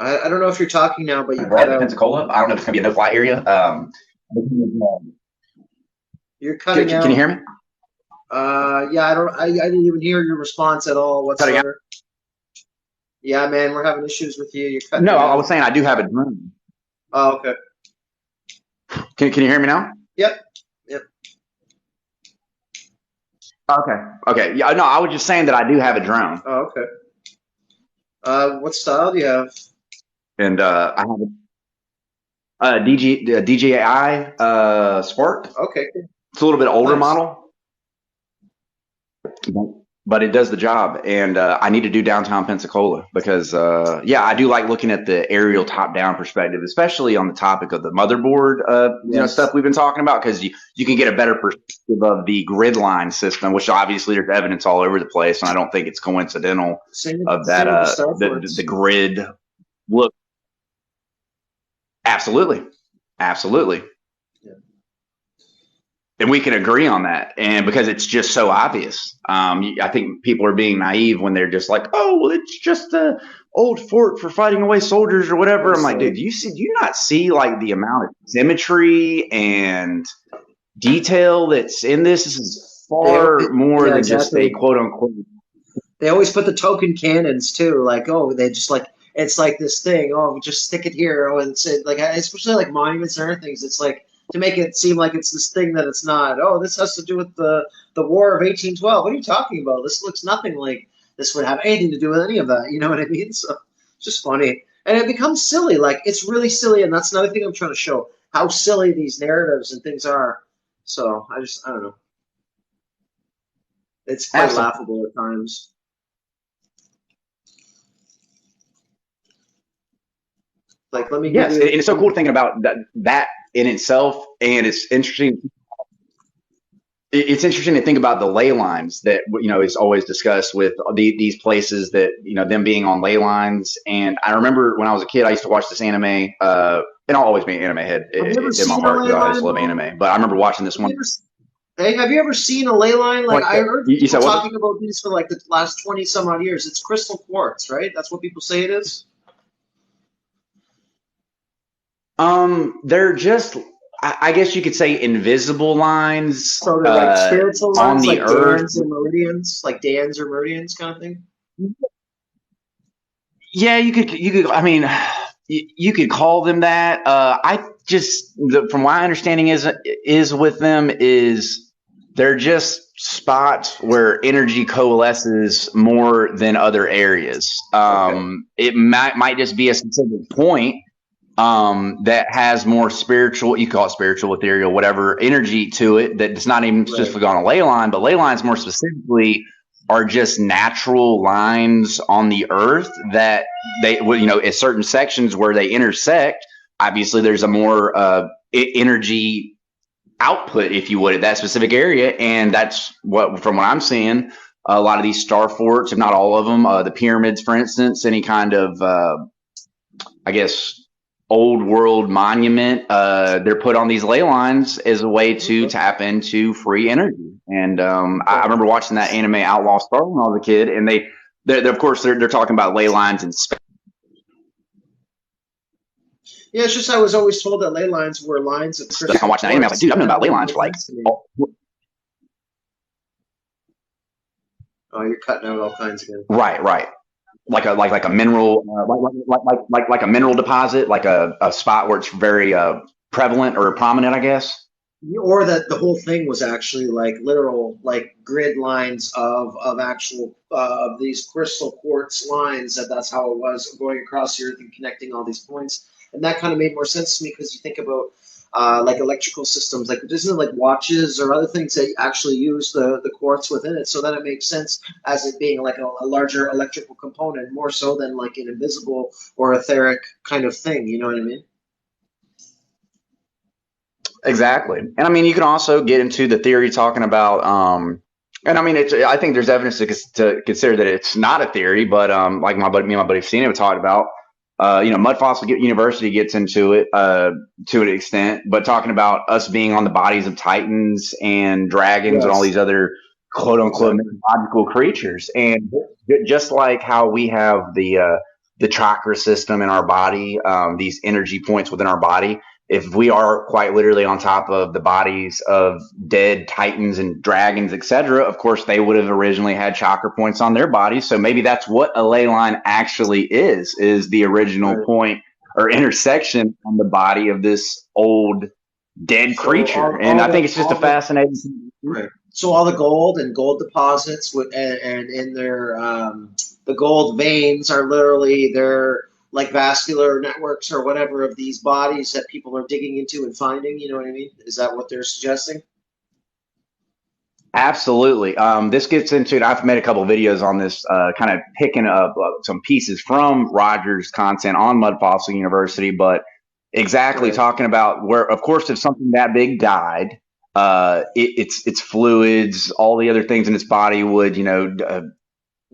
C: I don't know if you're talking now, but you cut out.
B: Pensacola. I don't know if it's gonna be a no-fly area.
C: You're cutting out.
B: Can you hear me?
C: Yeah, I didn't even hear your response at all whatsoever. Yeah, man, we're having issues with you. You're cutting.
B: No,
C: out.
B: I was saying I do have a drone.
C: Oh, okay.
B: Can you hear me now?
C: Yep.
B: Okay. Yeah, no, I was just saying that I do have a drone.
C: Oh, okay. What style do you have?
B: And I have a DJI Spark.
C: Okay.
B: It's a little bit older model, but it does the job. And I need to do downtown Pensacola because, I do like looking at the aerial top-down perspective, especially on the topic of the motherboard, stuff we've been talking about, because you can get a better perspective of the grid line system, which obviously there's evidence all over the place, and I don't think it's coincidental of that the grid look. Absolutely. Yeah. And we can agree on that, and because it's just so obvious. I think people are being naive when they're just like, "Oh, well, it's just the old fort for fighting away soldiers or whatever." I'm like, dude, do you not see like the amount of symmetry and detail that's in this? This is far more than just a quote unquote.
C: They always put the token cannons too, like, oh, they just like. It's like this thing. Oh, just stick it here. Oh, and say like, especially like monuments and other things. It's like to make it seem like it's this thing that it's not. Oh, this has to do with the War of 1812. What are you talking about? This looks nothing like this would have anything to do with any of that. You know what I mean? So it's just funny, and it becomes silly. Like it's really silly, and that's another thing I'm trying to show how silly these narratives and things are. So I don't know. It's quite laughable at times. Like, let me
B: and it's so cool thinking about that in itself, and it's interesting. it's interesting to think about the ley lines that is always discussed with these places that them being on ley lines. And I remember when I was a kid, I used to watch this anime. And I'll always be an anime head
C: Have you ever
B: in my
C: seen a
B: heart
C: ley
B: because I just
C: line,
B: love
C: though?
B: anime. But I remember watching this
C: Have you
B: one.
C: ever, hey, have you ever seen a ley line? Like
B: Like
C: I heard
B: you
C: people
B: said, what?
C: talking about these for like the last 20 some odd years. It's crystal quartz, right? That's what people say it is.
B: They're just, I guess you could say, invisible lines
C: So they're like spiritual
B: on
C: lines,
B: the
C: like
B: earth.
C: Dans or meridians kind of thing.
B: Yeah, you could. I mean, you could call them that. I just, from my understanding is with them is they're just spots where energy coalesces more than other areas.
C: Okay.
B: It might just be a specific point that has more spiritual, you call it spiritual, ethereal, whatever energy to it that's not even
C: Right.
B: specifically on a ley line, but ley lines more specifically are just natural lines on the earth that they, at certain sections where they intersect, obviously there's a more energy output, if you would, at that specific area. And that's what, from what I'm seeing, a lot of these star forts, if not all of them, the pyramids, for instance, any kind of, I guess, old world monument, they're put on these ley lines as a way to
C: Okay.
B: tap into free energy. And I
C: Okay.
B: remember watching that anime Outlaw Star when I was a kid, and they're of course they're talking about ley lines in space.
C: Yeah, it's just I was always told that ley lines were lines of
B: I'm
C: crystal
B: watching that anime, I was like,
C: quartz,
B: dude, I've
C: and
B: known
C: that
B: about ley
C: never
B: lines
C: made
B: for like,
C: sense to me. Oh, you're cutting out all kinds again.
B: right, like a mineral, like a mineral deposit, like a spot where it's very prevalent or prominent, I guess.
C: Or that the whole thing was actually like literal like grid lines of actual of these crystal quartz lines, that's how it was going across the earth and connecting all these points. And that kind of made more sense to me because you think about like electrical systems, like isn't it like watches or other things that actually use the quartz within it, so then it makes sense as it being like a larger electrical component more so than like an invisible or etheric kind of thing, you know what I mean?
B: Exactly. And I mean, you can also get into the theory talking about, and I mean, I think there's evidence to consider that it's not a theory, but like me and my buddy Sina talked about, Mud Fossil University gets into it to an extent, but talking about us being on the bodies of titans and dragons and all
C: Yes,
B: these other quote unquote
C: exactly.
B: mythological creatures, and just like how we have the chakra system in our body, these energy points within our body, if we are quite literally on top of the bodies of dead titans and dragons, etc., of course they would have originally had chakra points on their bodies. So maybe that's what a ley line actually is the original
C: Right.
B: point or intersection on the body of this old dead
C: So
B: creature. And I think it's just a
C: all the
B: fascinating.
C: right. So all the gold and gold deposits and in their the gold veins are literally their like vascular networks or whatever of these bodies that people are digging into and finding. You know what I mean? Is that what they're suggesting?
B: Absolutely. This gets into it. I've made a couple of videos on this, kind of picking up some pieces from Roger's content on Mud Fossil University, but exactly
C: Right.
B: talking about where, of course, if something that big died, its fluids, all the other things in its body would,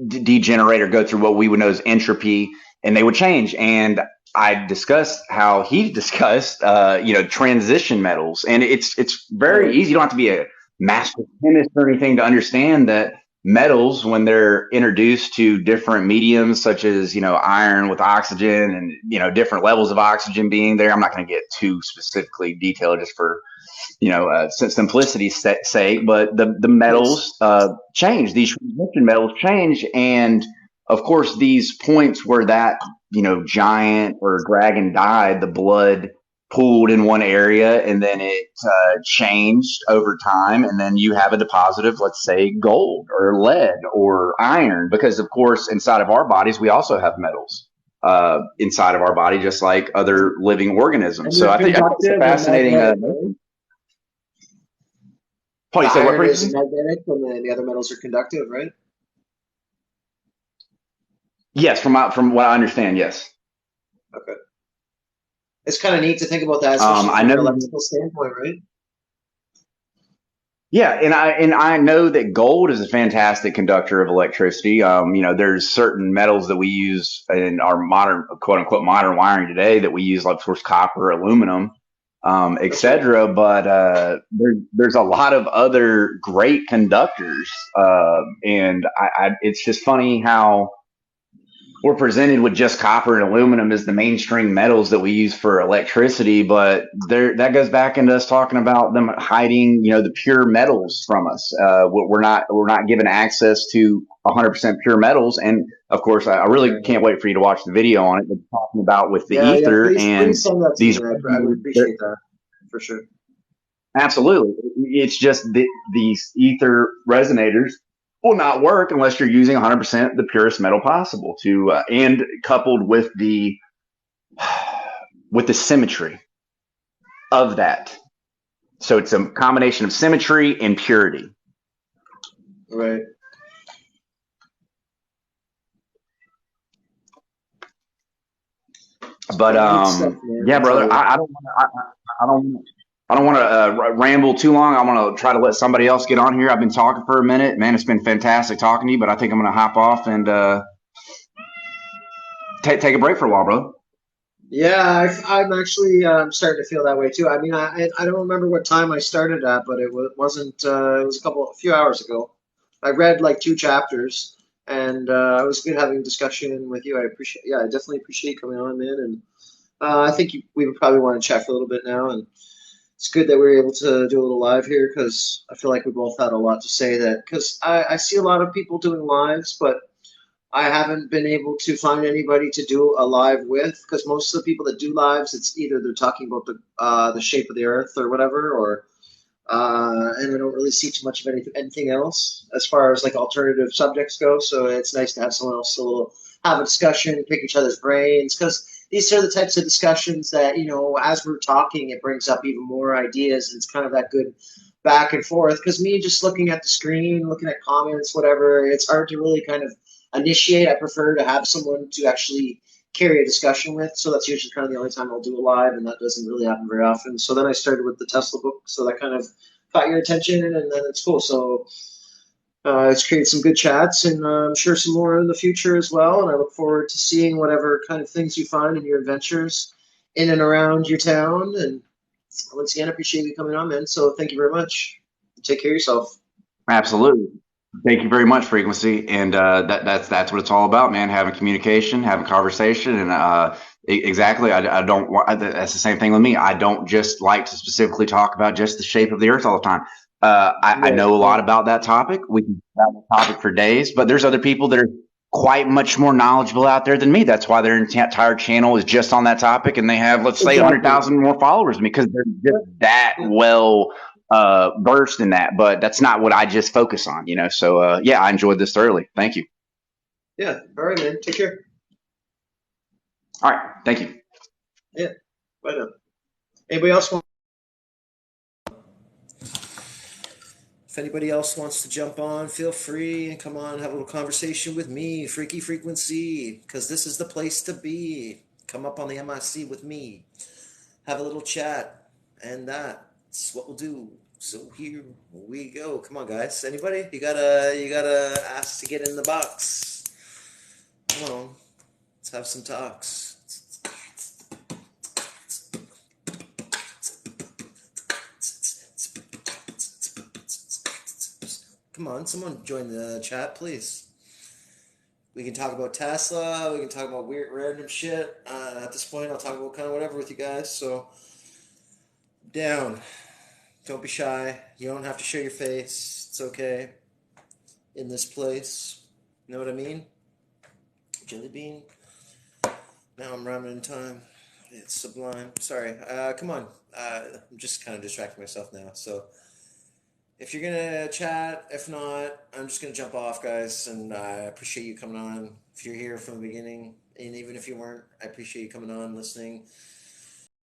B: degenerate or go through what we would know as entropy, and they would change. And I discussed how he discussed, transition metals, and it's very
C: Right.
B: easy. You don't have to be a master chemist or anything to understand that metals, when they're introduced to different mediums, such as iron with oxygen and different levels of oxygen being there. I'm not going to get too specifically detailed just for simplicity's sake, but the
C: Yes.
B: metals change. These transition metals change, and of course, these points where that giant or dragon died, the blood pooled in one area, and then it changed over time, and then you have a deposit of, let's say, gold or lead or iron, because of course, inside of our bodies, we also have metals. Inside of our body, just like other living organisms.
C: And
B: So
C: they're
B: I think it's a
C: conductive and
B: fascinating.
C: magnetic, right?
B: Paul,
C: The
B: you said what,
C: iron is
B: previously?
C: magnetic, and then the other metals are conductive, right?
B: Yes, from what I understand, yes.
C: Okay. It's kind of neat to think about that, especially
B: I
C: from
B: know.
C: an electrical standpoint, right?
B: Yeah, and I know that gold is a fantastic conductor of electricity. There's certain metals that we use in our modern, quote unquote, modern wiring today that we use, like of course copper, aluminum,
C: That's right.
B: etc. But there's a lot of other great conductors, and it's just funny how we're presented with just copper and aluminum as the mainstream metals that we use for electricity, but there that goes back into us talking about them hiding, the pure metals from us. We're not given access to 100% pure metals, and of course, I really
C: Yeah.
B: can't wait for you to watch the video on it. That's talking about with the
C: Yeah.
B: ether
C: Please
B: and
C: send that to
B: these.
C: me. I would appreciate that for sure.
B: Absolutely. It's just these ether resonators will not work unless you're using 100% the purest metal possible and coupled with the symmetry of that. So it's a combination of symmetry and purity.
C: Right.
B: But
C: Yeah, neat stuff, man.
B: yeah,
C: I tell
B: brother,
C: you.
B: I don't want to ramble too long. I want to try to let somebody else get on here. I've been talking for a minute, man. It's been fantastic talking to you, but I think I'm going to hop off and take a break for a while, brother.
C: Yeah, I'm actually starting to feel that way too. I mean, I don't remember what time I started at, but wasn't. It was a few hours ago. I read like two chapters, and it was good having a discussion with you. I appreciate. Yeah, I definitely appreciate you coming on, man. And I think we would probably want to chat for a little bit now. And it's good that we were able to do a little live here because I feel like we both had a lot to say. That because I see a lot of people doing lives, but I haven't been able to find anybody to do a live with because most of the people that do lives, it's either they're talking about the shape of the earth or whatever, or and I don't really see too much of anything else as far as like alternative subjects go. So it's nice to have someone else to have a discussion, pick each other's brains because these are the types of discussions that as we're talking, it brings up even more ideas, and it's kind of that good back and forth. Because me just looking at the screen, looking at comments, whatever, it's hard to really kind of initiate. I prefer to have someone to actually carry a discussion with. So that's usually kind of the only time I'll do a live, and that doesn't really happen very often. So then I started with the Tesla book, so that kind of caught your attention, and then it's cool. So it's created some good chats, and I'm sure some more in the future as well. And I look forward to seeing whatever kind of things you find in your adventures in and around your town. And once again, I appreciate you coming on, man. So thank you very much. Take care of yourself.
B: Absolutely. Thank you very much, Frequency. And that's what it's all about, man. Having communication, having conversation, and exactly. I don't want. That's the same thing with me. I don't just like to specifically talk about just the shape of the Earth all the time. I
C: Right,
B: know a lot
C: right.
B: about that topic. We can talk about that topic for days, but there's other people that are quite much more knowledgeable out there than me. That's why their entire channel is just on that topic, and they have, let's say,
C: Exactly.
B: 100,000 more followers than me because they're
C: Yep,
B: just that
C: yep.
B: well versed in that. But that's not what I just focus on. So yeah, I enjoyed this thoroughly. Thank you.
C: Yeah. All right, man. Take care.
B: All right, thank you.
C: Yeah. Bye now. Anybody else want?
A: If anybody else wants to jump on, feel free and come on, have a little conversation with me, Freaky Frequency, because this is the place to be. Come up on the MIC with me, have a little chat, and that's what we'll do. So here we go. Come on, guys. Anybody? You gotta ask to get in the box. Come on, let's have some talks. Come on, someone join the chat, please. We can talk about Tesla. We can talk about weird, random shit. At this point, I'll talk about kind of whatever with you guys. So, down. Don't be shy. You don't have to show your face. It's okay. In this place. You know what I mean? Jelly bean. Now I'm rhyming in time. It's sublime. Sorry. Come on. I'm just kind of distracting myself now. So, if you're gonna chat, if not, I'm just gonna jump off, guys. And I appreciate you coming on. If you're here from the beginning, and even if you weren't, I appreciate you coming on, listening.